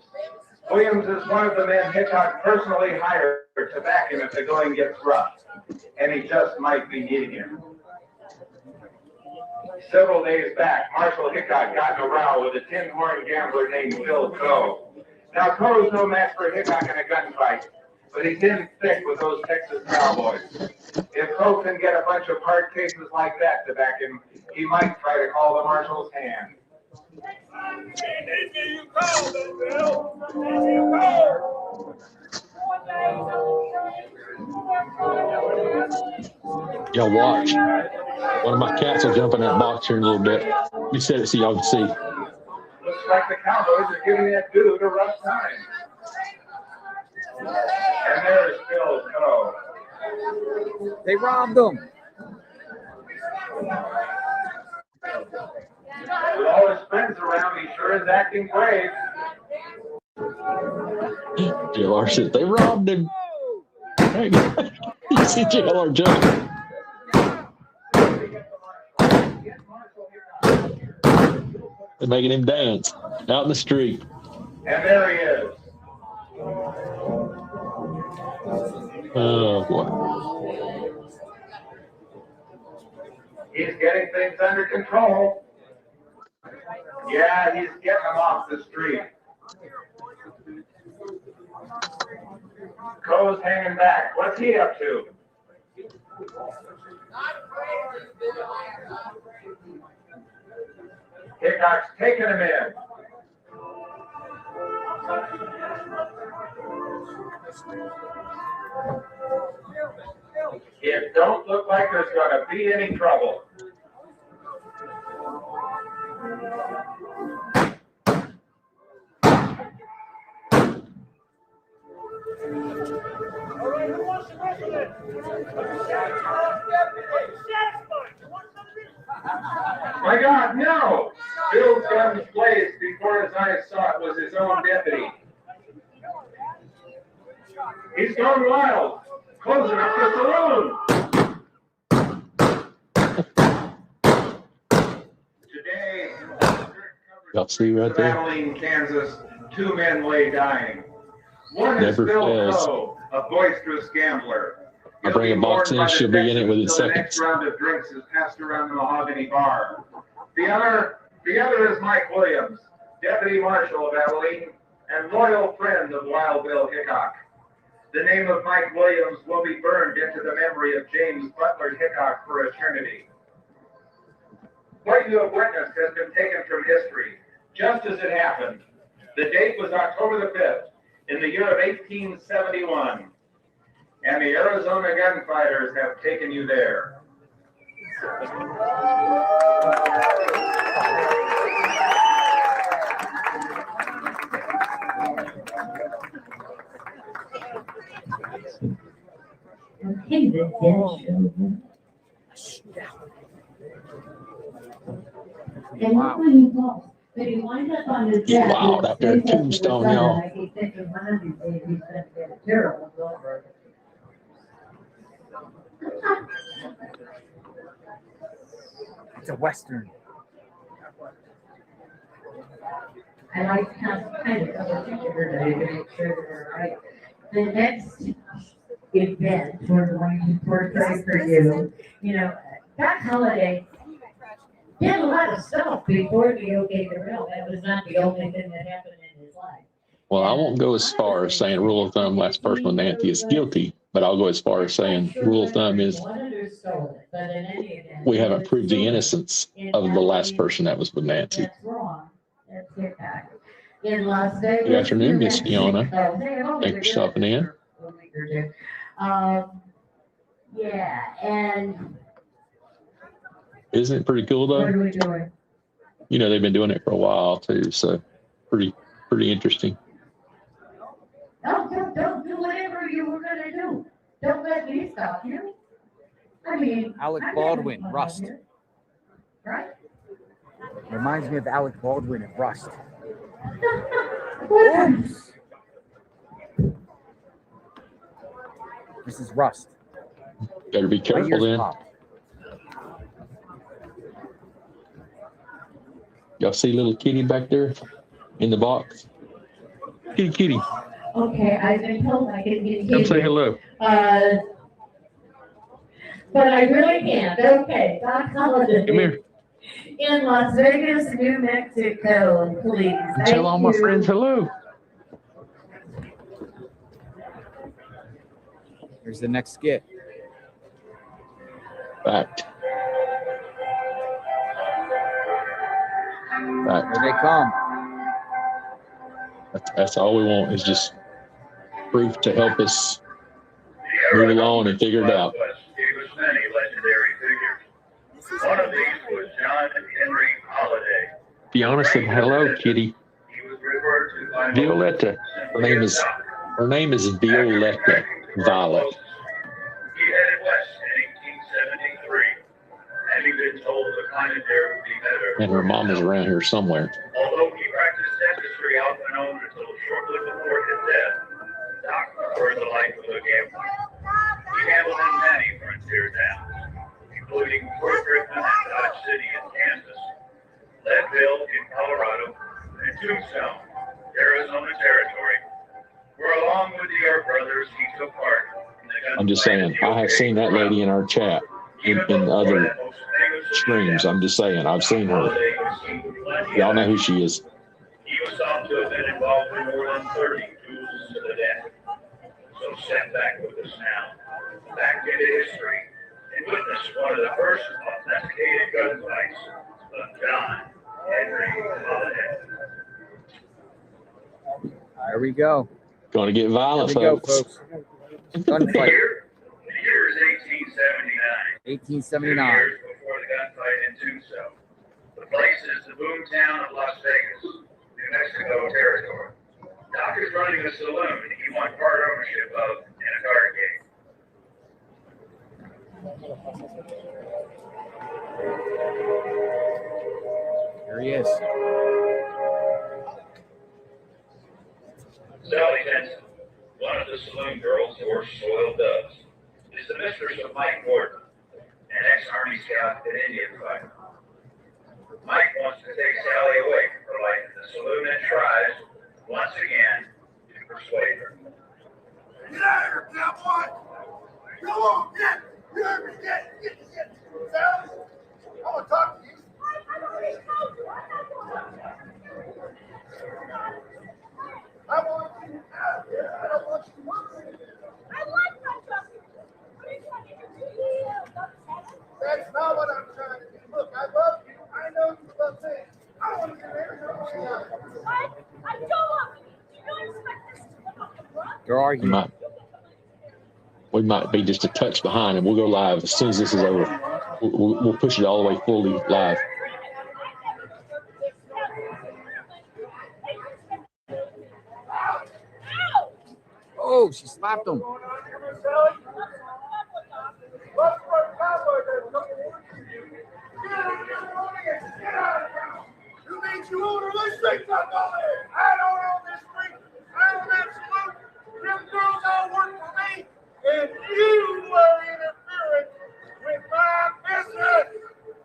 Williams is one of the men Hickok personally hired to back him if the going gets rough, and he just might be needing him. Several days back, Marshal Hickok got in a row with a tin horn gambler named Phil Coe. Now, Coe's no match for Hickok in a gunfight, but he's in thick with those Texas cowboys. If Coe can get a bunch of hard cases like that to back him, he might try to call the marshal's hand. Y'all watch. One of my cats will jump in that box here in a little bit. Let me set it so y'all can see. Looks like the Cowboys are giving that dude a rough time. And there's Phil Coe. They robbed them. With all his friends around, he sure is acting brave. JLR said they robbed him. Hey, you see JLR jump. They're making him dance out in the street. And there he is. Oh boy. He's getting things under control. Yeah, he's getting them off the street. Coe's hanging back. What's he up to? Hickok's taking him in. It don't look like there's going to be any trouble. My God, no! Bill's guns blazed before his eyes saw it was his own deputy. He's gone wild, closing up the saloon. Today, Y'all see right there? Abilene, Kansas, 2 men lay dying. One is Never Phil fails. Coe, a boisterous gambler. I bring a box in, she'll be in it within Until the next seconds. round of drinks is passed around the mahogany bar. The other is Mike Williams, Deputy Marshal of Abilene and loyal friend of Wild Bill Hickok. The name of Mike Williams will be burned into the memory of James Butler Hickok for eternity. What you have witnessed has been taken from history, just as it happened. The date was October the 5th, in the year of 1871. And the Arizona gunfighters have taken you there. Okay, the dead And look when he falls. But he winds up on his death. Wow, that there tombstone, y'all. Like he's thinking one of these days he's gonna get a terrible delivery. It's a Western. I like kind of double check everybody to make sure that we're right. The next event we're going to portray for you, you know, Doc Holliday did a lot of stuff before the OK Corral. That was not the only thing that happened in his life. Well, I won't go as far as saying rule of thumb, last person with Nancy is guilty. But I'll go as far as saying rule of thumb is we haven't proved the innocence of the last person that was with Nancy. That's wrong. Let's get back. In Las Vegas. Good afternoon, New Miss Fiona. Mexico. Thanks for stopping in. Yeah, and Isn't it pretty cool what are though? we doing? You know, they've been doing it for a while too, so pretty interesting. No, don't do whatever you were gonna do. Don't let me stop you. I mean. Alec I'm Baldwin, having fun Rust. here. Right? Reminds me of Alec Baldwin and Rust. Oops. This is Rust. Better be My careful ears then. popped. Y'all see little kitty back there in the box? Kitty. Okay, I've been told I can get Come say here. hello. But I really can't. Okay, Doc Holiday. Come here. In Las Vegas, New Mexico, please. Tell all my Thank you. friends hello. Here's the next skit. Fact. Here they come. That's all we want is just proof to help us move along and figure it out. Gave us many legendary figures. One of these was John Henry Holiday. Fiona said hello, kitty. He was referred to by Violetta. Her name is Violetta Violet. He headed west in 1873, having been told the climate there would be better. And her mom is around here somewhere. Although he practiced dentistry off and on until shortly before his death, Doc preferred the life of a gambler. He gambled in many frontier towns, including Fort Griffin and Dodge City in Kansas, Leadville in Colorado, and Tombstone, Arizona Territory, where along with the York brothers, he took part in the gunfight. I'm just saying, I have seen that lady in our chat in other streams. I'm just saying, I've seen her. Y'all know who she is. He was thought to have been involved in more than 30 duels to the death. So step back with us now, back into history, and witness one of the first authenticated gunfights of John Henry Holiday. There we go. Going to get violent, Here we go, folks. folks. Gunfight. The year is 1879. 1879. Years before the gunfight in Tombstone. The place is the boomtown of Las Vegas, New Mexico territory. Doc is running a saloon he won part ownership of in a card game. Here he is. Sally Benson, one of the saloon girls who wore soiled doves, is the mistress of Mike Gordon, an ex-Army scout and Indian fighter. Mike wants to take Sally away from her life in the saloon and tries, once again, to persuade her. Get out of here, cowboy! Come on, get! You heard me, get! Sally, I want to talk to you. I want you out of here. I don't want you working. That's not what I'm trying to do. Look, I love you. I know you love me. I want to get married. They're arguing. We might be just a touch behind, and we'll go live as soon as this is over. We'll push it all the way fully live. Oh, she slapped him. You mean you own this street, I don't own this street. I own that saloon. Them girls all work for me, and you are interfering with my business.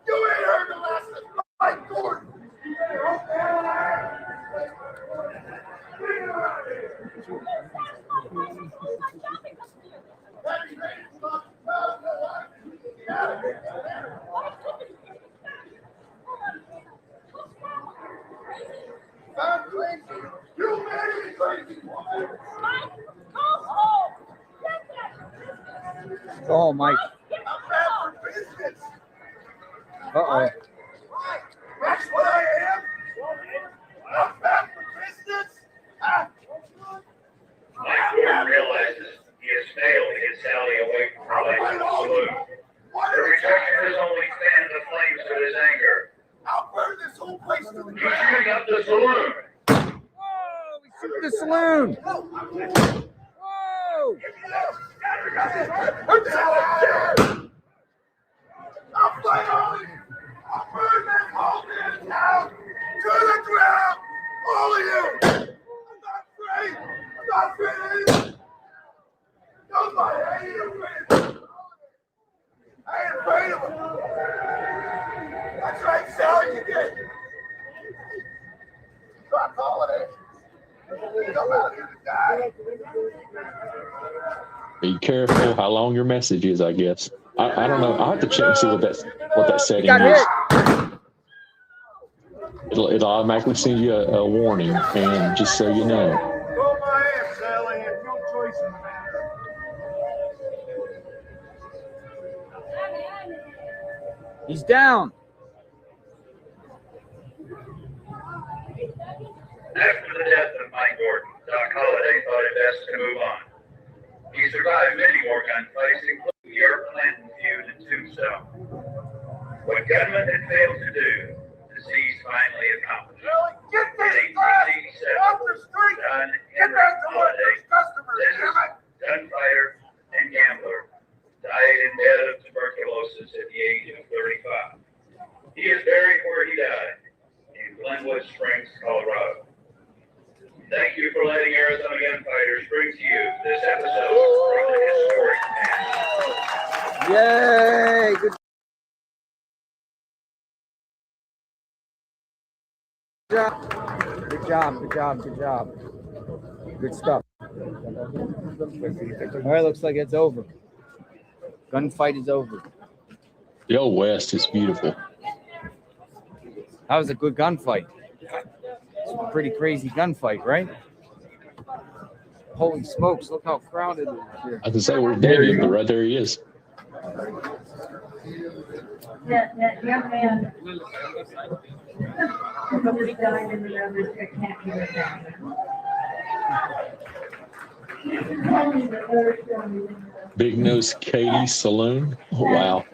You ain't heard the last of Mike Gordon. You better hope the hell I I'm crazy. You made me crazy, woman. Oh, Mike. I'm bad for business. Uh-oh. That's what I am. I'm bad for business. Mike Gordon realizes he has failed to get Sally away from her life in the saloon. The rejection has only fanned the flames of his anger. I'll burn this whole place to the He's shooting up the saloon. Shoot the saloon. Whoa. Put that out there. I'll fight all of you. I'll burn that whole damn town to the ground. All of you. I'm not afraid. I'm not afraid of anything. Nobody. I ain't afraid of them. I ain't afraid of them. That's right, Sally, you did. Stop calling it. Come out here to die. Be careful how long your message is, I guess. I don't know. I'll have to check and see what that setting Got is. hit. It'll automatically send you a warning, and just so you know. Go my ass, Sally. Have no choice in the matter. He's down. After the death of Mike Gordon, Doc Holliday thought it best to move on. He survived many more gunfights, including the Earp Clanton feud in Tombstone. What gunmen had failed to do, disease finally accomplished. Get In this crap 1887, off the street. John Get Henry back to work Holliday, with customers, damn it. gunfighter and gambler, died in bed of tuberculosis at the age of 35. He is buried where he died, in Glenwood Springs, Colorado. Thank you for letting Arizona Gunfighters bring to you this episode from the historic man. Yay. Good job. Good job. Good job. Good job. Good stuff. All right, looks like it's over. Gunfight is over. The old West is beautiful. That was a good gunfight. It's a pretty crazy gunfight, right? Holy smokes, look how crowded it is here. I can say where's David, but right there he is. That young man. Somebody died in the other spectacular fashion. Big Nose Katie Saloon. Oh, wow.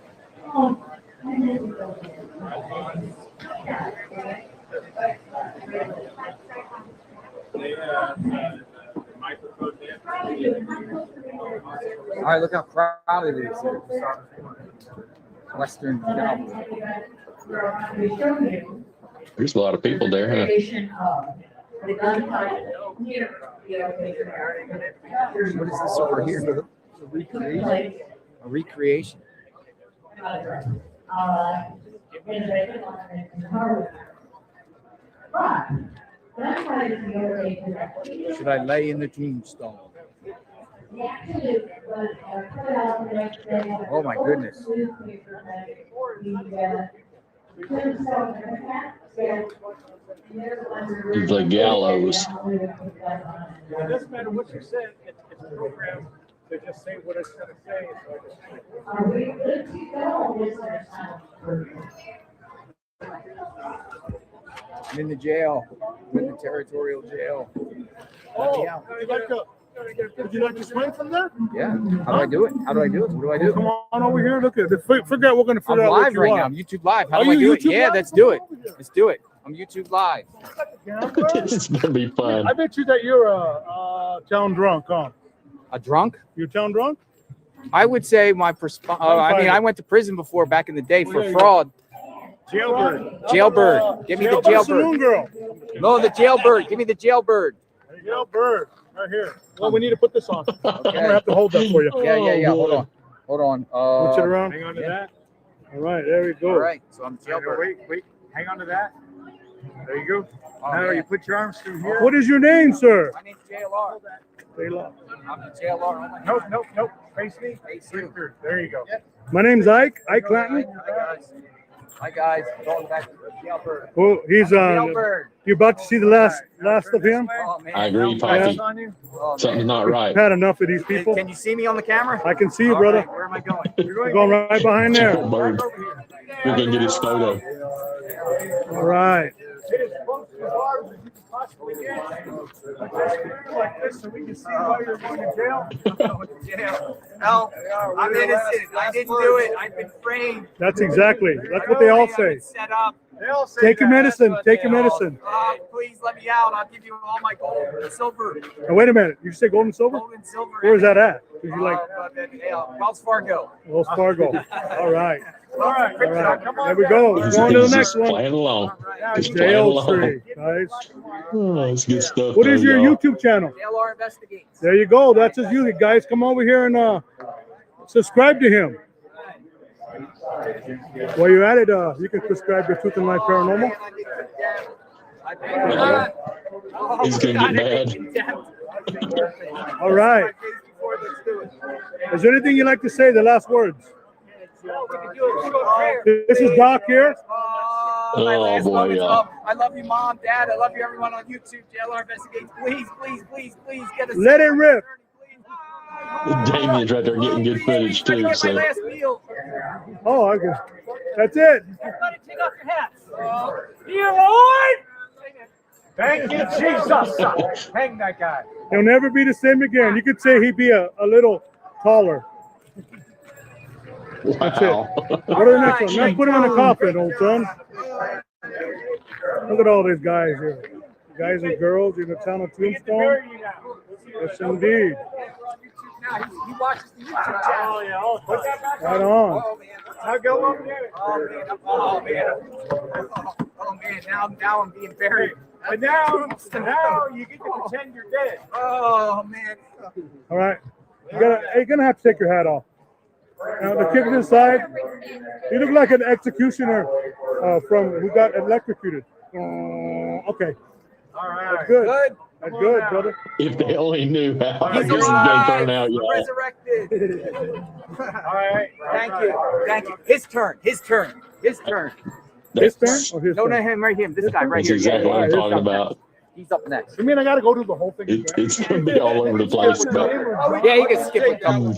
All right, look how crowded it is here. Western Cowboy. There's a lot of people there, huh? What is this over here? A recreation. A recreation. Should I lay in the tombstone? Oh my goodness. The gallows. It doesn't matter what you said, it's programmed to just say what it's going to say. I'm in the jail. I'm in the territorial jail. Let me out. Would you like to swing from there? Yeah. How do I do it? How do I do it? What do I do? Come on over here. Look at it. Figure out. We're going to I'm figure out what live you right are. now. I'm YouTube live. How Are do I you do it? YouTube Yeah, live? let's do it. Let's do it. I'm YouTube live. This is gonna be fun. I bet you that you're a town drunk, huh? A drunk? You're town drunk? I would say my I mean, I went to prison before back in the day for fraud. Jailbird. Jailbird. Give me the Saloon jailbird. girl. No, the jailbird. Give me the jailbird. Jailbird. Right here. Well, we need to put this on. I'm going to have to hold that for you. Yeah. Hold on. Hold on. Switch it around. Hang on to yeah. that. All right. There we go. All right. So I'm jailbird. Wait. Hang on to that. There you go. Oh, Now yeah. you put your arms through here. What is your name, sir? My name's JLR. Taylor. I'm the JLR. Nope. Face me. Face you. There you go. My name's Ike. Ike Clanton. Hi, guys. Hi guys, going back to the jailbird. Well, he's Jailbird. you're about to see the last of him. Oh, man. I agree, Poppy. Oh, Something's not right. Had enough of these people. Can you see me on the camera? I can see you, All brother. right, where am I going? You're going right behind there. Jailbird. We're gonna get his photo. All right. Like this, so we can see why you're going to jail. No, I'm innocent. I didn't do it. I've been framed. That's what they all say. Set up. They all say Take your that. medicine. Take your medicine. Please let me out. I'll give you all my gold and silver. Now, wait a minute. You say gold and silver? Gold and silver. Where is that at? 'Cause you like Wells Fargo. Wells Fargo. All right. All right. All right. Come on There we down. go. He's, Going to the he's next just one. playing along. Just playing Jail along. Tree. Nice. Oh, that's good stuff. What is though, your y'all. YouTube channel? JLR Investigates. There you go. That's his YouTube. Guys, come over here and subscribe to him. While you're at it, you can subscribe to Truth and Life Paranormal. He's gonna get mad. All right. Is there anything you'd like to say? The last words. This is Doc here. Oh boy, yeah. I love you, Mom, Dad. I love you, everyone on YouTube. JLR Investigates. Please, please, please, please get us. Let it rip. Damien's right there getting good footage too. My So last meal. Oh, okay. That's it. Everybody take off your hats. Dear Lord. Thank you, Jesus. Hang that guy. He'll never be the same again. You could say he'd be a little taller. That's it. wow. Go to the next one. Let's put him in a coffin, old son. Look at all these guys here. Guys and girls in the town of Tombstone. Yes, indeed. He watches the YouTube channel. Oh, yeah. Oh, put that back Right on. on. Oh man. Now go over there. Oh man. Now I'm being buried. And now you get to pretend you're dead. Oh man. All right. You're gonna have to take your hat off. Now the kick to the side. You look like an executioner from who got electrocuted. Okay. All right. That's good. Good. That's good, brother. If they only knew how He's this is gonna alive. turn out, y'all. Resurrected. All right. Thank you. Thank you. His turn. His turn. His turn. His turn That's, or his No, turn? not him. Right here. This guy right that's here. exactly what I'm he's talking up next. about. He's up next. You mean I gotta go do the whole thing? It's gonna be all over the place. But Yeah, you can skip a couple.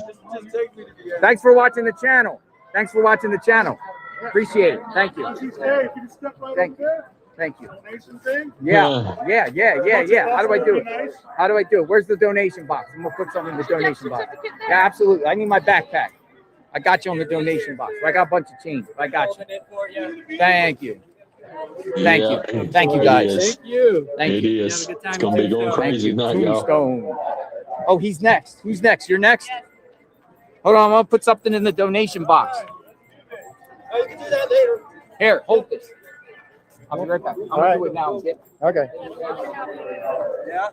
Thanks for watching the channel. Thanks for watching the channel. Appreciate it. Thank you. Hey, can you step right Thank up there? Thank you. Donation thing? Yeah. How do I do it? How do I do it? Where's the donation box? I'm gonna put something in the donation box. Yeah, absolutely. I need my backpack. I got you on the donation box. I got a bunch of change. I got you. Thank you. Thank you. Thank you, guys. It You. Thank It you. is. It's gonna be going Thank crazy you. tonight, y'all. Tombstone. Oh, he's next. Who's next? You're next? Hold on, I'm gonna put something in the donation box. Oh, you can do that later. Here, hold this. I'll be right back. I'm gonna do it now. Okay. Yeah.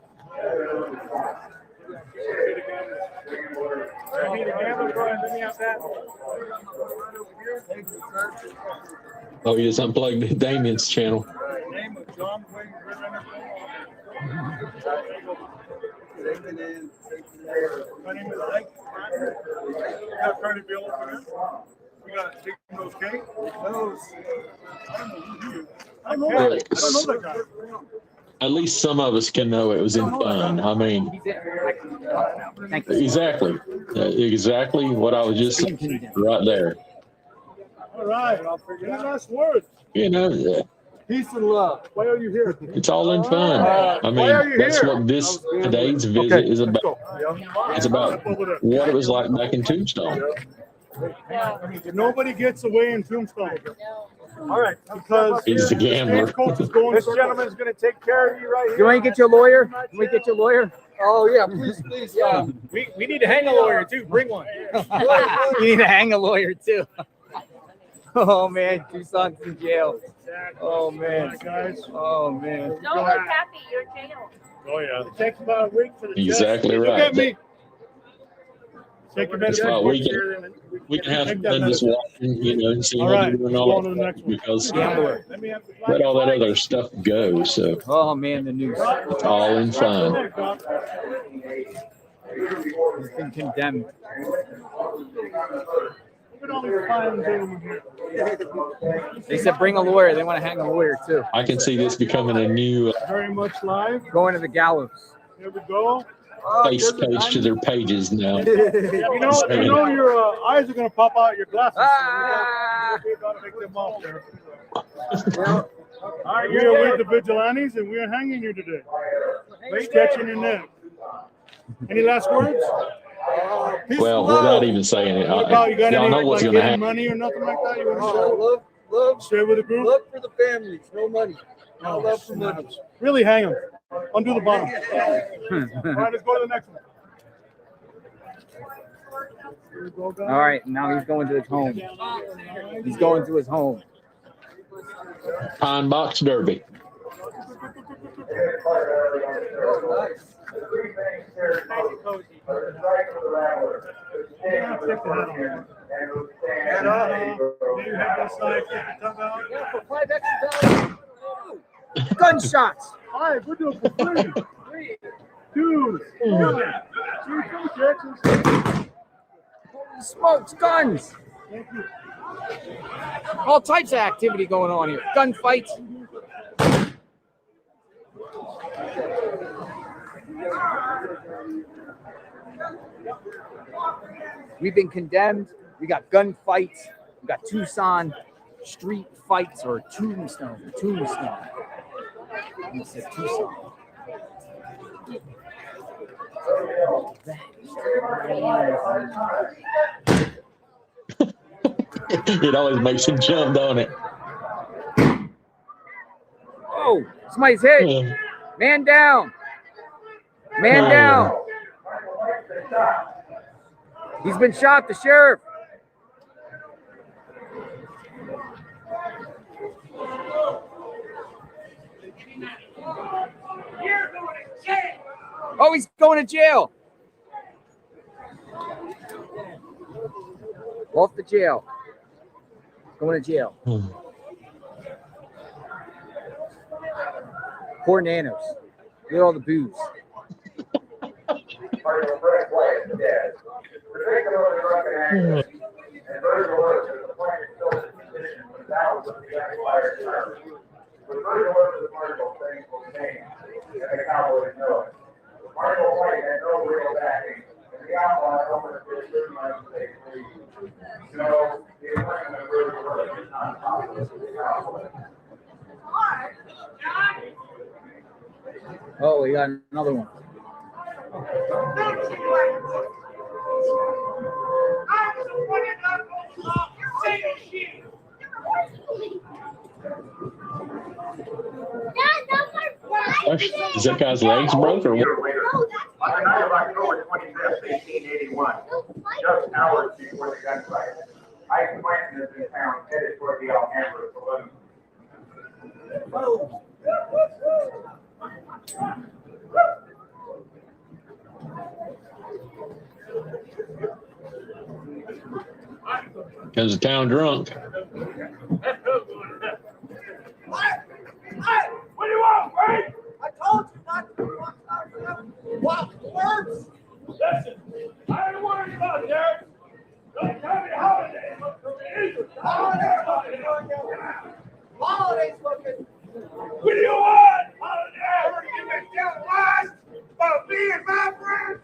Oh, you just unplugged Damien's channel. Name of John Wayne Ritter. My name is Mike. We got Cardi Bill over there. We got Taking Those Cake. Those. I don't know that guy. At least some of us can know it was in fun. I mean, Thank you. exactly what I was just saying right there. All right. Any last words? You know, Peace and love. Why are you here? it's all in fun. I Why are mean, you that's here? what today's visit is about. Yeah. It's about what it was like back in Tombstone. Nobody gets away in Tombstone. All right, because He's a gambler. Stagecoach is going This circles. gentleman's going to take care of you right You here. want to get your lawyer? You want to get your lawyer? Oh yeah, please. Yeah. We need to hang a lawyer too. Bring one. You need to hang a lawyer too. Oh man, 2 sons in jail. Oh man, guys. Oh man. Don't look happy. You're in jail. Oh yeah. It takes about a week for the Exactly judge. Look right. at me. Take your That's medicine. why we can have fun just watching, you know, and seeing All what right, you're doing go on all to the that next one. because Gambler. let all that other stuff go. So Oh man, the news. it's all in fun. He's been condemned. at all these fine gentlemen here. They said bring a lawyer. They want to hang a lawyer too. I can see this becoming a new Very much live. Going to the gallows. Here we go. face page to their pages now. You know your eyes are gonna pop out your glasses. Ah! So we gotta take them off there. All right, we are with the vigilantes, and we are hanging you today. Sketching your neck. Any last words? Well, without even saying it, What about, you got y'all any know what's like going to getting happen. money or nothing like that? You want to Love share with the group? love for the families, no money. No love for money. Really hang them. Undo the bottom. All right, let's go to the next one. Here we go, guys. All right, now he's going to his home. He's going to his home. Pine Box Derby. Gunshots. All right, we'll do it for 3, 2, 1. Smokes, guns. Thank you. All types of activity going on here. Gunfights. We've been condemned. We got gunfights. We got Tucson street fights or Tombstone. Tombstone. I said Tucson. It always makes him jump, don't it? Oh, somebody's hit. Man down. Man down. He's been shot, the sheriff. Oh, he's going to jail. Off the jail. Going to jail. Poor Nanos. Look at all the booze. Oh, we got another one. Is that guy's legs broke or what? On the night of October 25th, 1881, just hours before the gunfight, Ike Clanton is in town headed toward the Alhambra saloon. Because the town drunk. What do you want, Frank? I told you not to walk words. Listen, I ain't worried about that. Don't tell me holidays. Holidays looking. What do you want? Holidays. You been telling lies about me and my friends.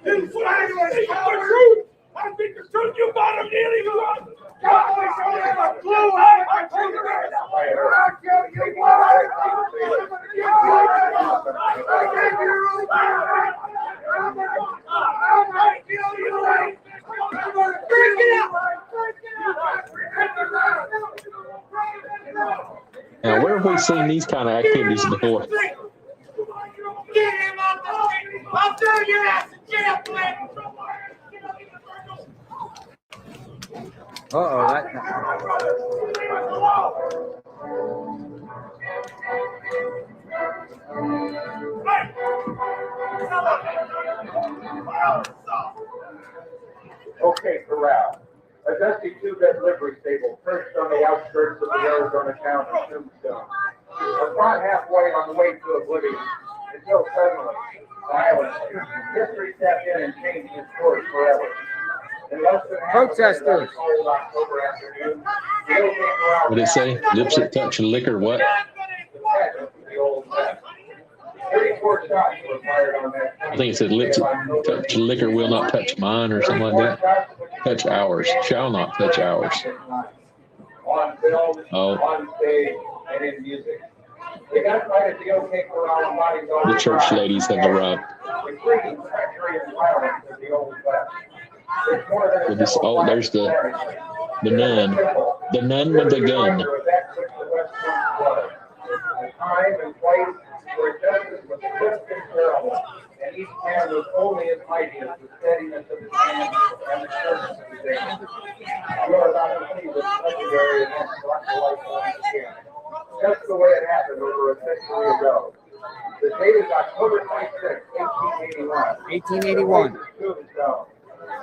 You flagrant the truth. I think the truth you got him nearly wrong. You always don't have a clue. I told you right now. I'll tell you what. I'm gonna kill you. I'm gonna freak it out. Now, where have we seen these kind of activities before? Get him off the street. I'll throw your ass in jail, Flynn. Uh-oh, that... Okay, corral. A dusty two-bed livery stable perched on the outskirts of the Arizona town of Tombstone. About halfway on the way to oblivion, until suddenly, violently, history stepped in and changed its course forever. In less than half of Protesters. the cold October afternoon, the OK Corral What did it say? Lips that touch liquor, what? the Old West. 34 shots were fired on that. I think it said lips that touch liquor will not touch mine or something like that. Touch ours. Shall not touch ours. On film, Oh. on stage, and in music. The gunfight at the OK Corral embodies all The church ladies have arrived. the greed, treachery, and violence of the Old West. It's more than a With this, simple oh, there's the nun. The nun with the gun. A time and place where justice was swift and terrible, and each man was only as mighty as the steadiness of his hand and the sureness of his aim. You are about to see this legendary event brought to life once again, just the way it happened over a century ago. The date is October 26, 1881. 1881. Tombstone,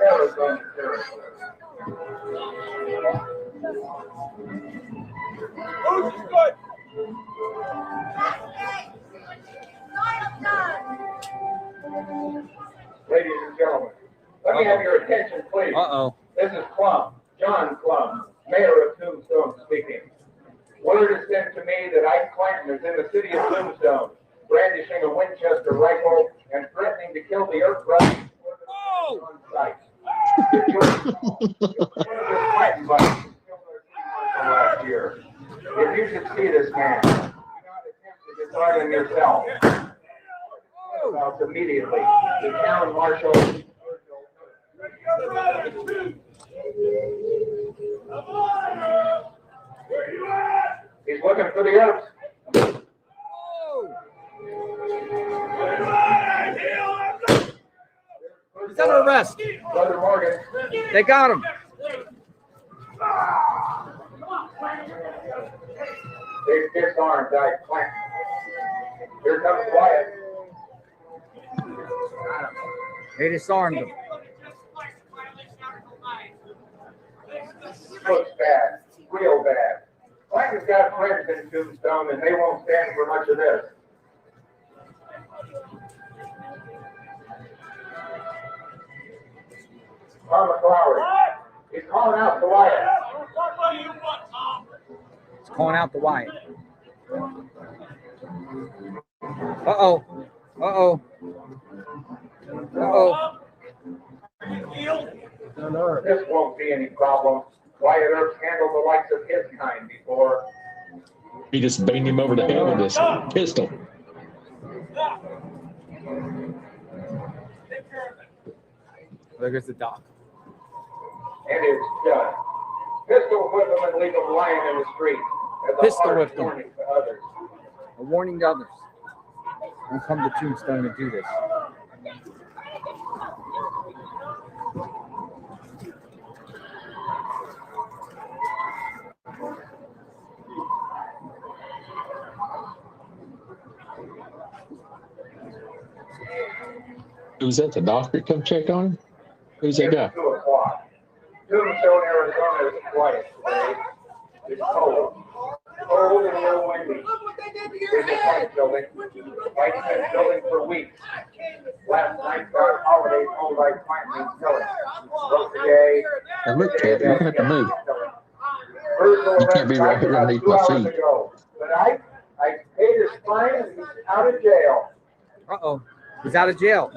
Arizona Territory. Who's good? Ladies and gentlemen, let me have your attention, please. Uh-oh. This is Clum, John Clum, mayor of Tombstone speaking. Word is sent to me that Ike Clanton is in the city of Tombstone, brandishing a Winchester rifle and threatening to kill the Earth Brother on site. If you're one of the Clanton buddies who killed our team from last year, if you should see this man, do not attempt to disarm him yourself. About immediately, the town marshal. He's looking for the Earps. He's under arrest. Brother Morgan. They got him. They've disarmed Ike Clanton. Here comes Wyatt. They disarmed him. Looks bad, real bad. Clanton's got friends in Tombstone, and they won't stand for much of this. Tom McClowery. He's calling out to Wyatt. He's calling out the Wyatt. Uh-oh. Uh-oh. Uh-oh. This won't be any problem. Wyatt Earp handled the likes of his kind before. He just banged him over the head with his pistol. There goes the doc. And it's done. Pistol whip him and leave him lying in the street. As a Pistol harsh whipped him. warning to others. A warning to others. Don't come to Tombstone to do this. Who's that? The doctor come check on him? Who's that guy? It's 2 o'clock. Tombstone, Arizona is quiet today. It's cold. Cold and a little windy. There's a White building. White's been building for weeks. Last night, our holiday told Ike Clanton he's killing. Broke the day. Now look, Ted, you're gonna have to move. Virgil You can't be right here about underneath 2 my hours feet. ago. But Ike paid his fine and he's out of jail. Uh-oh. He's out of jail.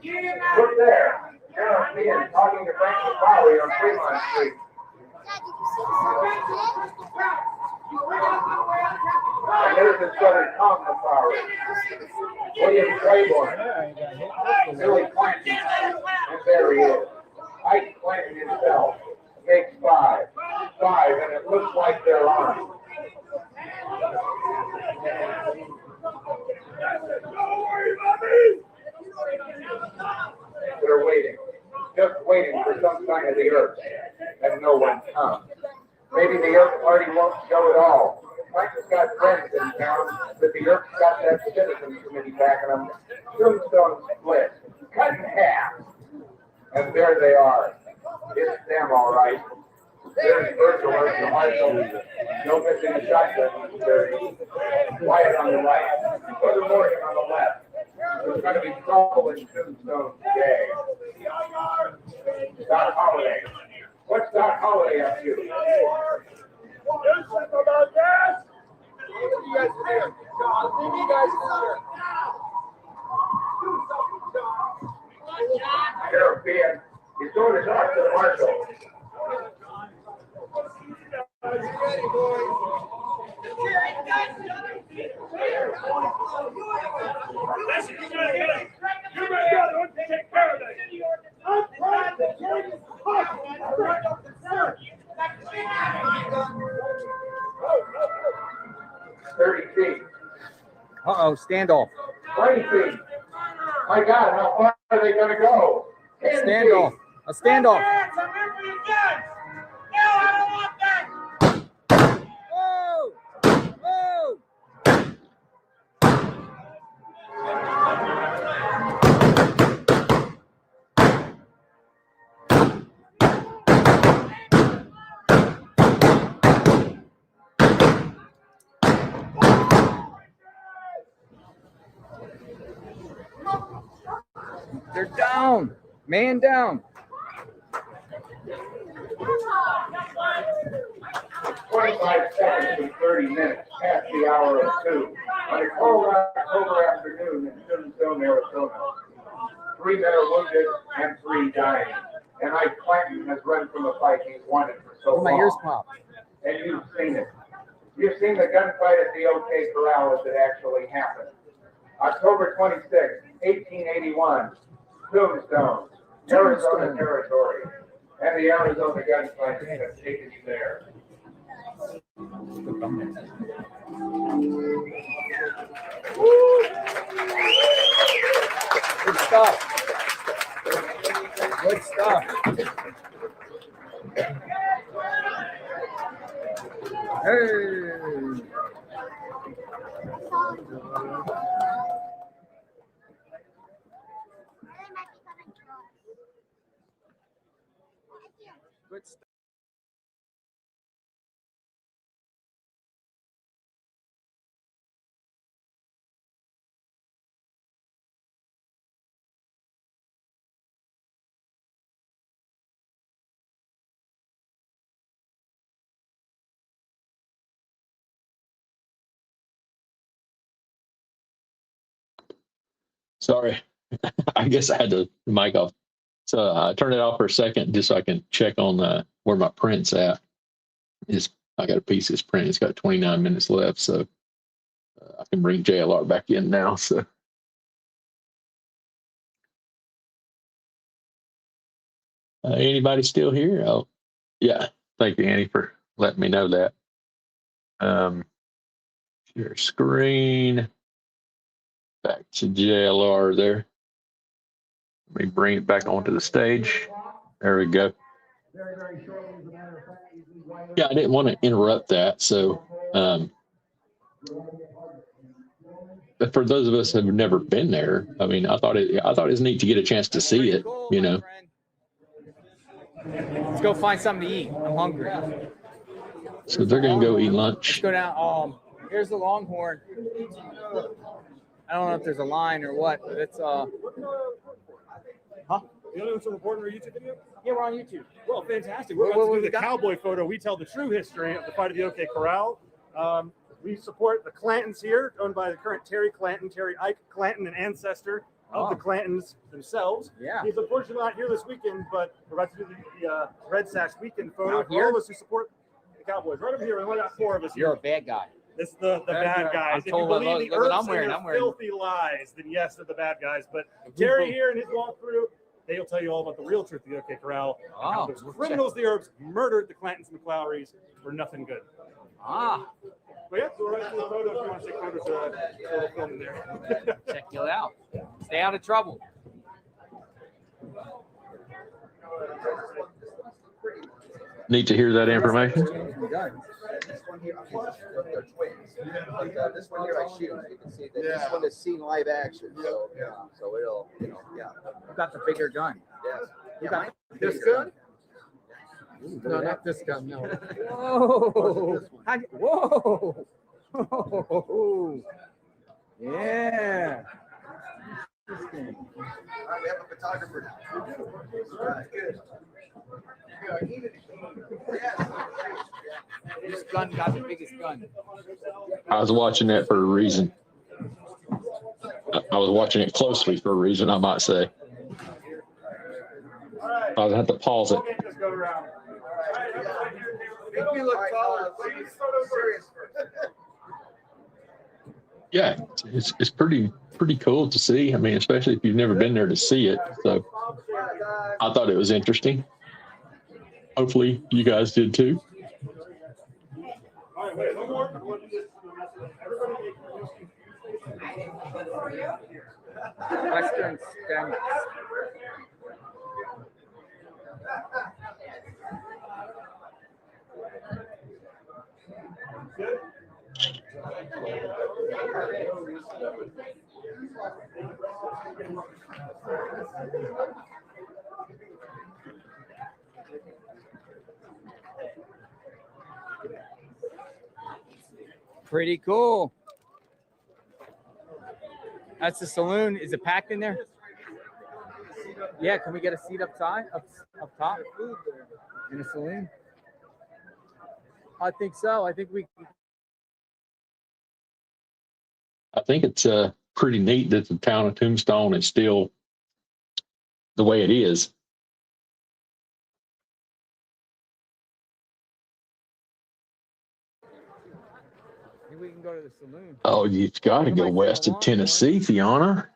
Look there. Sheriff Ian talking to Frank McClowery on Fremont Street. And there's his brother Tom McClowery. William Claiborne. Billy Clanton. And there he is. Ike Clanton himself. Takes 5. 5, and it looks like they're armed. They're waiting. Just waiting for some sign of the Earth. And no one comes. Maybe the Earth party won't show at all. Clanton's got friends in town, but the Earth's got that citizens committee backing them. Tombstone split. Cut in half. And there they are. It's them, all right. There's Virgil as the marshal. No missing a shotgun. There's Wyatt on the right. Brother Morgan on the left. There's going to be trouble in Tombstone today. here. John, leave you guys here. Sheriff Bean, he's going to talk to the marshal. Ready, boys. Listen, you gotta get it. You better take care of this. I'm trying to tell you. 30 feet. Uh-oh, standoff. 20 feet. My God, how far are they gonna go? 10 Standoff. feet. A standoff. Hands on every gun. No, I don't want that. Whoa! Whoa! They're down. Man down. 25 seconds and 30 minutes past the hour of 2 on a cold October afternoon in Tombstone, Arizona. 3 men are wounded and 3 dying. And Ike Clanton has run from a fight he's wanted for so Oh, my ears long. pop. And you've seen it. You've seen the gunfight at the OK Corral as it actually happened. October 26, 1881, Tombstone, Arizona territory. And the Arizona gunfighters have taken you there. Good stuff. Good stuff. Hey. Good stuff. Sorry. I guess I had the mic off. So I turned it off for a second just so I can check on where my print's at. I got a piece of this print. It's got 29 minutes left, so I can bring JLR back in now. So anybody still here? Oh, yeah. Thank you, Annie, for letting me know that. Share screen. Back to JLR there. Let me bring it back onto the stage. There we go. Yeah, I didn't want to interrupt that. So, but for those of us who have never been there, I mean, I thought it was neat to get a chance to see it, you know. Let's go find something to eat. I'm hungry. So they're going to go eat Let's lunch. go down. Here's the Longhorn. I don't know if there's a line or what, but it's Huh? You know what's reporting our YouTube video? Yeah, we're on YouTube. Well, fantastic. We're about to do the cowboy photo. We tell the true history of the fight at the OK Corral. We support the Clantons here, owned by the current Terry Clanton, Terry Ike Clanton, an ancestor of the Clantons themselves. Yeah. He's unfortunately not here this weekend, but we're about to do the Red Sox weekend photo Out for here? all of us who support the Cowboys. Right over here, we only got 4 of us You're here. a bad guy. This is the bad guys. If you told believe look the what herbs I'm wearing. and I'm their wearing. filthy lies, then yes, they're the bad guys. But Terry here in his walkthrough, they'll tell you all about the real truth of the OK Corral. How those criminals, the herbs, murdered the Clantons and McClowrys for nothing good. Ah. But yeah, so we're right to the photo. If you want to take photos, a little film in there. Check you out. Stay out of trouble. Need to hear that information. This one here, they're twins. But, this one here I shoot. You can see that this one is seen live action. So so it'll, you got the bigger gun. Yes. You got this gun? No, not this gun. No. Whoa! Whoa! Whoa! Yeah. All right, we have a photographer now. All right, good. Yeah. This gun got the biggest gun. I was watching that for a reason. I was watching it closely for a reason, I might say. I was have to pause it. Let's go around. Make me look taller. Serious first. Yeah, it's pretty cool to see. I mean, especially if you've never been there to see it. So I thought it was interesting. Hopefully you guys did too. All right, wait, one more. Western States. Pretty cool. That's the saloon. Is it packed in there? Yeah, can we get a seat up top? Up top? In the saloon? I think so. I think it's pretty neat that the town of Tombstone is still the way it is. we can go to the saloon. Oh, you've got to go west of Tennessee, Fiona.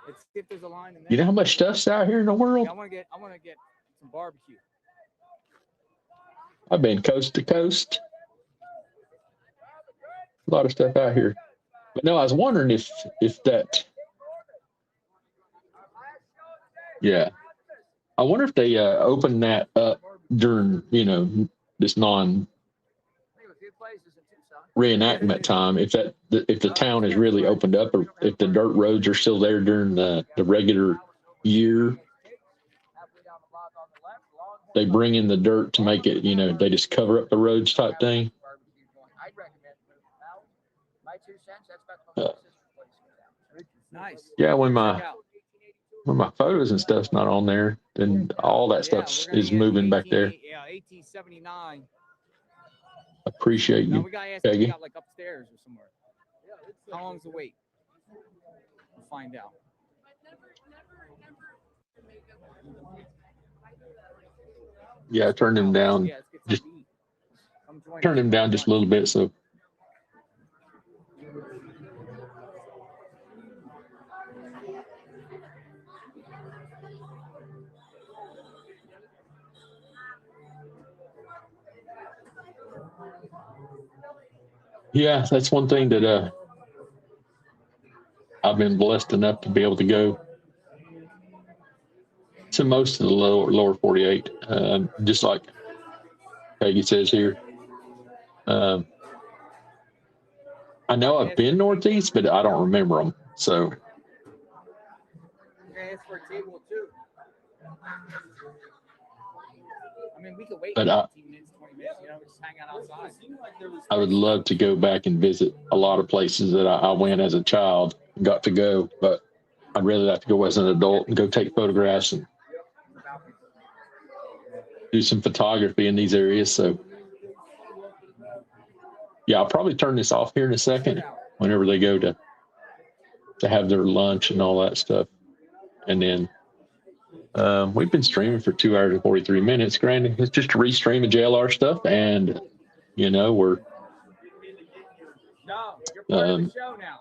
Let's see if there's a line in there. You know how much stuff's out here in the world? Yeah, I want to get some barbecue. I've been coast to coast. A lot of stuff out here. But no, I was wondering if that. Yeah. I wonder if they open that up during, this non-reenactment time, if the town is really opened up, or if the dirt roads are still there during the regular year. They bring in the dirt to make it, they just cover up the roads type thing. Nice. Yeah, when my photos and stuff's not on there, then all that stuff is moving back there. Yeah, 1879. Appreciate Now you, we gotta ask Peggy. if we got like upstairs or somewhere. How long's the wait? We'll find out. Yeah, turn him down. Just turn him down just a little bit. So yeah, that's one thing that I've been blessed enough to be able to go to most of the lower 48, just like Peggy says here. I know I've been northeast, but I don't remember them. So Okay, it's for a table too. I mean, we could wait But 15 minutes, 20 minutes, just hang out outside. I would love to go back and visit a lot of places that I went as a child and got to go, but I'd really like to go as an adult and go take photographs and do some photography in these areas. So yeah, I'll probably turn this off here in a second whenever they go to have their lunch and all that stuff. And then we've been streaming for 2 hours and 43 minutes. Granted, it's just to restream the JLR stuff, and we're No, you're part of the show now.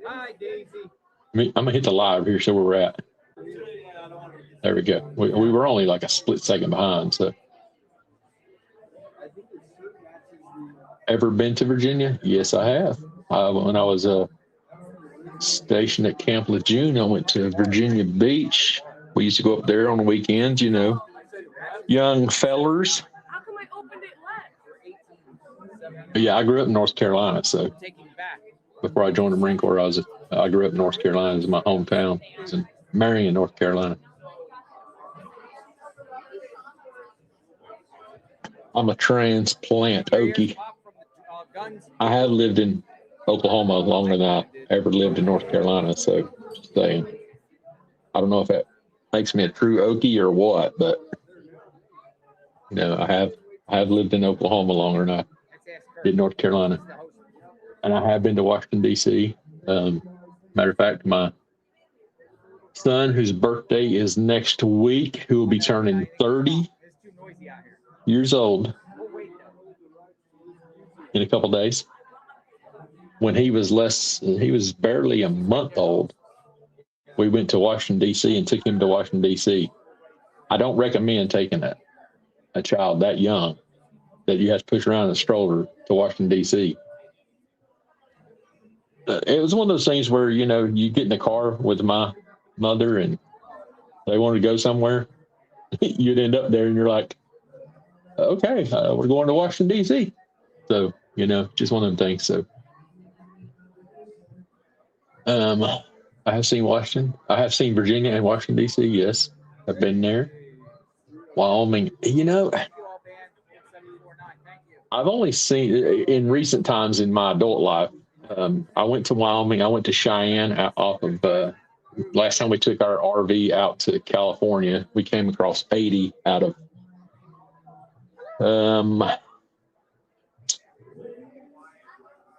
Hi, Daisy. I'm gonna hit the live here, so where we're at. There we go. We were only like a split second behind. So, ever been to Virginia? Yes, I have. When I was stationed at Camp Lejeune, I went to Virginia Beach. We used to go up there on the weekends. Young fellers. How come I opened it less? But yeah, I grew up in North Carolina, so before I joined the Marine Corps, I grew up in North Carolina. It was my hometown. It's in Marion, North Carolina. I'm a transplant Okie. I have lived in Oklahoma longer than I ever lived in North Carolina, so just saying. I don't know if that makes me a true Okie or what, but No, I have lived in Oklahoma longer than I did North Carolina, and I have been to Washington D.C. Matter of fact, my son, whose birthday is next week, who will be turning 30 years old in a couple days. When he was barely a month old, we went to Washington, D.C. and took him to Washington, D.C. I don't recommend taking a child that young that you have to push around in a stroller to Washington, D.C. It was one of those things where, you know, you get in the car with my mother and they wanted to go somewhere. You'd end up there and you're like, okay, we're going to Washington, D.C. So, you know, just one of them things. So, I have seen Washington. I have seen Virginia and Washington, D.C. Yes, I've been there. Wyoming, you know, I've only seen in recent times in my adult life. I went to Wyoming. I went to Cheyenne off of, last time we took our RV out to California, we came across 80 out of,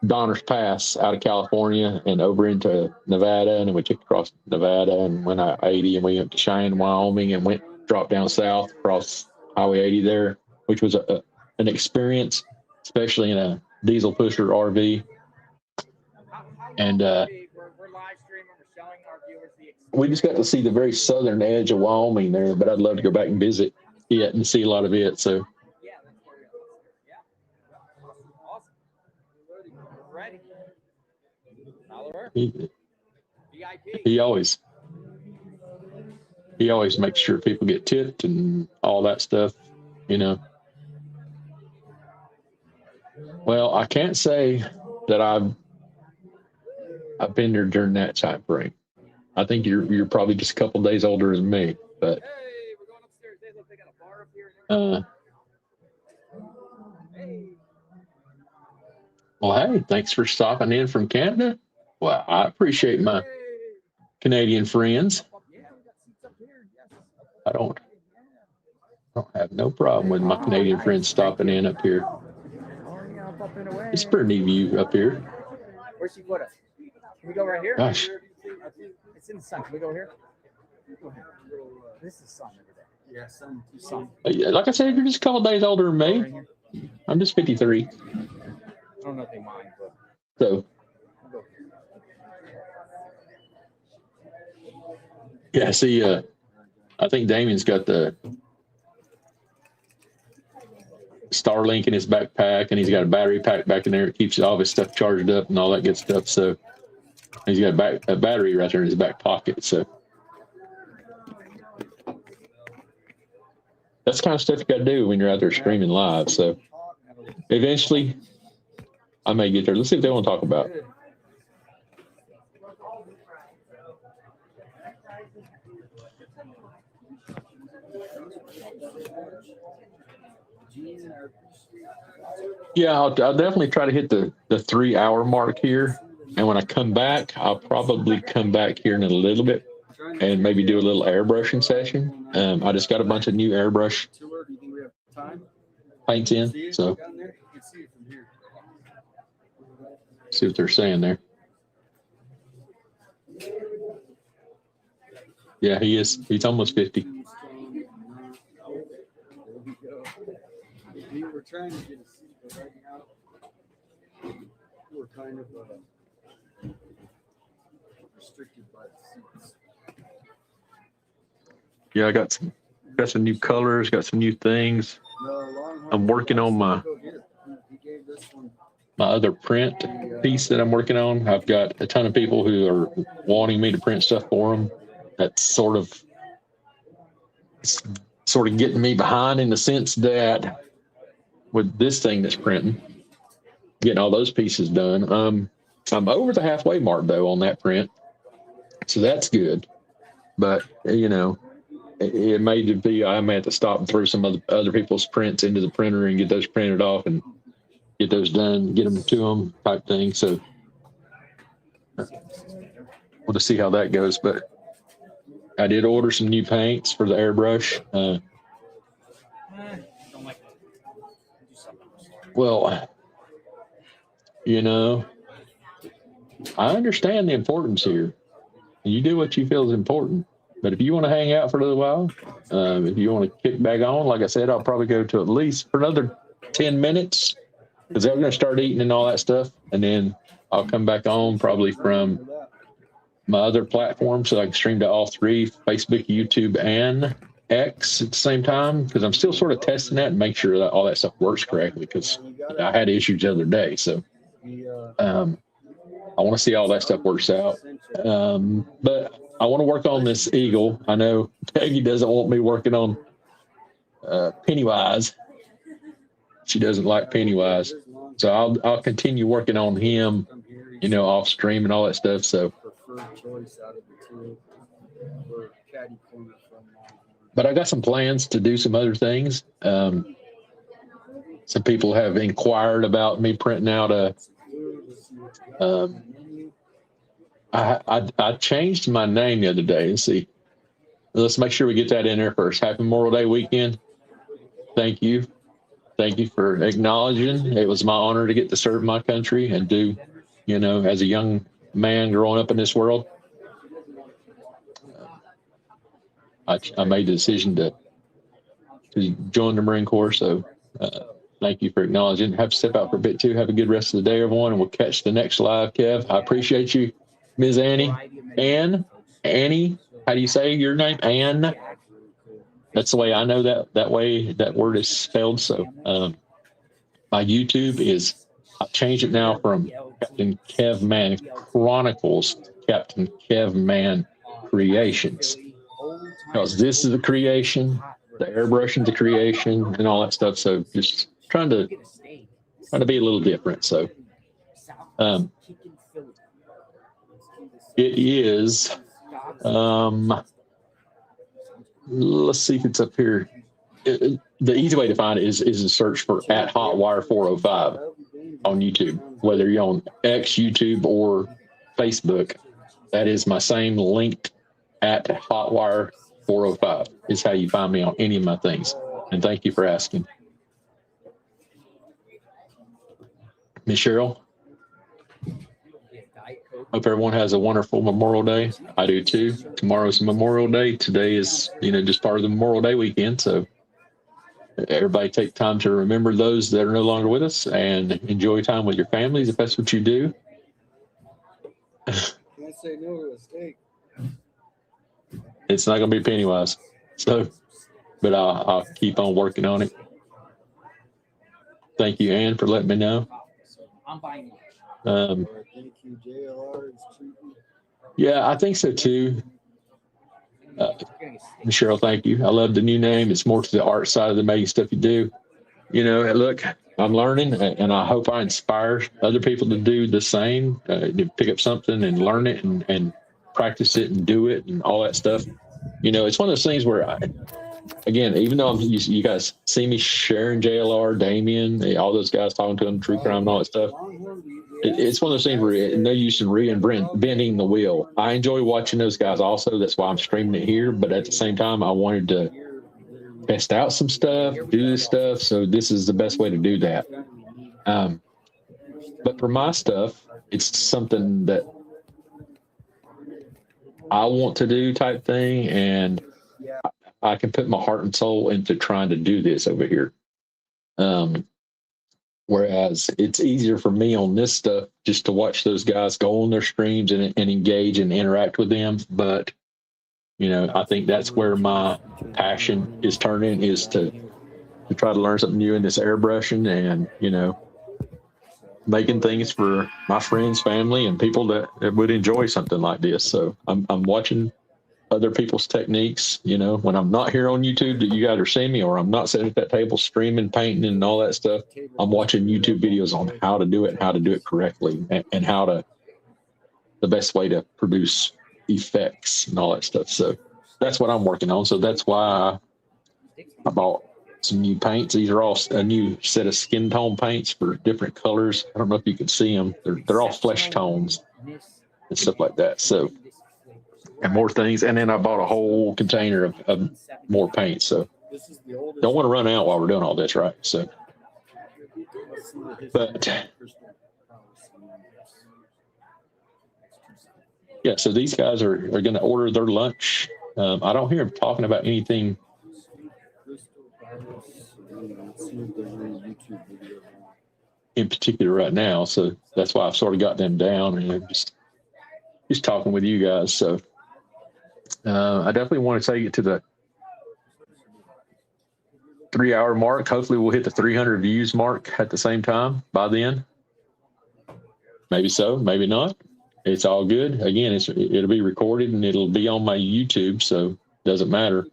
Donner's Pass out of California and over into Nevada. And then we took across Nevada and went out 80 and we went to Cheyenne, Wyoming and dropped down south across Highway 80 there, which was an experience, especially in a diesel pusher RV. And we just got to see the very southern edge of Wyoming there, but I'd love to go back and visit it and see a lot of it. So he always makes sure people get tipped and all that stuff, you know. Well, I can't say that I've been there during that time frame. I think you're probably just a couple days older than me, but well, hey, thanks for stopping in from Canada. Well, I appreciate my Canadian friends. I don't have no problem with my Canadian friends stopping in up here. It's a pretty neat view up here. Where's she put us? Can we go right here? Gosh. It's in the sun. Can we go here? This is sun over there. Yeah, sun. Like I said, you're just a couple days older than me. I'm just 53. I don't know if they mind, but so yeah, see, I think Damien's got the Starlink in his backpack, and he's got a battery pack back in there. It keeps all of his stuff charged up and all that good stuff. So he's got a battery right there in his back pocket. So that's the kind of stuff you got to do when you're out there streaming live. So eventually, I may get there. Let's see what they want to talk about. Yeah, I'll definitely try to hit the 3-hour mark here. And when I come back, I'll probably come back here in a little bit and maybe do a little airbrushing session. I just got a bunch of new airbrush paints in. So see what they're saying there. Yeah, he is. He's almost 50. We were trying to get a seat, but right now we're kind of restricted by the seats. Yeah, I got some new colors, got some new things. I'm working on my other print piece that I'm working on. I've got a ton of people who are wanting me to print stuff for them. That's sort of getting me behind in the sense that with this thing that's printing, getting all those pieces done. I'm over the halfway mark though on that print, so that's good. But you know, it may be I may have to stop and throw some other people's prints into the printer and get those printed off and get those done, get them to them type thing. So we'll just see how that goes. But I did order some new paints for the airbrush. Well, you know, I understand the importance here. You do what you feel is important. But if you want to hang out for a little while, if you want to kick back on, like I said, I'll probably go to at least for another 10 minutes because they're going to start eating and all that stuff. And then I'll come back on probably from my other platform so I can stream to all three, Facebook, YouTube, and X at the same time because I'm still sort of testing that and make sure that all that stuff works correctly because I had issues the other day. So I want to see how that stuff works out. But I want to work on this eagle. I know Peggy doesn't want me working on Pennywise. She doesn't like Pennywise. So I'll continue working on him, you know, off stream and all that stuff. So, but I got some plans to do some other things. Some people have inquired about me printing out I changed my name the other day. Let's see. Let's make sure we get that in there first. Happy Memorial Day weekend. Thank you. Thank you for acknowledging. It was my honor to get to serve my country and do, you know, as a young man growing up in this world. I made the decision to join the Marine Corps. So thank you for acknowledging. Have to step out for a bit too. Have a good rest of the day, everyone. And we'll catch the next live, Kev. I appreciate you, Ms. Annie. Annie, how do you say your name? Ann. That's the way I know that way that word is spelled. So my YouTube is, I've changed it now from Captain Kev Man Chronicles to Captain Kev Man Creations. Because this is the creation, the airbrushing, the creation, and all that stuff. So just trying to be a little different. So it is let's see if it's up here. The easy way to find it is to search for @Hotwire405 on YouTube, whether you're on X, YouTube, or Facebook. That is my same linked @Hotwire405 is how you find me on any of my things. And thank you for asking. Miss Cheryl, hope everyone has a wonderful Memorial Day. I do too. Tomorrow's Memorial Day. Today is, you know, just part of the Memorial Day weekend. So everybody take time to remember those that are no longer with us and enjoy time with your families if that's what you do. Can't say no to a steak. It's not going to be Pennywise. So, but I'll keep on working on it. Thank you, Ann, for letting me know. I'm buying it. Thank you, JLR. Yeah, I think so too. Cheryl, thank you. I love the new name. It's more to the art side of the amazing stuff you do. You know, look, I'm learning, and I hope I inspire other people to do the same, to pick up something and learn it and practice it and do it and all that stuff. You know, it's one of those things where, again, even though you guys see me sharing JLR, Damien, all those guys talking to them, true crime and all that stuff, it's one of those things where no use in reinventing the wheel. I enjoy watching those guys also. That's why I'm streaming it here. But at the same time, I wanted to test out some stuff, do this stuff. So this is the best way to do that. But for my stuff, it's something that I want to do type thing. And I can put my heart and soul into trying to do this over here. Whereas it's easier for me on this stuff just to watch those guys go on their streams and engage and interact with them. But, you know, I think that's where my passion is turning, is to try to learn something new in this airbrushing and, you know, making things for my friends, family, and people that would enjoy something like this. So I'm watching other people's techniques, you know, when I'm not here on YouTube that you guys are seeing me, or I'm not sitting at that table streaming, painting, and all that stuff. I'm watching YouTube videos on how to do it and how to do it correctly, and how to, the best way to produce effects and all that stuff. So that's what I'm working on. So that's why I bought some new paints. These are all a new set of skin tone paints for different colors. I don't know if you can see them. They're all flesh tones and stuff like that. So, and more things. And then I bought a whole container of more paint. So don't want to run out while we're doing all this, right? So But yeah, so these guys are going to order their lunch. I don't hear them talking about anything in particular right now. So that's why I've sort of got them down and I'm just talking with you guys. So I definitely want to take it to the 3-hour mark. Hopefully we'll hit the 300 views mark at the same time by then. Maybe so, maybe not. It's all good. Again, it'll be recorded and it'll be on my YouTube, so it doesn't matter.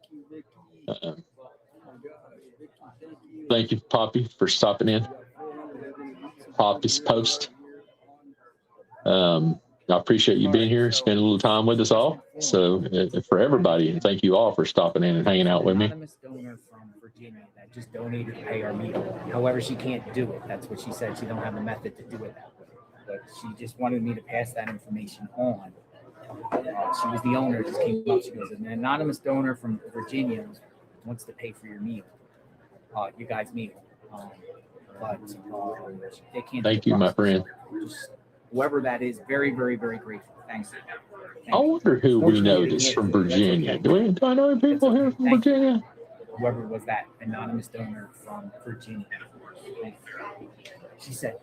Thank you, Poppy, for stopping in. Poppy's post. I appreciate you being here, spending a little time with us all. So for everybody, and thank you all for stopping in and hanging out with me. Anonymous donor from Virginia that just donated to pay our meal. However, she can't do it. That's what she said. She don't have a method to do it that way. But she just wanted me to pass that information on. She was the owner. Just came up. She goes, an anonymous donor from Virginia wants to pay for your meal, you guys' meal. But they can't. Thank you, my friend. Just, whoever that is, very, very, very grateful. Thanks. I wonder who we noticed from Virginia. Do I know any people here from Virginia? Whoever was that anonymous donor from Virginia. She said,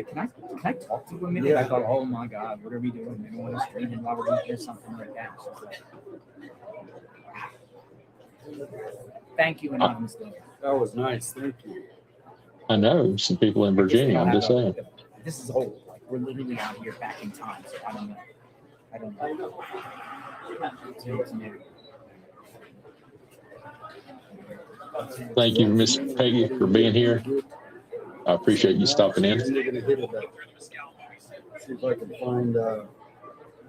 can I talk to you a minute? Yeah. I thought, oh my God, what are we doing? We don't want to stream while we're eating or something like that. She's like, thank you, anonymous donor. That was nice. Thank you. I know some people in Virginia. I'm just saying. This is old. Like we're literally out here back in time. So I don't know. It's new. Thank you, Miss Peggy, for being here. I appreciate you stopping in. See if I can find a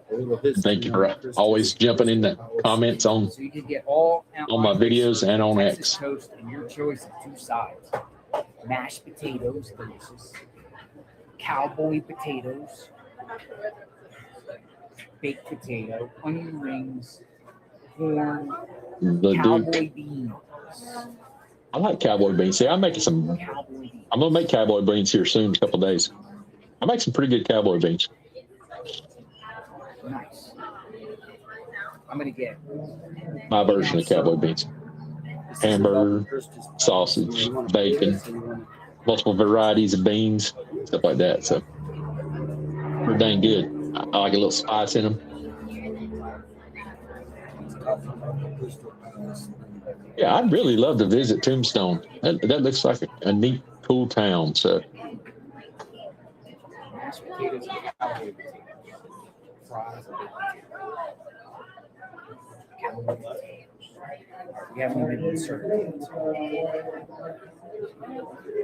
little history. Thank you for always jumping in the comments on So you could get all my videos and on Texas X. toast and your choice of 2 sides. Mashed potatoes, delicious. Cowboy potatoes. Baked potato, onion rings, corn, The cowboy Duke. beans. I like cowboy beans. See, I'm gonna make cowboy beans here soon, in a couple of days. I make some pretty good cowboy beans. Nice. I'm gonna get My version of cowboy beans. Hamburger, sausage, bacon, multiple varieties of beans, stuff like that. So they're dang good. I like a little spice in them. Yeah, I'd really love to visit Tombstone. That looks like a neat, cool town. So mashed potatoes and cowboy potatoes. Fries and baked potatoes. Cowboy potatoes. We haven't even served.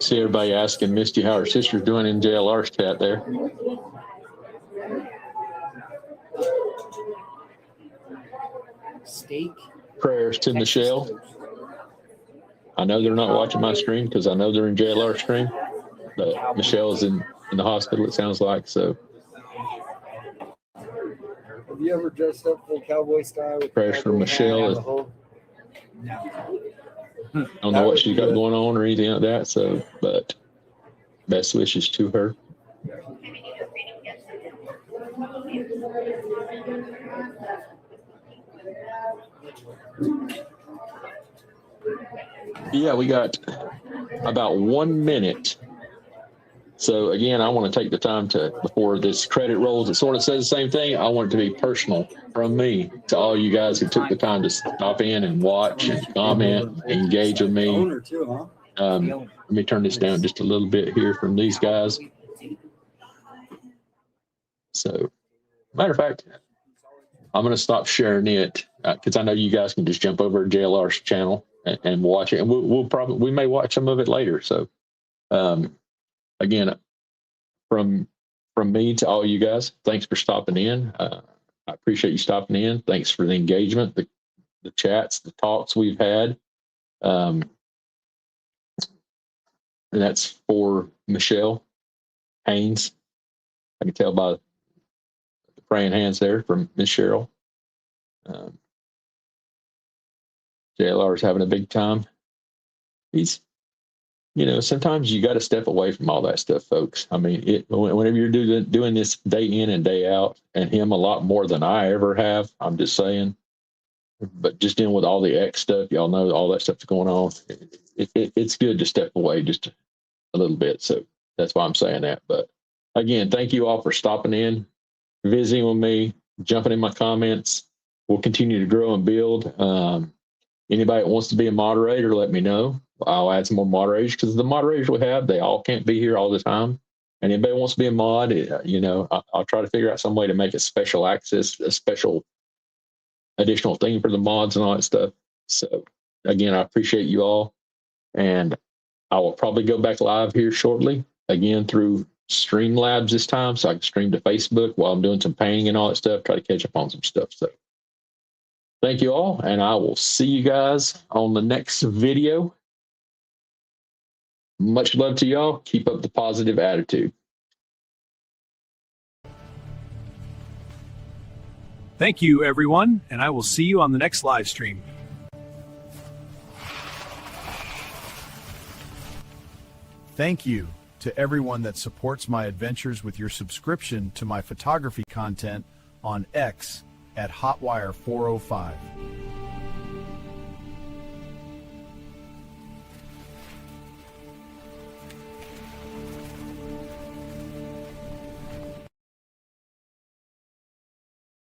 see everybody asking Misty how her sister's doing in JLR's chat there. Steak. Prayers to Michelle. I know they're not watching my stream because I know they're in JLR stream, but Michelle's in the hospital, it sounds like. So Have you ever dressed up full cowboy style? With prayers for Michelle. I don't know what she's got going on or anything like that. So, but best wishes to her. Yeah, we got about 1 minute. So again, I want to take the time to, before this credit rolls, it sort of says the same thing. I want it to be personal from me to all you guys who took the time to stop in and watch and comment, engage with me. Let me turn this down just a little bit here from these guys. So, matter of fact, I'm going to stop sharing it because I know you guys can just jump over to JLR's channel and watch it, and we may watch some of it later. So, again, from me to all you guys, thanks for stopping in. I appreciate you stopping in. Thanks for the engagement, the chats, the talks we've had. And that's for Michelle Haynes. I can tell by the praying hands there from Miss Cheryl. JLR is having a big time. He's you know, sometimes you got to step away from all that stuff, folks. I mean, whenever you're doing this day in and day out, and him a lot more than I ever have, I'm just saying, but just dealing with all the X stuff, y'all know all that stuff's going on. It's good to step away just a little bit. So that's why I'm saying that. But again, thank you all for stopping in, visiting with me, jumping in my comments. We'll continue to grow and build. Anybody that wants to be a moderator, let me know. I'll add some more moderators, because the moderators we have, they all can't be here all the time. And anybody wants to be a mod, you know, I'll try to figure out some way to make it special access, a special additional thing for the mods and all that stuff. So again, I appreciate you all. And I will probably go back live here shortly, again through Streamlabs this time, so I can stream to Facebook while I'm doing some painting and all that stuff, try to catch up on some stuff. So thank you all, and I will see you guys on the next video. Much love to y'all. Keep up the positive attitude. Thank you, everyone, and I will see you on the next live stream. Thank you to everyone that supports my adventures with your subscription to my photography content on X at Hotwire405.